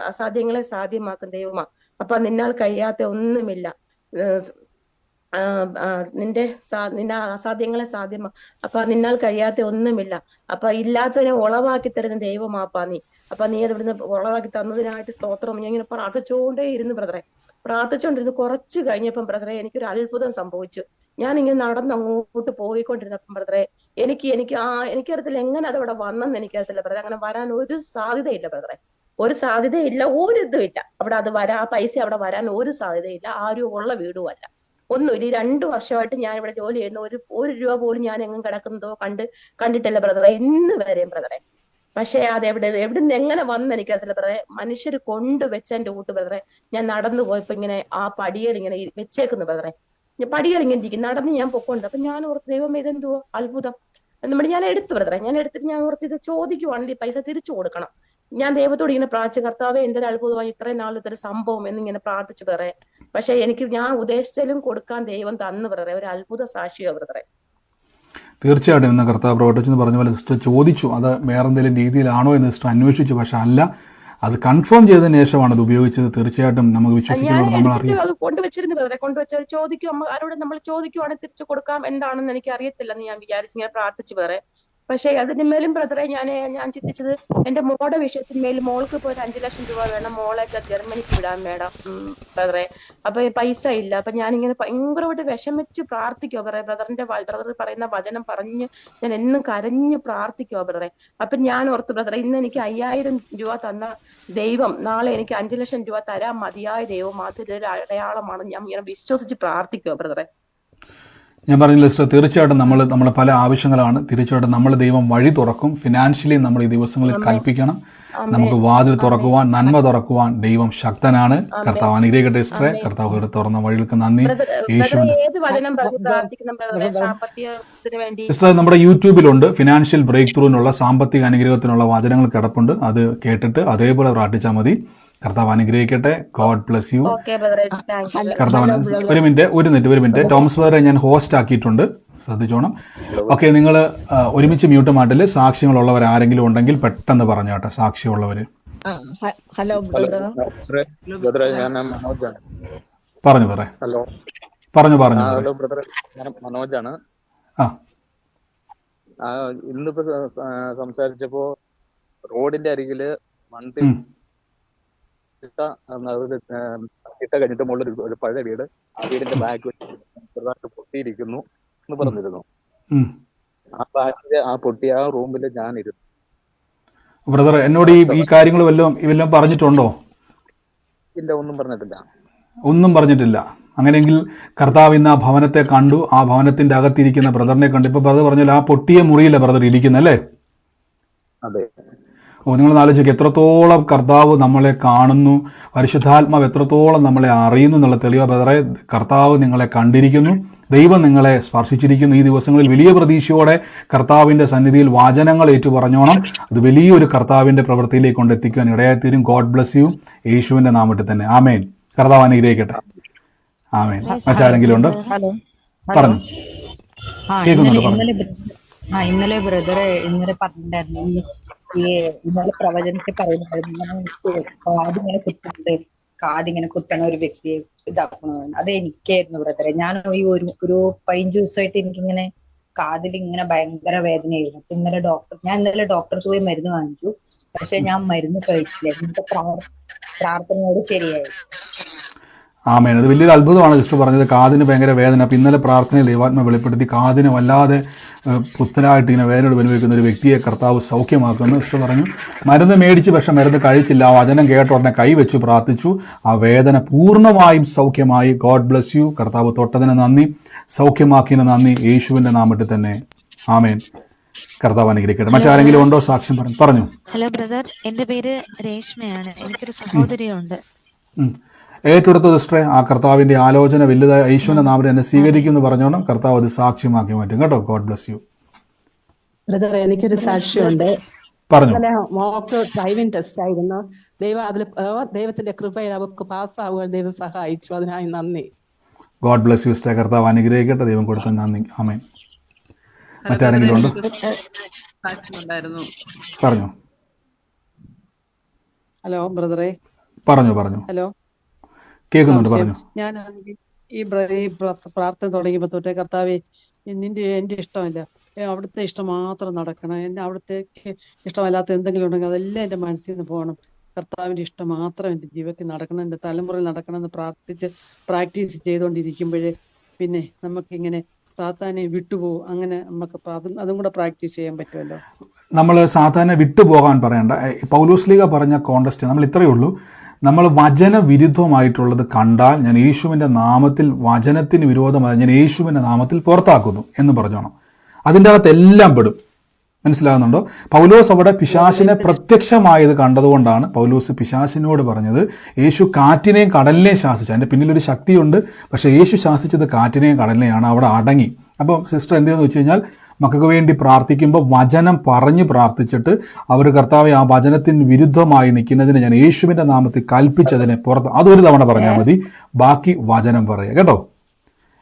അസാധ്യങ്ങളെ സാധ്യമാക്കും ദൈവമാ. അപ്പൊ നിന്നാൽ കഴിയാത്ത ഒന്നുമില്ല, നിന്റെ അസാധ്യങ്ങളെ സാധ്യമാ. അപ്പൊ നിന്നാൽ കഴിയാത്ത ഒന്നുമില്ല. അപ്പൊ ഇല്ലാത്തതിനെ ഉളവാക്കി തരുന്ന ദൈവമാപ്പാ നീ. അപ്പൊ നീ അത് ഇവിടുന്ന് ഉളവാക്കി തന്നതിനായിട്ട് സ്തോത്രം. ഞാൻ ഇങ്ങനെ പ്രാർത്ഥിച്ചുകൊണ്ടേ ഇരുന്നു ബ്രദറെ. പ്രാർത്ഥിച്ചുകൊണ്ടിരുന്നു. കുറച്ച് കഴിഞ്ഞപ്പം ബ്രദറെ എനിക്കൊരു അത്ഭുതം സംഭവിച്ചു. ഞാൻ ഇങ്ങനെ നടന്ന് അങ്ങോട്ട് പോയിക്കൊണ്ടിരുന്നപ്പം ബ്രദറെ എനിക്കറിയത്തില്ല എങ്ങനെ അതവിടെ വന്നെന്ന് എനിക്കറിയത്തില്ല ബ്രദറെ. അങ്ങനെ വരാൻ ഒരു സാധ്യതയില്ല ബ്രദറെ, ഒരു സാധ്യതയില്ല, ഒരു ഇതും ഇല്ല അവിടെ. അത് ആ പൈസ അവിടെ വരാൻ ഒരു സാധ്യതയില്ല. ആരും ഉള്ള വീടും അല്ല, ഒന്നുമില്ല. ഈ 2 വർഷമായിട്ട് ഞാൻ ഇവിടെ ജോലി ചെയ്യുന്ന ഒരു രൂപ പോലും ഞാൻ എങ്ങും കിടക്കുന്നതോ കണ്ടിട്ടില്ല ബ്രദറെ, ഇന്ന് വരെയും ബ്രദറെ. പക്ഷേ അത് എവിടുന്ന് എങ്ങനെ വന്ന് എനിക്കറിയില്ല ബ്രദറെ. മനുഷ്യർ കൊണ്ടുവച്ച എന്റെ കൂട്ട് ബ്രദറെ. ഞാൻ നടന്നു പോയപ്പോ ഇങ്ങനെ ആ പടികൾ ഇങ്ങനെ വെച്ചേക്കുന്നു ബ്രദറെ. പടികൾ ഇങ്ങനെ ഇരിക്കും, നടന്ന് ഞാൻ പൊക്കോണ്ട്. അപ്പൊ ഞാൻ ഓർത്ത്, ദൈവം ഇതെന്തുവോ അത്ഭുതം നമ്മുടെ. ഞാൻ എടുത്തു ബ്രദറെ, ഞാൻ എടുത്തിട്ട് ഞാൻ ഓർത്ത് ഇത് ചോദിക്കുവാണെങ്കിൽ പൈസ തിരിച്ചു കൊടുക്കണം. ഞാൻ ദൈവത്തോട് ഇങ്ങനെ പ്രാർത്ഥിച്ചു, കർത്താവേ എന്തൊരു അത്ഭുതമായി ഇത്രയും നാളത്തെ സംഭവം എന്നിങ്ങനെ പ്രാർത്ഥിച്ചു ബ്രദറെ. പക്ഷെ എനിക്ക് ഞാൻ ഉദ്ദേശിച്ചാലും കൊടുക്കാൻ ദൈവം തന്നു ബ്രദറെ. ഒരു അത്ഭുത സാക്ഷിയോ ബ്രദറെ. തീർച്ചയായിട്ടും ഇന്ന് കർത്താവ് പ്രവർത്തിച്ചെന്ന് പറഞ്ഞ പോലെ സിസ്റ്റർ ചോദിച്ചു, അത് വേറെ എന്തെങ്കിലും രീതിയിലാണോ എന്ന് സിസ്റ്റർ അന്വേഷിച്ചു. പക്ഷെ അല്ല, അത് കൺഫേം ചെയ്തതിന് ശേഷമാണ് അത് ഉപയോഗിച്ചത്. തീർച്ചയായിട്ടും നമുക്ക് വിശ്വസിക്കുന്നതോട് നമ്മൾ അറിയാം. അത് കൊണ്ടുവച്ചിരുന്നു ബ്രദറെ. കൊണ്ടുവച്ചത് ചോദിക്കും, ആരോട് നമ്മൾ ചോദിക്കുവാണെങ്കിൽ തിരിച്ചു കൊടുക്കാം. എന്താണെന്ന് എനിക്ക് അറിയത്തില്ലെന്ന് ഞാൻ വിചാരിച്ചു, ഞാൻ പ്രാർത്ഥിച്ചു ബ്രദറെ. പക്ഷെ അതിന് മേലും ബ്രദറെ ഞാൻ ചിന്തിച്ചത് എന്റെ മോളുടെ വിഷയത്തിന്മേൽ, മോൾക്ക് ഇപ്പോൾ ഒരു 5 ലക്ഷം രൂപ വേണം, മോളൊക്കെ ജർമ്മനിക്ക് വിടാൻ വേണം ബ്രദറെ. അപ്പൊ പൈസ ഇല്ല. അപ്പൊ ഞാനിങ്ങനെ ഭയങ്കരമായിട്ട് വിഷമിച്ച് പ്രാർത്ഥിക്കുവോ ബ്രദർ പറയുന്ന വചനം പറഞ്ഞ് ഞാൻ എന്നും കരഞ്ഞ് പ്രാർത്ഥിക്കുവോ ബ്രദറെ. അപ്പൊ ഞാൻ ഓർത്തു ബ്രദറെ, ഇന്ന് എനിക്ക് 5000 രൂപ തന്ന ദൈവം നാളെ എനിക്ക് 5 ലക്ഷം രൂപ തരാൻ മതിയായ ദൈവം, അതൊരു അടയാളമാണ്. ഞാൻ ഇങ്ങനെ വിശ്വസിച്ച് പ്രാർത്ഥിക്കുവോ ബ്രദറെ. ഞാൻ പറഞ്ഞില്ല സിസ്റ്റർ, തീർച്ചയായിട്ടും നമ്മളെ പല ആവശ്യങ്ങളാണ്. തീർച്ചയായിട്ടും നമ്മൾ ദൈവം വഴി തുറക്കും. ഫിനാൻഷ്യലി നമ്മൾ ഈ ദിവസങ്ങളിൽ കൽപ്പിക്കണം. നമുക്ക് വാതിൽ തുറക്കുവാൻ, നന്മ തുറക്കുവാൻ ദൈവം ശക്തനാണ്. കർത്താവ് അനുഗ്രഹിക്കട്ടെ സിസ്റ്ററെ. കർത്താവ് തുറന്ന വഴികൾക്ക് നന്ദി. സിസ്റ്റർ, നമ്മുടെ യൂട്യൂബിലുണ്ട് ഫിനാൻഷ്യൽ ബ്രേക്ക് ത്രൂവിനുള്ള, സാമ്പത്തിക അനുഗ്രഹത്തിനുള്ള വചനങ്ങൾ കിടപ്പുണ്ട്. അത് കേട്ടിട്ട് അതേപോലെ പ്രാർത്ഥിച്ചാൽ മതി. കർത്താവ് അനുഗ്രഹിക്കട്ടെ. God bless U. കർത്താവ് ഒരു മിനിറ്റ് ടോമസ് ബ്രദറെ ഞാൻ ഹോസ്റ്റ് ആക്കിയിട്ടുണ്ട്, ശ്രദ്ധിച്ചോണം. ഓക്കെ, നിങ്ങൾ ഒരുമിച്ച് മ്യൂട്ട് മാറ്റിൽ സാക്ഷ്യങ്ങളുള്ളവർ ആരെങ്കിലും ഉണ്ടെങ്കിൽ പെട്ടെന്ന് പറഞ്ഞോട്ടെ. സാക്ഷ്യമുള്ളവർ ഹലോ ബ്രദറെ, ഞാൻ മനോജാണ്. പറഞ്ഞു പറ. ഹലോ ഹലോ ബ്രദറെ, ഞാൻ മനോജാണ്. ഇന്നിപ്പോ സംസാരിച്ചപ്പോ റോഡിന്റെ അരികില് മണ്ണിൽ ഇട്ട കഴിഞ്ഞിട്ട് മുകളിൽ ഒരു പഴയ വീട്, ആ വീടിന്റെ ബാക്ക് ചെറുതായിട്ട് പൊട്ടിയിരിക്കുന്നു എന്ന് പറഞ്ഞിരുന്നു. ആ പൊട്ടിയ ആ റൂമിൽ ഞാനിരുന്നു. ബ്രദർ എന്നോട് ഈ കാര്യങ്ങൾ വല്ലതും പറഞ്ഞിട്ടുണ്ടോ? ഇല്ല, ഒന്നും പറഞ്ഞിട്ടില്ല. അങ്ങനെയെങ്കിൽ കർത്താവ് ഇന്ന് ആ ഭവനത്തെ കണ്ടു. ആ ഭവനത്തിന്റെ അകത്തിരിക്കുന്ന ബ്രദറിനെ കണ്ടു. ഇപ്പൊ ബ്രദർ പറഞ്ഞാൽ ആ പൊട്ടിയ മുറിയിലെ ബ്രദർ ഇരിക്കുന്നല്ലേ? അതെ. നിങ്ങൾ ആലോചിക്കുക, എത്രത്തോളം കർത്താവ് നമ്മളെ കാണുന്നു, പരിശുദ്ധാത്മാവ് എത്രത്തോളം നമ്മളെ അറിയുന്നു എന്നുള്ള തെളിവ് ബ്രദറെ. കർത്താവ് നിങ്ങളെ കണ്ടിരിക്കുന്നു, ദൈവം നിങ്ങളെ സ്പർശിച്ചിരിക്കുന്നു. ഈ ദിവസങ്ങളിൽ വലിയ പ്രതീക്ഷയോടെ കർത്താവിൻ്റെ സന്നിധിയിൽ വാചനങ്ങൾ ഏറ്റുപറഞ്ഞോണം. അത് വലിയൊരു കർത്താവിൻ്റെ പ്രവൃത്തിയിലേക്ക് കൊണ്ടെത്തിക്കുവാൻ ഇടയായിത്തീരും. God bless you. യേശുവിൻ്റെ നാമത്തിൽ തന്നെ ആമേൻ. കർത്താവ് അനുഗ്രഹിക്കട്ടെ. ആമേൻ. മറ്റാരെങ്കിലും ഉണ്ട്? പറഞ്ഞു. കേൾക്കുന്നുണ്ട്. ഇന്നലെ ബ്രദറെ പറഞ്ഞിട്ടുണ്ടായിരുന്നു, ഇന്നലെ പ്രവചനത്തിൽ പറയുന്നുണ്ടായിരുന്നു കാതിങ്ങനെ കുത്തുന്നത്, കാതിങ്ങനെ കുത്തണ ഒരു വ്യക്തിയെ ഇതാക്കണമെന്ന്. അത് എനിക്കായിരുന്നു ബ്രദറെ. ഞാൻ ഈ ഒരു 15 ദിവസമായിട്ട് എനിക്കിങ്ങനെ കാതിലിങ്ങനെ ഭയങ്കര വേദനയായിരുന്നു. ഞാൻ ഇന്നലെ ഡോക്ടർക്ക് പോയി മരുന്ന് വാങ്ങിച്ചു. പക്ഷെ ഞാൻ മരുന്ന് കഴിച്ചില്ല. എന്റെ പ്രാർത്ഥനയോട് ശരിയായി. ആമേൻ. അത് വലിയൊരു അത്ഭുതമാണ് സിസ്റ്റർ പറഞ്ഞത്. കാതിന് ഭയങ്കര വേദന. അപ്പം ഇന്നലെ പ്രാർത്ഥനയിൽ ദൈവാത്മ വെളിപ്പെടുത്തി കാതിന് വല്ലാതെ പുത്തനായിട്ട് ഇങ്ങനെ വേദനയോട് അനുഭവിക്കുന്ന ഒരു വ്യക്തിയെ കർത്താവ് സൗഖ്യമാക്കുന്നു. സിസ്റ്റർ പറഞ്ഞു മരുന്ന് മേടിച്ച്, പക്ഷെ മരുന്ന് കഴിച്ചില്ല. ആ വചനം കേട്ട ഉടനെ കൈവച്ചു പ്രാർത്ഥിച്ചു. ആ വേദന പൂർണ്ണമായും സൗഖ്യമായി. God bless U. കർത്താവ് തൊട്ടതിന് നന്ദി, സൗഖ്യമാക്കിയതിന് നന്ദി. യേശുവിൻ്റെ നാമത്തിൽ തന്നെ ആമേൻ. കർത്താവ് അനുഗ്രഹിക്കട്ടെ. മറ്റാരെങ്കിലും ഉണ്ടോ? സാക്ഷ്യം പറഞ്ഞു. ഹലോ ബ്രദർ, എന്റെ പേര് രേഷ്മയാണ്. എനിക്കൊരു സഹോദരിയുണ്ട്. ഏറ്റെടുത്ത സിസ്റ്ററെ, ആ കർത്താവിന്റെ ആലോചന വലുതായ യേശുവിന്റെ നാമത്തിൽ എന്നെ സ്വീകരിക്കുമെന്ന് പറഞ്ഞോണം. കർത്താവ് അത് സാക്ഷ്യമാക്കി മാറ്റും കേട്ടോ. God bless U. ബ്രദർ, എനിക്കൊരു സാക്ഷ്യമുണ്ട്. പറഞ്ഞു. മോക്ക് ഡ്രൈവിംഗ് ടെസ്റ്റ് ആയിരുന്നു. ദൈവത്തിന്റെ കൃപയിൽ അവർക്ക് പാസ്സാവുക ദൈവം സഹായിച്ചു. അതിനായി നന്ദി. God bless you sister. കർത്താവ് അനുഗ്രഹിക്കട്ടെ. ദൈവം കൊടുത്ത നന്ദി. ആമേൻ. മറ്റാരെങ്കിലും ഉണ്ടോ? പറഞ്ഞു. ഹലോ ബ്രദറെ. പറഞ്ഞു. ഹലോ, കേൾക്കുന്നുണ്ട്. പറഞ്ഞു. ഞാൻ ഈ പ്രാർത്ഥന തുടങ്ങിയപ്പോ തൊട്ടേ കർത്താവേ, എന്റെ ഇഷ്ടമല്ല, അവിടുത്തെ ഇഷ്ടം മാത്രം നടക്കണം. അവിടുത്തേക്ക് ഇഷ്ടമല്ലാത്ത എന്തെങ്കിലും ഉണ്ടെങ്കിൽ അതെല്ലാം എന്റെ മനസ്സിൽ നിന്ന് പോകണം. കർത്താവിന്റെ ഇഷ്ടം മാത്രം എന്റെ ജീവിതത്തിൽ നടക്കണം, എന്റെ തലമുറയിൽ നടക്കണം എന്ന് പ്രാക്ടീസ് ചെയ്തുകൊണ്ടിരിക്കുമ്പോഴേ പിന്നെ നമുക്കിങ്ങനെ സാത്താനെ വിട്ടുപോകും. അങ്ങനെ നമുക്ക് അതും കൂടെ പ്രാക്ടീസ് ചെയ്യാൻ പറ്റുമല്ലോ. നമ്മൾ സാത്താനെ വിട്ടുപോകാൻ പറയണ്ട. പൗലോസ്ലീഗ പറഞ്ഞ കോണ്ടസ്റ്റ് നമ്മൾ ഇത്രയേ ഉള്ളൂ. നമ്മൾ വചന വിരുദ്ധമായിട്ടുള്ളത് കണ്ടാൽ ഞാൻ യേശുവിൻ്റെ നാമത്തിൽ, വചനത്തിന് വിരോധമായി ഞാൻ യേശുവിൻ്റെ നാമത്തിൽ പുറത്താക്കുന്നു എന്ന് പറഞ്ഞോണം. അതിൻ്റെ അകത്ത് എല്ലാം പെടും. മനസ്സിലാകുന്നുണ്ടോ? പൗലോസ് അവിടെ പിശാചിനെ പ്രത്യക്ഷമായത് കണ്ടതുകൊണ്ടാണ് പൗലോസ് പിശാചിനോട് പറഞ്ഞത് യേശു കാറ്റിനെയും കടലിനെയും ശാസിച്ചു. അതിൻ്റെ പിന്നിലൊരു ശക്തിയുണ്ട്, പക്ഷേ യേശു ശാസിച്ചത് കാറ്റിനെയും കടലിനെയാണ്. അവിടെ അടങ്ങി. അപ്പോൾ സിസ്റ്റർ എന്ത് ചെയ്യുന്നു വെച്ച് കഴിഞ്ഞാൽ, മക്കൾക്ക് വേണ്ടി പ്രാർത്ഥിക്കുമ്പോൾ വചനം പറഞ്ഞ് പ്രാർത്ഥിച്ചിട്ട് അവർ കർത്താവെ ആ വചനത്തിന് വിരുദ്ധമായി നിൽക്കുന്നതിന് ഞാൻ യേശുവിൻ്റെ നാമത്തിൽ കൽപ്പിച്ചതിനെ പുറത്ത് അതൊരു തവണ പറഞ്ഞാൽ മതി, ബാക്കി വചനം പറയുക കേട്ടോ.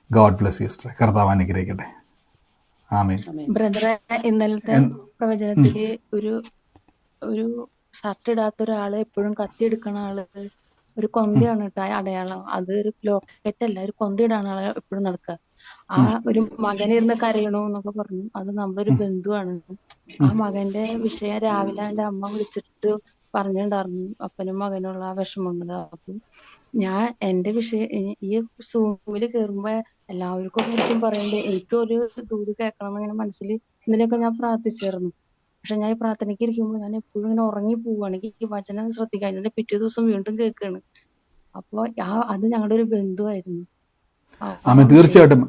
God bless you sister. കർത്താവ് അനുഗ്രഹിക്കട്ടെ. ആമേൻ. ബ്രദറെ, ഇന്നലത്തെ പ്രവചനത്തില് ഒരു ഷർട്ട് ഇടാത്ത ഒരാള് എപ്പോഴും കത്തി എടുക്കണ ആള് ഒരു കൊന്തയാണ് കേട്ടോ അടയാളം. അത് ഒരു ലോക്കറ്റ് അല്ല, ഒരു കൊന്ത ഇടാണ് ആള് എപ്പോഴും നടക്കുക. ആ ഒരു മകനിരുന്ന് കരയണു എന്നൊക്കെ പറഞ്ഞു. അത് നമ്മളൊരു ബന്ധുവാണ്. ആ മകന്റെ വിഷയം രാവിലെ എന്റെ അമ്മ വിളിച്ചിട്ട് പറഞ്ഞിട്ടുണ്ടായിരുന്നു, അപ്പനും മകനുള്ള ആ വിഷമങ്ങള്. അപ്പം ഞാൻ എന്റെ വിഷയം ഈ സൂമില് കേറുമ്പോ എല്ലാവർക്കും കുറിച്ചും പറയണ്ടേ, എനിക്കും ഒരു ദൂത് കേൾക്കണം എന്നിങ്ങനെ മനസ്സിൽ ഇന്നലെയൊക്കെ ഞാൻ പ്രാർത്ഥിച്ചായിരുന്നു. പക്ഷെ ഞാൻ ഈ പ്രാർത്ഥനയ്ക്ക് ഇരിക്കുമ്പോൾ ഞാൻ എപ്പോഴും ഇങ്ങനെ ഉറങ്ങി പോവുകയാണ്. ഈ വചനം ശ്രദ്ധിക്കാൻ അതിന്റെ പിറ്റേ ദിവസം വീണ്ടും കേൾക്കുകയാണ്. അപ്പൊ അത് ഞങ്ങളുടെ ഒരു ബന്ധുവായിരുന്നു. ആമേൻ. തീർച്ചയായിട്ടും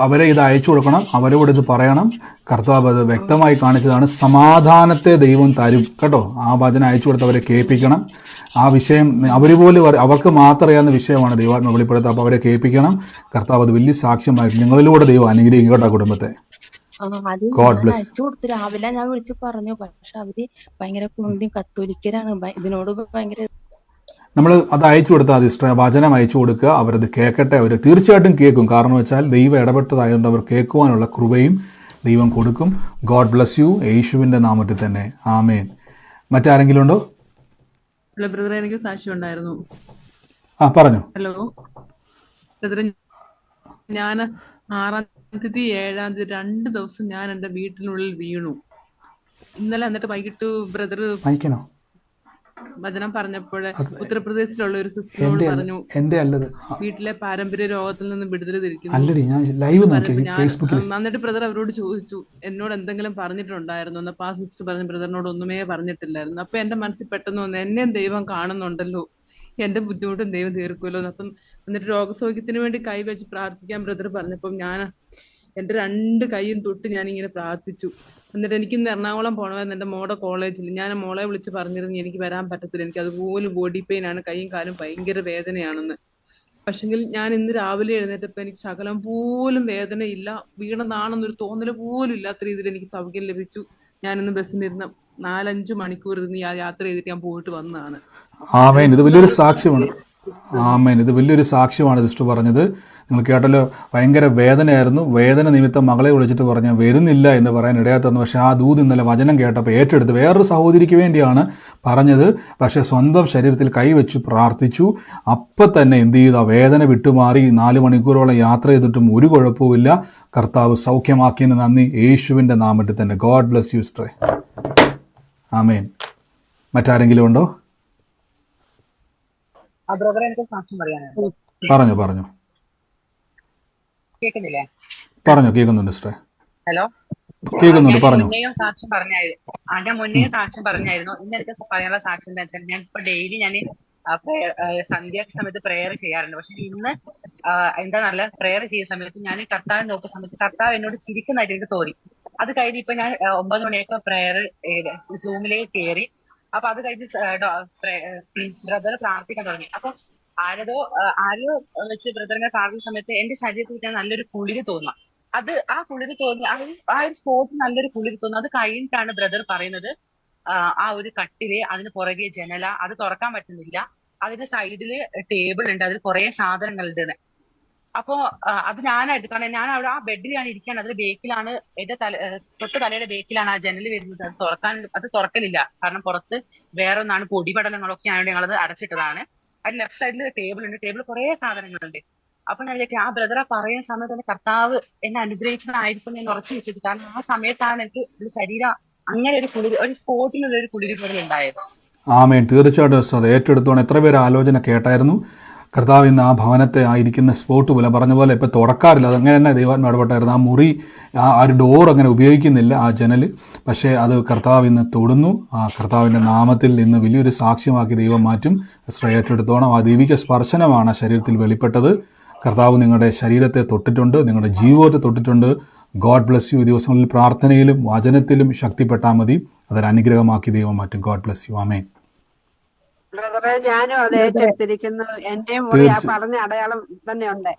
അവരെ ഇത് അയച്ചു കൊടുക്കണം, അവരോട് ഇത് പറയണം. കർത്താവ് അത് വ്യക്തമായി കാണിച്ചതാണ്. സമാധാനത്തെ ദൈവം തരും കേട്ടോ. ആ വചനം അയച്ചു കൊടുത്ത് അവരെ കേൾപ്പിക്കണം. ആ വിഷയം അവർ പോലും അവർക്ക് മാത്രം അറിയാവുന്ന വിഷയമാണ് ദൈവാത്മ വെളിപ്പെടുത്തുക. അപ്പോൾ അവരെ കേൾപ്പിക്കണം. കർത്താവ് അത് വലിയ സാക്ഷ്യമായിട്ട് നിങ്ങളിലൂടെ ദൈവം അനുഗ്രഹിക്കും കേട്ടോ കുടുംബത്തെ. God bless. അയച്ചു കൊടുത്തു. രാവിലെ ഞാൻ വിളിച്ചു പറഞ്ഞു. പക്ഷെ അവര് ഭയങ്കര കുന്തിയും കത്തോലിക്കരാണ്. ഇതിനോട് ഭയങ്കര നമ്മൾ അത് അയച്ചു കൊടുത്താൽ മതി. വചനം അയച്ചു കൊടുക്കുക, അവരത് കേൾക്കട്ടെ. അവർ തീർച്ചയായിട്ടും കേൾക്കും. കാരണം വെച്ചാൽ ദൈവം ഇടപെട്ടതായതുകൊണ്ട് അവർ കേൾക്കുവാനുള്ള കൃപയും ദൈവം കൊടുക്കും. God bless you. യേശുവിൻ്റെ നാമത്തിൽ തന്നെ ആമേൻ. മറ്റാരെങ്കിലും ഉണ്ടോ? ഹലോ ബ്രദറെ, എനിക്ക് സാക്ഷ്യം ഉണ്ടായിരുന്നു. പറഞ്ഞു. ഹലോ ബ്രദറെ, ഞാൻ 6-ാം തീയതി 7-ാം തീയതി 2 ദിവസം ഞാൻ എന്റെ വീട്ടിനുള്ളിൽ വീണു. ഇന്നലെ എന്നിട്ട് വൈകിട്ട് ബ്രദർ വചനം പറഞ്ഞപ്പോൾ ഉത്തർപ്രദേശിലുള്ള ഒരു സിസ്റ്ററിനോട് പറഞ്ഞു വീട്ടിലെ പാരമ്പര്യ രോഗത്തിൽ നിന്ന് വിടുതൽ തിരിക്കുന്നു. എന്നിട്ട് ബ്രദർ അവരോട് ചോദിച്ചു എന്നോട് എന്തെങ്കിലും പറഞ്ഞിട്ടുണ്ടായിരുന്നു. അപ്പൊ ആ സിസ്റ്റർ പറഞ്ഞു ബ്രദറിനോട് ഒന്നുമേ പറഞ്ഞിട്ടില്ലായിരുന്നു. അപ്പൊ എന്റെ മനസ്സിൽ പെട്ടെന്ന് വന്നു, എന്നെയും ദൈവം കാണുന്നുണ്ടല്ലോ, എന്റെ ബുദ്ധിമുട്ടും ദൈവം തീർക്കുമല്ലോ. അപ്പം എന്നിട്ട് രോഗസൗഖ്യത്തിന് വേണ്ടി കൈവച്ച് പ്രാർത്ഥിക്കാൻ ബ്രദർ പറഞ്ഞപ്പം ഞാൻ എന്റെ 2 കൈയും തൊട്ട് ഞാനിങ്ങനെ പ്രാർത്ഥിച്ചു. എന്നിട്ട് എനിക്കിന്ന് എറണാകുളം പോകണമായിരുന്നു എന്റെ മോടെ കോളേജിൽ. ഞാൻ മോളെ വിളിച്ച് പറഞ്ഞിരുന്നു എനിക്ക് വരാൻ പറ്റത്തില്ല, എനിക്ക് അതുപോലെ ബോഡി പെയിൻ ആണ്, കൈയും കാലും ഭയങ്കര വേദനയാണെന്ന്. പക്ഷെങ്കിൽ ഞാൻ ഇന്ന് രാവിലെ എഴുന്നേറ്റപ്പോൾ എനിക്ക് ശകലം പോലും വേദനയില്ല, വീണതാണെന്നൊരു തോന്നൽ പോലും ഇല്ലാത്ത രീതിയിൽ എനിക്ക് സൗഖ്യം ലഭിച്ചു. ഞാൻ ഇന്ന് ബസ്സിലിരുന്ന് 4-5 മണിക്കൂർ ഇരുന്ന് യാത്ര ചെയ്തിട്ട് ഞാൻ പോയിട്ട് വന്നതാണ്. ആമേൻ. ഇത് വലിയൊരു സാക്ഷ്യമാണ്. ആമേൻ. ഇത് വലിയൊരു സാക്ഷ്യമാണ് സിസ്റ്റർ പറഞ്ഞത്. നിങ്ങൾ കേട്ടല്ലോ, ഭയങ്കര വേദനയായിരുന്നു. വേദന നിമിത്തം മകളെ വിളിച്ചിട്ട് പറഞ്ഞു വരുന്നില്ല എന്ന് പറയാൻ ഇടയാത്തന്നു. പക്ഷേ ആ ദൂത് ഇന്നലെ വചനം കേട്ടപ്പോൾ ഏറ്റെടുത്ത് വേറൊരു സഹോദരിക്ക് വേണ്ടിയാണ് പറഞ്ഞത്. പക്ഷേ സ്വന്തം ശരീരത്തിൽ കൈവച്ചു പ്രാർത്ഥിച്ചു. അപ്പം തന്നെ എന്ത് ചെയ്തു, ആ വേദന വിട്ടുമാറി. 4 മണിക്കൂറോളം യാത്ര ചെയ്തിട്ടും ഒരു കുഴപ്പവുമില്ല. കർത്താവ് സൗഖ്യമാക്കിയതിന് നന്ദി. യേശുവിൻ്റെ നാമത്തിൽ തന്നെ. God bless you sister. ആമേൻ. മറ്റാരെങ്കിലും ഉണ്ടോ? പറഞ്ഞു. കേൾക്കുന്നില്ലേ? കേൾക്കുന്നുണ്ട് സിസ്റ്റർ. ഹലോ, കേൾക്കുന്നുണ്ട്. പറഞ്ഞു. മുന്നേയും സാക്ഷ്യം പറഞ്ഞായിരുന്നു. ഇന്ന് എനിക്ക് പറയാനുള്ള സാക്ഷ്യം എന്താ വെച്ചാൽ, ഞാൻ ഇപ്പൊ ഡെയിലി ഞാൻ സന്ധ്യ സമയത്ത് പ്രെയർ ചെയ്യാറുണ്ട്. പക്ഷെ ഇന്ന് എന്താ പ്രെയർ ചെയ്യുന്ന സമയത്ത് ഞാൻ കർത്താവിനെ നോക്കുന്ന സമയത്ത് കർത്താവ് എന്നോട് ചിരിക്കുന്നതായിട്ട് എനിക്ക് തോന്നി. അത് കഴിഞ്ഞ് ഇപ്പൊ ഞാൻ 9 മണിയൊക്കെ പ്രെയർ സൂമിലേക്ക് കയറി. അപ്പൊ അത് കഴിഞ്ഞ് ബ്രദർ പ്രാർത്ഥിക്കാൻ തുടങ്ങി. അപ്പൊ ആരോ വെച്ച് ബ്രദറിനെ പ്രാർത്ഥിക്കുന്ന സമയത്ത് എന്റെ ശരീരത്തിൽ നല്ലൊരു കുളിര് തോന്നാം. അത് ആ കുളിര് തോന്നി, ആ ഒരു സ്പോട്ടിൽ നല്ലൊരു കുളിര് തോന്നുന്നു. അത് കഴിഞ്ഞിട്ടാണ് ബ്രദർ പറയുന്നത് ആ ഒരു കട്ടില്, അതിന് പുറകെ ജനല, അത് തുറക്കാൻ പറ്റുന്നില്ല, അതിന്റെ സൈഡില് ടേബിൾ ഉണ്ട്, അതിൽ കുറെ സാധനങ്ങൾ ഉണ്ട്. അപ്പോ അത് ഞാനായിട്ട്, കാരണം ഞാൻ അവിടെ ആ ബെഡിലാണ് ഇരിക്കുകയാണ്, അതിൽ ബേക്കിലാണ് എന്റെ തൊട്ട് തലയുടെ ബേക്കിലാണ് ആ ജനൽ വരുന്നത്. അത് തുറക്കലില്ല, കാരണം പുറത്ത് വേറെ ഒന്നാണ്, പൊടിപടലങ്ങളൊക്കെ ആയതുകൊണ്ട് ഞങ്ങളത് അടച്ചിട്ടതാണ്. അതിൽ ലെഫ്റ്റ് സൈഡിൽ ടേബിൾ ഉണ്ട്, ടേബിൾ കുറെ സാധനങ്ങളുണ്ട്. അപ്പൊ ഞാൻ വിചാരിക്കും ആ ബ്രദറെ പറയുന്ന സമയത്ത് തന്നെ കർത്താവ് എന്നെ അനുഗ്രഹിച്ചതായിരിക്കും ഞാൻ ഉറച്ചു വെച്ചത്. കാരണം ആ സമയത്താണ് എനിക്ക് ശരീരം അങ്ങനെ ഒരു കുളിര്, ഒരു സ്പോട്ടിനുള്ള ഒരു കുളിര് പോലെ ഉണ്ടായത്. ആമേൻ. തീർച്ചയായിട്ടും അത് ഏറ്റെടുത്തോണം. എത്ര പേര് ആലോചന കേട്ടായിരുന്നു. കർത്താവ് ഇന്ന് ആ ഭവനത്തെ ആയിരിക്കുന്ന സ്പോട്ട് പോലെ പറഞ്ഞ പോലെ ഇപ്പം തുറക്കാറില്ല. അതങ്ങനെ തന്നെ ദൈവാത്മ ഇടപെട്ടായിരുന്നു. ആ മുറി, ആ ഒരു ഡോർ അങ്ങനെ ഉപയോഗിക്കുന്നില്ല, ആ ജനൽ. പക്ഷേ അത് കർത്താവ് ഇന്ന് തൊടുന്നു. ആ കർത്താവിൻ്റെ നാമത്തിൽ ഇന്ന് വലിയൊരു സാക്ഷ്യമാക്കി ദൈവം മാറ്റും. ഏറ്റെടുത്തോണം. ആ ദൈവിക സ്പർശനമാണ് ശരീരത്തിൽ വെളിപ്പെട്ടത്. കർത്താവ് നിങ്ങളുടെ ശരീരത്തെ തൊട്ടിട്ടുണ്ട്, നിങ്ങളുടെ ജീവിതത്തെ തൊട്ടിട്ടുണ്ട്. God bless U. ഈ ദിവസങ്ങളിൽ പ്രാർത്ഥനയിലും വചനത്തിലും ശക്തിപ്പെട്ടാൽ മതി. അതൊരു അനുഗ്രഹമാക്കി ദൈവം മാറ്റും. God bless you. ആമേൻ. ബ്രദറെ, ഞാനും അത് ഏറ്റെടുത്തിരിക്കുന്നു. എന്റെ മുറി ആ പറഞ്ഞ അടയാളം തന്നെ ഉണ്ട്.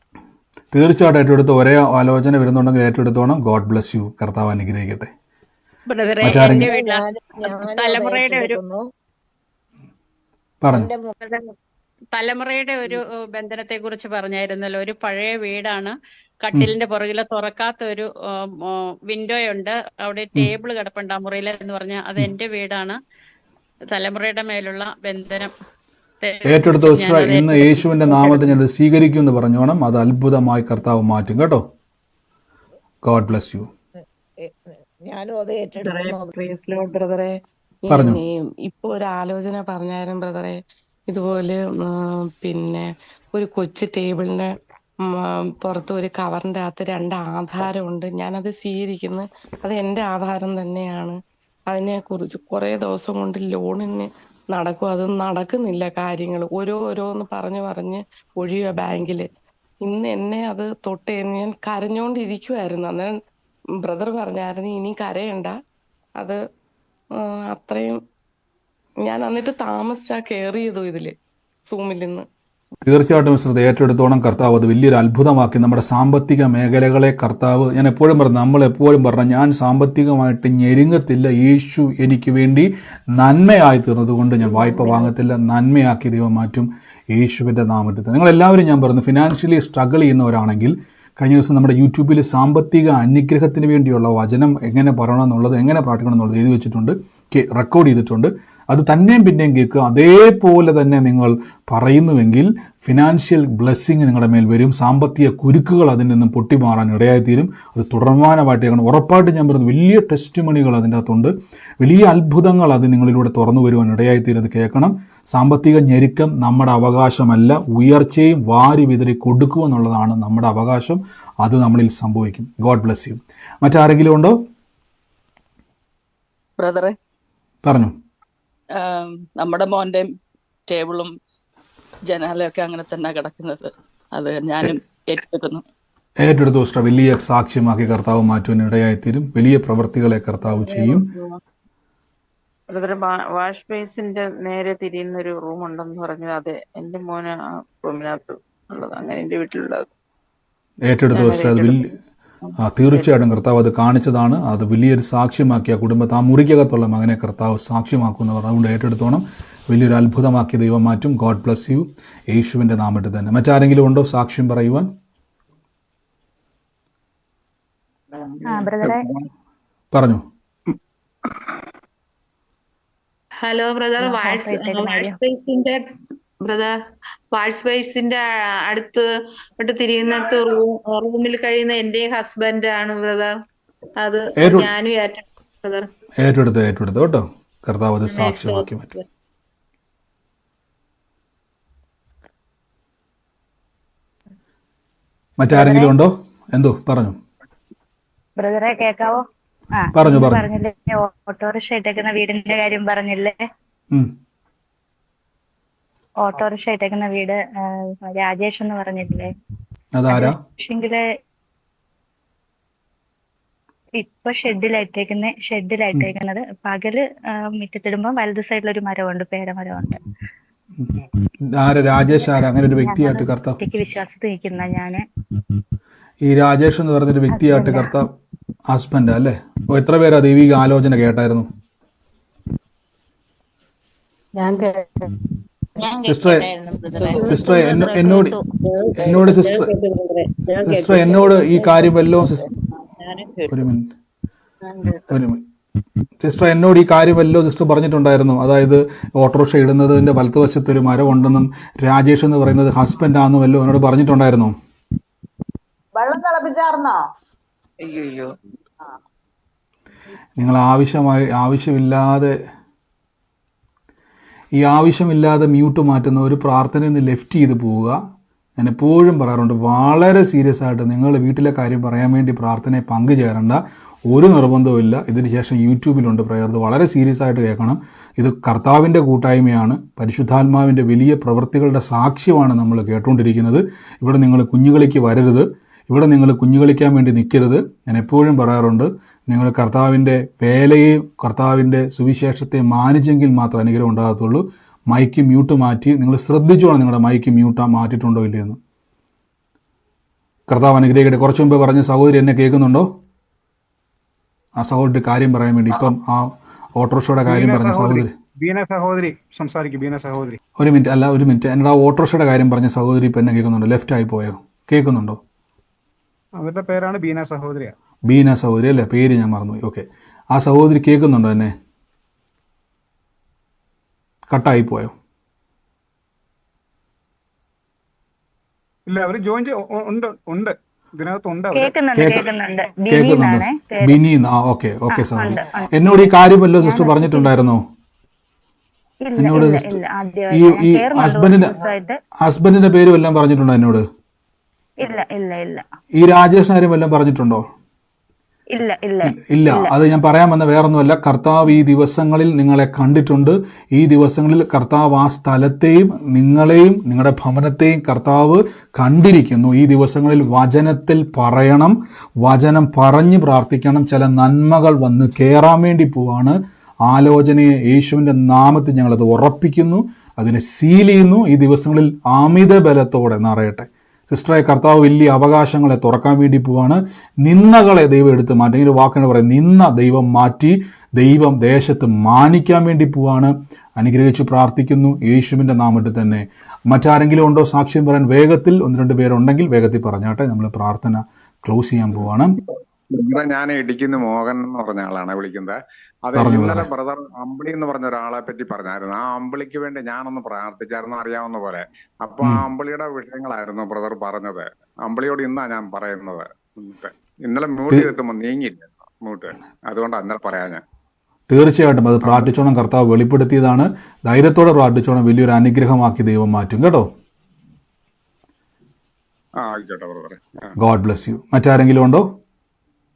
തീർച്ചയായിട്ടും ഏറ്റെടുത്ത് ഒരേ ആലോചന വരുന്നുണ്ടെങ്കിൽ ഏറ്റെടുത്തോണം. God bless U. കർത്താവ് അനുഗ്രഹിക്കട്ടെ. ബ്രദറെ, എന്റെ മറ്റാരെങ്കിലും തലമുറയുടെ ഒരു പറഞ്ഞു. തലമുറയുടെ ഒരു ബന്ധനത്തെ കുറിച്ച് പറഞ്ഞായിരുന്നല്ലോ. ഒരു പഴയ വീടാണ്. കട്ടിലിന്റെ പുറകില് തുറക്കാത്ത ഒരു വിൻഡോ ഉണ്ട്. അവിടെ ടേബിൾ കിടപ്പുണ്ട് ആ മുറിയിൽ എന്ന് പറഞ്ഞാൽ അത് എന്റെ വീടാണ്. തലമുറയുടെ മേലുള്ള ബന്ധനം ഏറ്റെടുത്ത ഇന്ന് യേശുവിന്റെ നാമത്തിൽ ഞാൻ സ്വീകരിക്കും എന്ന് പറഞ്ഞോണം. അത് അത്ഭുതമായി കർത്താവ് മാറ്റും കേട്ടോ. God bless U. ഞാനും അത് ഏറ്റെടുക്കുന്നു. ബ്രദറെ, പറഞ്ഞു. ഇപ്പൊ ഒരു ആലോചന പറഞ്ഞായിരുന്നു ബ്രദറെ. ഇതുപോലെ പിന്നെ ഒരു കൊച്ചു ടേബിളിന്റെ പുറത്ത് ഒരു കവറിന്റെ അകത്ത് 2 ആധാരമുണ്ട്. ഞാനത് സ്വീകരിക്കുന്നു. അത് എന്റെ ആധാരം തന്നെയാണ്. അതിനെ കുറിച്ച് കുറെ ദിവസം കൊണ്ട് ലോണിന് നടക്കും. അത് നടക്കുന്നില്ല കാര്യങ്ങൾ. ഓരോന്ന് പറഞ്ഞ് ഒഴിയുക ബാങ്കില്. ഇന്ന് എന്നെ അത് തൊട്ട് ഞാൻ കരഞ്ഞോണ്ടിരിക്കുവായിരുന്നു. അന്നേരം ബ്രദർ പറഞ്ഞായിരുന്നു ഇനി കരയണ്ട, അത് അത്രയും. ഞാൻ എന്നിട്ട് താമസിച്ചാ കേറിയതും ഇതില് സൂമിൽ നിന്ന്. തീർച്ചയായിട്ടും മിസ്റ്റർ ഏറ്റെടുത്തോണം. കർത്താവ് അത് വലിയൊരു അത്ഭുതമാക്കി നമ്മുടെ സാമ്പത്തിക മേഖലകളെ കർത്താവ്, ഞാൻ എപ്പോഴും പറഞ്ഞു, നമ്മളെപ്പോഴും പറഞ്ഞു, ഞാൻ സാമ്പത്തികമായിട്ട് ഞെരുങ്ങത്തില്ല. യേശു എനിക്ക് വേണ്ടി നന്മയായി തീർന്നതുകൊണ്ട് ഞാൻ വായ്പ വാങ്ങത്തില്ല. നന്മയാക്കി ദൈവം മാറ്റും യേശുവിൻ്റെ നാമത്തിൽ. നിങ്ങളെല്ലാവരും ഞാൻ പറഞ്ഞു ഫിനാൻഷ്യലി സ്ട്രഗിൾ ചെയ്യുന്നവരാണെങ്കിൽ കഴിഞ്ഞ ദിവസം നമ്മുടെ യൂട്യൂബിൽ സാമ്പത്തിക അനുഗ്രഹത്തിന് വേണ്ടിയുള്ള വചനം എങ്ങനെ പറയണം എന്നുള്ളത്, എങ്ങനെ പ്രാർത്ഥിക്കണം എന്നുള്ളത് എഴുതി വെച്ചിട്ടുണ്ട്, റെക്കോർഡ് ചെയ്തിട്ടുണ്ട്. അത് തന്നെയും പിന്നെയും കേൾക്കുക. അതേപോലെ തന്നെ നിങ്ങൾ പറയുന്നുവെങ്കിൽ ഫിനാൻഷ്യൽ ബ്ലെസ്സിങ് നിങ്ങളുടെ മേൽ വരും. സാമ്പത്തിക കുരുക്കുകൾ അതിൽ നിന്നും പൊട്ടിമാറാൻ ഇടയായിത്തീരും. അത് തുടർമാനമായിട്ട് കേൾക്കണം. ഉറപ്പായിട്ട് ഞാൻ പറയുന്നത് വലിയ ടെസ്റ്റ് മണികൾ അതിൻ്റെ അകത്തുണ്ട്. വലിയ അത്ഭുതങ്ങൾ അത് നിങ്ങളിലൂടെ തുറന്നു വരുവാൻ ഇടയായിത്തീരും. അത് കേൾക്കണം. സാമ്പത്തിക ഞെരുക്കം നമ്മുടെ അവകാശമല്ല. ഉയർച്ചയും വാരി വിതറി കൊടുക്കുക എന്നുള്ളതാണ് നമ്മുടെ അവകാശം. അത് നമ്മളിൽ സംഭവിക്കും. God bless U. മറ്റാരെങ്കിലും ഉണ്ടോ? ബ്രദറെ, പറഞ്ഞു. നമ്മുടെ മോന്റെ ടേബിളും ജനാലയൊക്കെ അങ്ങനെ തന്നെ കിടക്കുന്നത്. അത് ഞാനും ഏറ്റെടുക്കുന്നു. ഏറ്റെടുത്തു സിസ്റ്റർ. വലിയ സാക്ഷ്യമാക്കി കർത്താവ് മാറ്റുവാൻ ഇടയായിത്തീരും. വലിയ പ്രവൃത്തികളെ കർത്താവ് ചെയ്യും. ബ്രദറെ, വാഷ് ബേസിന്റെ നേരെ തിരിയുന്ന ഒരു റൂം ഉണ്ടെന്ന് പറഞ്ഞത് അതെ, എന്റെ മോന് ആ റൂമിനകത്ത് ഉള്ളത്, അങ്ങനെ എന്റെ വീട്ടിലുള്ളത്. ഏറ്റെടുത്തു സിസ്റ്റർ. അത് വലിയ തീർച്ചയായിട്ടും കർത്താവ് അത് കാണിച്ചതാണ്. അത് വലിയൊരു സാക്ഷ്യമാക്കി ആ കുടുംബത്തെ, ആ മുറിക്കകത്തുള്ള മകനെ കർത്താവ് സാക്ഷ്യമാക്കുമെന്ന് പറഞ്ഞു. അതുകൊണ്ട് ഏറ്റെടുത്തോണം. വലിയൊരു അത്ഭുതമാക്കി ദൈവം മാറ്റും. God bless U. യേശുവിൻ്റെ നാമത്തിൽ തന്നെ. മറ്റാരെങ്കിലും ഉണ്ടോ സാക്ഷ്യം പറയുവാൻ? പറഞ്ഞു. ഹലോ ബ്രദർ, വാഷ് ബേസിന്റെ അടുത്ത് തിരിയുന്നിടത്ത് റൂമിൽ കഴിയുന്ന എന്റെ ഹസ്ബൻഡ് ആണ് ബ്രദർ. അത് ഞാനും ഏറ്റെടുത്ത് കേട്ടോ. കർത്താവ് അത് സാക്ഷ്യമാക്കി മാറ്റും. മറ്റാരെങ്കിലും ഉണ്ടോ? എന്തോ പറഞ്ഞു. ബ്രദറെ കേക്കാവോ? പറഞ്ഞു. പറഞ്ഞില്ലേ ഓട്ടോറിക്ഷ ഇട്ടേക്കുന്ന വീടിന്റെ കാര്യം പറഞ്ഞില്ലേ? ഓട്ടോറിക്ഷ ഇട്ടേക്കുന്ന വീട് രാജേഷ് എന്ന് പറഞ്ഞില്ലേ? അതാരാ? പക്ഷെങ്കില് ഇപ്പൊ ഷെഡിലായിട്ടേക്കുന്നത്. പകല് മുറ്റത്തിടുമ്പോ വലതു സൈഡിലൊരു മരമുണ്ട്, പേരമരമുണ്ട്. രാജേഷ് ആരാ? അങ്ങനെ ഒരു വ്യക്തിയായിട്ട് കർത്താവ് വിശ്വാസത്തിൽ നിൽക്കുന്ന ഞാന്. ഈ രാജേഷ് എന്ന് പറഞ്ഞൊരു വ്യക്തിയായിട്ട് കർത്താവ് ഹസ്ബൻഡ് അല്ലേ? എത്ര പേരാ ദൈവിക ആലോചന കേട്ടായിരുന്നു? സിസ്റ്റർ എന്നോട് ഈ കാര്യം വല്ലോ സിസ്റ്റർ പറഞ്ഞിട്ടുണ്ടായിരുന്നു. അതായത് ഓട്ടോറിക്ഷ ഇടുന്നതിന്റെ വലത്തുവശത്ത് ഒരു മരം ഉണ്ടെന്നും രാജേഷ് എന്ന് പറയുന്നത് ഹസ്ബൻഡ് ആണെന്നും വല്ലോ എന്നോട് പറഞ്ഞിട്ടുണ്ടായിരുന്നു. വെള്ളം തിളപ്പിച്ചാർന്നോ? അയ്യോ, നിങ്ങൾ ആവശ്യമില്ലാതെ മ്യൂട്ട് മാറ്റുന്ന ഒരു പ്രാർത്ഥനയിൽ നിന്ന് ലെഫ്റ്റ് ചെയ്ത് പോവുക. ഞാൻ എപ്പോഴും പറയാറുണ്ട്, വളരെ സീരിയസ് ആയിട്ട് നിങ്ങൾ വീട്ടിലെ കാര്യം പറയാൻ വേണ്ടി പ്രാർത്ഥനയെ പങ്കുചേരേണ്ട. ഒരു നിർബന്ധവും ഇല്ല. ഇതിന് ശേഷം യൂട്യൂബിലുണ്ട് പ്രയർ. ഇത് വളരെ സീരിയസ് ആയിട്ട് കേൾക്കണം. ഇത് കർത്താവിൻ്റെ കൂട്ടായ്മയാണ്. പരിശുദ്ധാത്മാവിൻ്റെ വലിയ പ്രവൃത്തികളുടെ സാക്ഷ്യമാണ് നമ്മൾ കേട്ടുകൊണ്ടിരിക്കുന്നത്. ഇവിടെ നിങ്ങൾ കുഞ്ഞുകളിക്ക് വരരുത്. ഇവിടെ നിങ്ങൾ കുഞ്ഞു കളിക്കാൻ വേണ്ടി നിൽക്കരുത്. ഞാൻ എപ്പോഴും പറയാറുണ്ട്, നിങ്ങൾ കർത്താവിൻ്റെ വേലയെയും കർത്താവിൻ്റെ സുവിശേഷത്തെ മാനിച്ചെങ്കിൽ മാത്രമേ അനുഗ്രഹം ഉണ്ടാകത്തുള്ളൂ. മൈക്ക് മ്യൂട്ട് മാറ്റി നിങ്ങൾ ശ്രദ്ധിച്ചോണം, നിങ്ങളുടെ മൈക്ക് മ്യൂട്ട് മാറ്റിയിട്ടുണ്ടോ ഇല്ലയെന്ന്. കർത്താവ് അനുഗ്രഹിക്കട്ടെ. കുറച്ചു മുമ്പ് പറഞ്ഞ സഹോദരി എന്നെ കേൾക്കുന്നുണ്ടോ? ആ സഹോദരി കാര്യം പറയാൻ വേണ്ടി, ഇപ്പം ആ ഓട്ടോറിക്ഷയുടെ കാര്യം പറഞ്ഞ സഹോദരി, ബീന സഹോദരി സംസാരിക്കും. ബീന സഹോദരി ഒരു മിനിറ്റ്. എന്നോട് ആ ഓട്ടോറിക്ഷയുടെ കാര്യം പറഞ്ഞ സഹോദരി ഇപ്പം എന്നെ കേൾക്കുന്നുണ്ടോ? ലെഫ്റ്റ് ആയി പോയോ? കേൾക്കുന്നുണ്ടോ? അവരുടെ പേരാണ് ബീന സഹോദരിയ. ബീന സഹോദരി അല്ലേ? പേര് ഞാൻ മറന്നുപോയി. ഓക്കെ, ആ സഹോദരി കേൾക്കുന്നുണ്ടോ എന്നെ? കട്ടായി പോയോ? ഇല്ല, അവര് ജോയിൻ ഉണ്ട് ഇതിനകത്തുണ്ട്. കേൾക്കുന്നുണ്ട്. ബിനി. ഓക്കെ സഹോദരി, എന്നോട് ഈ കാര്യം വല്ലോ സിസ്റ്റർ പറഞ്ഞിട്ടുണ്ടായിരുന്നോ? എന്നോട് ഈ ഹസ്ബൻഡിന്റെ പേര് വല്ലതും പറഞ്ഞിട്ടുണ്ടോ എന്നോട്? ഈ രാജേഷ് ആരും വല്ലതും പറഞ്ഞിട്ടുണ്ടോ? ഇല്ല. അത് ഞാൻ പറയാൻ വന്ന വേറൊന്നുമല്ല. കർത്താവ് ഈ ദിവസങ്ങളിൽ നിങ്ങളെ കണ്ടിട്ടുണ്ട്. ഈ ദിവസങ്ങളിൽ കർത്താവ് ആ സ്ഥലത്തെയും നിങ്ങളെയും നിങ്ങളുടെ ഭവനത്തെയും കർത്താവ് കണ്ടിരിക്കുന്നു. ഈ ദിവസങ്ങളിൽ വചനത്തിൽ പറയണം, വചനം പറഞ്ഞ് പ്രാർത്ഥിക്കണം. ചില നന്മകൾ വന്ന് കയറാൻ വേണ്ടി പോവാണ്. ആലോചനയെ യേശുവിൻ്റെ നാമത്തിൽ ഞങ്ങളത് ഉറപ്പിക്കുന്നു, അതിനെ സീൽ ചെയ്യുന്നു. ഈ ദിവസങ്ങളിൽ അമിത ബലത്തോടെ നിറയട്ടെ. സിസ്റ്ററെ, കർത്താവ് വലിയ അവകാശങ്ങളെ തുറക്കാൻ വേണ്ടി പോവാണ്. നിന്ദകളെ ദൈവം എടുത്ത് മാറ്റി, ഇങ്ങനെ വാക്കിനെ പറയാം, നിന്ന ദൈവം മാറ്റി, ദൈവം ദേശത്ത് മാനിക്കാൻ വേണ്ടി പോവാണ്. അനുഗ്രഹിച്ചു പ്രാർത്ഥിക്കുന്നു യേശുവിൻ്റെ നാമത്തിൽ തന്നെ. മറ്റാരെങ്കിലും ഉണ്ടോ സാക്ഷ്യം പറയാൻ? വേഗത്തിൽ 1-2 പേരുണ്ടെങ്കിൽ വേഗത്തിൽ പറഞ്ഞാട്ടെ. നമ്മൾ പ്രാർത്ഥന ക്ലോസ് ചെയ്യാൻ പോവാണ്. ഞാൻ ഇടുക്കിന്ന് മോഹൻ എന്ന് പറഞ്ഞ ആളാണ് വിളിക്കുന്നത്. അത് ഇന്നലെ ബ്രദർ അമ്പിളി എന്ന് പറഞ്ഞ ഒരാളെ പറ്റി പറഞ്ഞായിരുന്നു. ആ അമ്പിളിക്ക് വേണ്ടി ഞാനൊന്ന് പ്രാർത്ഥിച്ചായിരുന്നു, അറിയാവുന്ന പോലെ. അപ്പൊ ആ അമ്പിളിയുടെ വിഷയങ്ങളായിരുന്നു ബ്രദർ പറഞ്ഞത്. അമ്പിളിയോട് ഇന്നാ ഞാൻ പറയുന്നത്. ഇന്നലെ മ്യൂട്ട് ചെയ്തിട്ടുമ്പോ നീങ്ങിയില്ല മ്യൂട്ട്, അതുകൊണ്ടാണ് ഇന്നലെ പറയാൻ ഞാൻ. തീർച്ചയായിട്ടും അത് പ്രാർത്ഥിച്ചോണം. കർത്താവ് വെളിപ്പെടുത്തിയതാണ്. ധൈര്യത്തോടെ പ്രാർത്ഥിച്ചോണം. വലിയൊരു അനുഗ്രഹമാക്കി ദൈവം മാറ്റും കേട്ടോ. ആയിക്കോട്ടെ ബ്രദറെ. God bless U. മറ്റാരെങ്കിലും ഉണ്ടോ?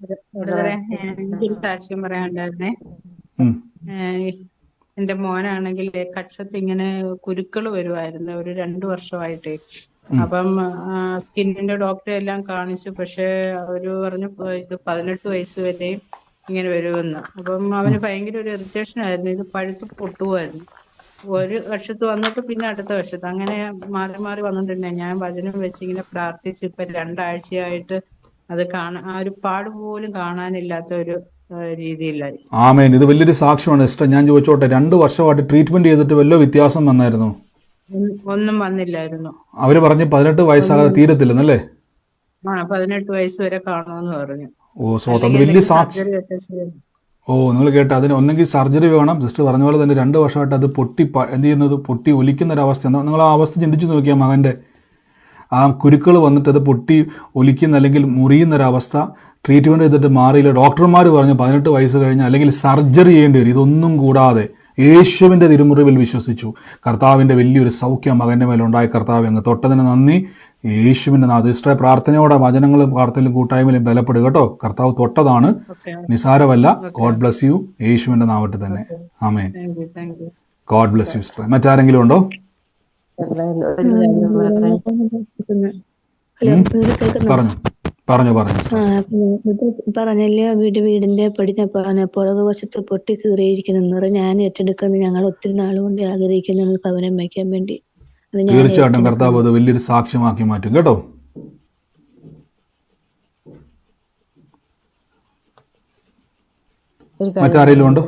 എനിക്കൊരു സാക്ഷ്യം പറയാനുണ്ടായിരുന്നേ. എന്റെ മോനാണെങ്കിൽ കക്ഷത്ത് ഇങ്ങനെ കുരുക്കൾ വരുമായിരുന്നു ഒരു 2 വർഷമായിട്ട്. അപ്പം സ്കിന്നിന്റെ ഡോക്ടറെ എല്ലാം കാണിച്ചു. പക്ഷെ അവര് പറഞ്ഞു ഇത് 18 വയസ്സ് വരെയും ഇങ്ങനെ വരുമെന്ന്. അപ്പം അവന് ഭയങ്കര ഒരു ഇറിറ്റേഷൻ ആയിരുന്നു. ഇത് പഴുത്ത് പൊട്ടുമായിരുന്നു. ഒരു വശത്ത് വന്നിട്ട് പിന്നെ അടുത്ത വശത്ത് അങ്ങനെ മാറി മാറി വന്നിട്ടുണ്ടായി. ഞാൻ വചനം വെച്ച് ഇങ്ങനെ പ്രാർത്ഥിച്ച് ഇപ്പൊ 2 ആഴ്ചയായിട്ട് അത് ആ ഒരു പാട് പോലും കാണാനില്ലാത്ത ഒരു രീതിയിലായി. ആമേൻ. ഇത് വലിയൊരു സാക്ഷ്യമാണ് സിസ്റ്റർ. ഞാൻ ചോദിച്ചോട്ടെ, 2 വർഷമായിട്ട് ട്രീറ്റ്മെന്റ് ചെയ്തിട്ട് വല്ല വ്യത്യാസം വന്നായിരുന്നോ? ഒന്നും വന്നില്ലായിരുന്നു. അവര് പറഞ്ഞ് 18 വയസ്സാകാതെ തീരത്തില്ലെന്നല്ലേ? 18 വയസ്സ് വരെ കാണുമെന്ന് പറഞ്ഞു. അത് വലിയ സാക്ഷ്യം. നിങ്ങൾ കേട്ട, അതിന് ഒന്നെങ്കിൽ സർജറി വേണം. സിസ്റ്റർ പറഞ്ഞ പോലെ തന്നെ 2 വർഷമായിട്ട് അത് എന്ത് ചെയ്യുന്നത്, പൊട്ടി ഒലിക്കുന്നൊരവസ്ഥ. നിങ്ങൾ ആ അവസ്ഥ ചിന്തിച്ചു നോക്കിയാൽ, മകൻ്റെ ആ കുരുക്കൾ വന്നിട്ട് അത് പൊട്ടി ഒലിക്കുന്ന അല്ലെങ്കിൽ മുറിയുന്നൊരവസ്ഥ. ട്രീറ്റ്മെൻറ്റ് ചെയ്തിട്ട് മാറിയില്ല. ഡോക്ടർമാർ പറഞ്ഞു 18 വയസ്സ് കഴിഞ്ഞ് അല്ലെങ്കിൽ സർജറി ചെയ്യേണ്ടി വരും. ഇതൊന്നും കൂടാതെ യേശുവിൻ്റെ തിരുമുറിവിൽ വിശ്വസിച്ചു. കർത്താവിൻ്റെ വലിയൊരു സൗഖ്യം മകൻ്റെ മേലുണ്ടായി. കർത്താവ് അങ്ങ് തൊട്ടതിന് നന്ദി. യേശുവിൻ്റെ സിസ്റ്ററെ പ്രാർത്ഥനയോടെ വചനങ്ങളും പ്രാർത്ഥനയിലും കൂട്ടായ്മയിലും ബലപ്പെടുക കേട്ടോ. കർത്താവ് തൊട്ടതാണ്, നിസാരമല്ല. God bless you. യേശുവിൻ്റെ നാമത്തിൽ തന്നെ. ആമേൻ. God bless you sister. മറ്റാരെങ്കിലും ഉണ്ടോ? പറഞ്ഞു പറഞ്ഞല്ലേ വീടിന്റെ പുറകു വശത്ത് പൊട്ടി കീറിയിരിക്കുന്നു. ഞാൻ ഏറ്റെടുക്കുന്നത് ഞങ്ങൾ ഒത്തിരി നാളുകൊണ്ട് ആഗ്രഹിക്കുന്ന ഭവനം വയ്ക്കാൻ വേണ്ടി. തീർച്ചയായിട്ടും കർത്താവ് അത് വലിയൊരു സാക്ഷ്യമാക്കി മാറ്റും കേട്ടോ. മറ്റാരെങ്കിലും ഉണ്ടോ?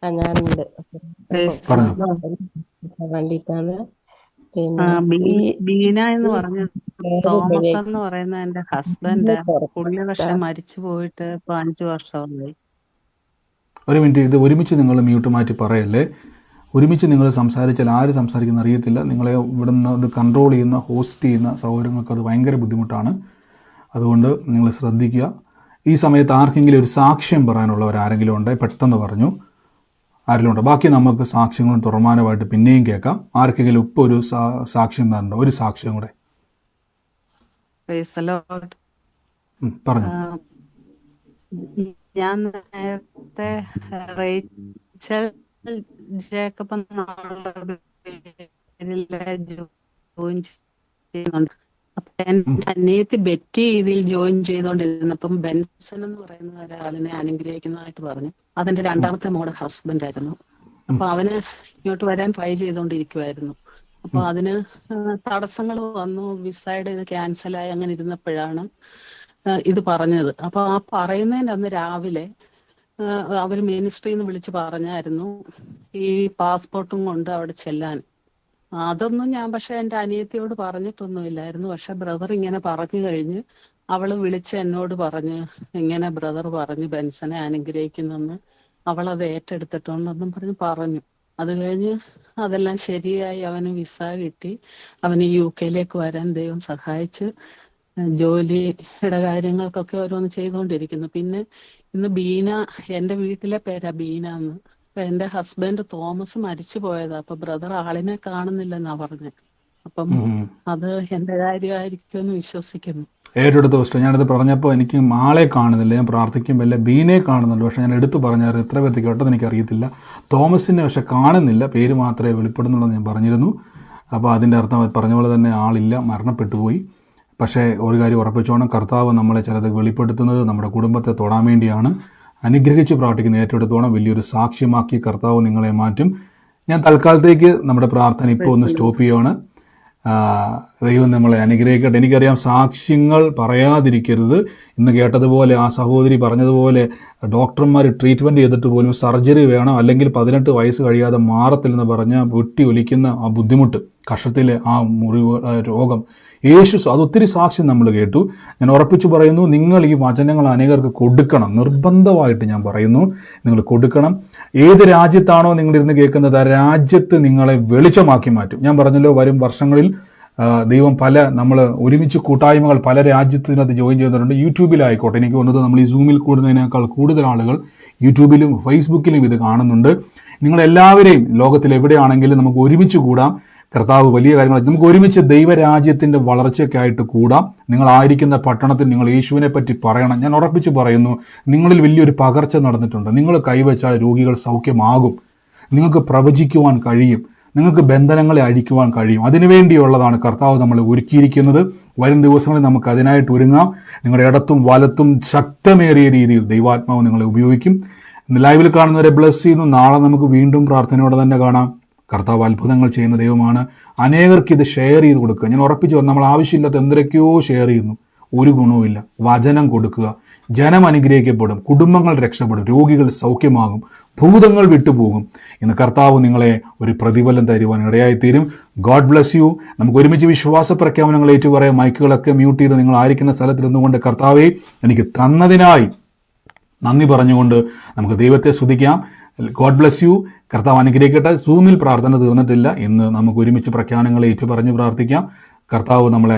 ഞാനുണ്ട്. വേണ്ടിട്ടാണ്. ബീന എന്ന് പറഞ്ഞ തോമസ് എന്ന് പറയുന്ന എന്റെ ഹസ്ബൻഡ്. പുള്ളി പക്ഷെ മരിച്ചു പോയിട്ട് ഇപ്പൊ 5 വർഷമായി. ഒരു മിനിറ്റ്, ഇത് ഒരുമിച്ച് നിങ്ങൾ മ്യൂട്ട് മാറ്റി പറയല്ലേ. ഒരുമിച്ച് നിങ്ങൾ സംസാരിച്ചാൽ ആര് സംസാരിക്കുന്ന അറിയത്തില്ല. നിങ്ങളെ ഇവിടുന്ന് ഇത് കൺട്രോൾ ചെയ്യുന്ന ഹോസ്റ്റ് ചെയ്യുന്ന സൗകര്യങ്ങൾക്ക് അത് ഭയങ്കര ബുദ്ധിമുട്ടാണ്. അതുകൊണ്ട് നിങ്ങൾ ശ്രദ്ധിക്കുക. ഈ സമയത്ത് ആർക്കെങ്കിലും ഒരു സാക്ഷ്യം പറയാനുള്ളവരാരെങ്കിലും ഉണ്ടെങ്കിൽ പെട്ടെന്ന് പറഞ്ഞു. ആരെങ്കിലും ഉണ്ടോ? ബാക്കി നമുക്ക് സാക്ഷ്യങ്ങളും തുറമാനമായിട്ട് പിന്നെയും കേൾക്കാം. ആർക്കെങ്കിലും ഇപ്പോൾ ഒരു സാക്ഷ്യം തരണ്ടോ? ഒരു സാക്ഷ്യം കൂടെ പറഞ്ഞു. ഞാൻ നേരത്തെ റേച്ചൽ ജേക്കബ് ജോയിൻ ചെയ്യുന്നുണ്ട്. അപ്പൊ എന്റെ അനിയത്തി ബെറ്റി ഇതിൽ ജോയിൻ ചെയ്തുകൊണ്ടിരുന്നപ്പം ബെൻസൺ എന്ന് പറയുന്ന ഒരാളിനെ അനുഗ്രഹിക്കുന്നതായിട്ട് പറഞ്ഞു. അതെന്റെ രണ്ടാമത്തെ മോടെ ഹസ്ബൻഡ് ആയിരുന്നു. അപ്പൊ അവന് ഇങ്ങോട്ട് വരാൻ ട്രൈ ചെയ്തുകൊണ്ടിരിക്കുവായിരുന്നു. അപ്പൊ അതിന് തടസ്സങ്ങൾ വന്നു, വിസയുടെ ഇത് ക്യാൻസലായി. അങ്ങനെ ഇരുന്നപ്പോഴാണ് ഇത് പറഞ്ഞത്. അപ്പൊ ആ പറയുന്നതിന്റെ അന്ന് രാവിലെ അവര് മിനിസ്ട്രിയിൽ നിന്ന് വിളിച്ച് പറഞ്ഞായിരുന്നു ഈ പാസ്പോർട്ടും കൊണ്ട് അവിടെ ചെല്ലാൻ. അതൊന്നും ഞാൻ പക്ഷെ എന്റെ അനിയത്തിയോട് പറഞ്ഞിട്ടൊന്നുമില്ലായിരുന്നു. പക്ഷെ ബ്രദർ ഇങ്ങനെ പറഞ്ഞു കഴിഞ്ഞ് അവള് വിളിച്ച് എന്നോട് പറഞ്ഞ് ഇങ്ങനെ ബ്രദർ പറഞ്ഞു ബെൻസനെ അനുഗ്രഹിക്കുന്നെന്ന്, അവളത് ഏറ്റെടുത്തിട്ടുണ്ടെന്നും പറഞ്ഞു. അത് കഴിഞ്ഞ് അതെല്ലാം ശരിയായി. അവന് വിസ കിട്ടി. അവന് UK വരാൻ ദൈവം സഹായിച്ച് ജോലിയുടെ കാര്യങ്ങൾക്കൊക്കെ ഓരോന്ന് ചെയ്തുകൊണ്ടിരിക്കുന്നു. പിന്നെ ഇന്ന് ബീന, എന്റെ വീട്ടിലെ പേരാ ബീന എന്ന്. അപ്പൊ എന്റെ ഹസ്ബൻഡ് തോമസ് മരിച്ചു പോയതാ. അപ്പൊ ബ്രദർ ആളിനെ കാണുന്നില്ലെന്നാ പറഞ്ഞത്. അപ്പം അത് എന്റെ കാര്യമായിരിക്കും എന്ന് വിശ്വസിക്കുന്നു. ഏറ്റെടുത്ത ഫസ്റ്റ് ഞാനത് പറഞ്ഞപ്പോൾ എനിക്ക് ആളെ കാണുന്നില്ല, ഞാൻ പ്രാർത്ഥിക്കുമ്പോൾ അല്ല ബീനെ കാണുന്നുണ്ട്. പക്ഷേ ഞാൻ എടുത്ത് പറഞ്ഞായിരുന്നു, എത്ര പേർക്ക് കേട്ടത് എനിക്കറിയത്തില്ല. തോമസിനെ പക്ഷെ കാണുന്നില്ല, പേര് മാത്രമേ വെളിപ്പെടുന്നുള്ളൂ ഞാൻ പറഞ്ഞിരുന്നു. അപ്പോൾ അതിൻ്റെ അർത്ഥം പറഞ്ഞ പോലെ തന്നെ ആളില്ല, മരണപ്പെട്ടു പോയി. പക്ഷേ ഒരു കാര്യം ഉറപ്പിച്ചോണം, കർത്താവ് നമ്മളെ ചിലത് വെളിപ്പെടുത്തുന്നത് നമ്മുടെ കുടുംബത്തെ തൊടാൻ വേണ്ടിയാണ്. അനുഗ്രഹിച്ച് പ്രാർത്ഥിക്കുന്ന ഏറ്റെടുത്തോണം, വലിയൊരു സാക്ഷ്യമാക്കി കർത്താവ് നിങ്ങളെ മാറ്റും. ഞാൻ തൽക്കാലത്തേക്ക് നമ്മുടെ പ്രാർത്ഥന ഇപ്പോൾ ഒന്ന് സ്റ്റോപ്പ് ചെയ്യുകയാണ്. ദൈവം നമ്മളെ അനുഗ്രഹിക്കട്ടെ. എനിക്കറിയാം സാക്ഷ്യങ്ങൾ പറയാതിരിക്കരുത്. ഇന്ന് കേട്ടതുപോലെ ആ സഹോദരി പറഞ്ഞതുപോലെ ഡോക്ടർമാർ ട്രീറ്റ്മെൻറ്റ് ചെയ്തിട്ട് പോലും സർജറി വേണം, അല്ലെങ്കിൽ 18 വയസ്സ് കഴിയാതെ മാറത്തില്ലെന്ന് പറഞ്ഞാൽ വെട്ടി ഒലിക്കുന്ന ആ ബുദ്ധിമുട്ട്, കഷത്തിലെ ആ മുറിവ്, രോഗം, അതൊത്തിരി സാക്ഷ്യം നമ്മൾ കേട്ടു. ഞാൻ ഉറപ്പിച്ചു പറയുന്നു, നിങ്ങൾ ഈ വചനങ്ങൾ അനേകർക്ക് കൊടുക്കണം. നിർബന്ധമായിട്ട് ഞാൻ പറയുന്നു, നിങ്ങൾ കൊടുക്കണം. ഏത് രാജ്യത്താണോ നിങ്ങളിരുന്ന് കേൾക്കുന്നത് ആ രാജ്യത്ത് നിങ്ങളെ വെളിച്ചമാക്കി മാറ്റും. ഞാൻ പറഞ്ഞല്ലോ, വരും വർഷങ്ങളിൽ ദൈവം നമ്മൾ ഒരുമിച്ച് കൂട്ടായ്മകൾ പല രാജ്യത്തിനകത്ത് ജോയിൻ ചെയ്യുന്നുണ്ട്. യൂട്യൂബിലായിക്കോട്ടെ, എനിക്ക് തോന്നുന്നത് നമ്മൾ ഈ സൂമിൽ കൂടുന്നതിനേക്കാൾ കൂടുതൽ ആളുകൾ യൂട്യൂബിലും ഫേസ്ബുക്കിലും ഇത് കാണുന്നുണ്ട്. നിങ്ങളെല്ലാവരെയും ലോകത്തിൽ എവിടെയാണെങ്കിലും നമുക്ക് ഒരുമിച്ച് കൂടാം. കർത്താവ് വലിയ കാര്യങ്ങൾ, നമുക്ക് ഒരുമിച്ച് ദൈവരാജ്യത്തിൻ്റെ വളർച്ചയ്ക്കായിട്ട് കൂടാം. നിങ്ങളായിരിക്കുന്ന പട്ടണത്തിൽ നിങ്ങൾ യേശുവിനെ പറ്റി പറയണം. ഞാൻ ഉറപ്പിച്ച് പറയുന്നു, നിങ്ങളിൽ വലിയൊരു പകർച്ച നടന്നിട്ടുണ്ട്. നിങ്ങൾ കൈവച്ചാൽ രോഗികൾ സൗഖ്യമാകും. നിങ്ങൾക്ക് പ്രവചിക്കുവാൻ കഴിയും. നിങ്ങൾക്ക് ബന്ധനങ്ങളെ അഴിക്കുവാൻ കഴിയും. അതിനുവേണ്ടിയുള്ളതാണ് കർത്താവ് നമ്മളെ ഒരുക്കിയിരിക്കുന്നത്. വരും ദിവസങ്ങളിൽ നമുക്ക് അതിനായിട്ട് ഒരുങ്ങാം. നിങ്ങളുടെ ഇടത്തും വലത്തും ശക്തമേറിയ രീതിയിൽ ദൈവാത്മാവ് നിങ്ങളെ ഉപയോഗിക്കും. ലൈവിൽ കാണുന്നവരെ ബ്ലസ് ചെയ്യുന്നു. നാളെ നമുക്ക് വീണ്ടും പ്രാർത്ഥനയോടെ തന്നെ കാണാം. കർത്താവ് അത്ഭുതങ്ങൾ ചെയ്യുന്ന ദൈവമാണ്. അനേകർക്ക് ഇത് ഷെയർ ചെയ്ത് കൊടുക്കുക. ഞാൻ ഉറപ്പിച്ചു പറഞ്ഞു, നമ്മൾ ആവശ്യമില്ലാത്ത എന്തൊക്കെയോ ഷെയർ ചെയ്യുന്നു, ഒരു ഗുണവുമില്ല. വചനം കൊടുക്കുക, ജനം അനുഗ്രഹിക്കപ്പെടും, കുടുംബങ്ങൾ രക്ഷപ്പെടും, രോഗികൾ സൗഖ്യമാകും, ഭൂതങ്ങൾ വിട്ടുപോകും. ഇന്ന് കർത്താവ് നിങ്ങളെ ഒരു പ്രതിഫലം തരുവാൻ ഇടയായിത്തീരും. God bless U. നമുക്ക് ഒരുമിച്ച് വിശ്വാസ പ്രഖ്യാപനങ്ങൾ ഏറ്റുപറയാം. മൈക്കുകളൊക്കെ മ്യൂട്ട് ചെയ്ത് നിങ്ങൾ ആയിരിക്കുന്ന സ്ഥലത്തിരുന്നുകൊണ്ട് കർത്താവെ എനിക്ക് തന്നതിനായി നന്ദി പറഞ്ഞുകൊണ്ട് നമുക്ക് ദൈവത്തെ സ്തുതിക്കാം. God bless U. കർത്താവ് അനുഗ്രഹിക്കട്ടെ. സൂമിൽ പ്രാർത്ഥന തീർന്നിട്ടില്ല. ഇന്ന് നമുക്ക് ഒരുമിച്ച് പ്രഖ്യാപനങ്ങൾ ഏറ്റുപറഞ്ഞ് പ്രാർത്ഥിക്കാം. കർത്താവ് നമ്മളെ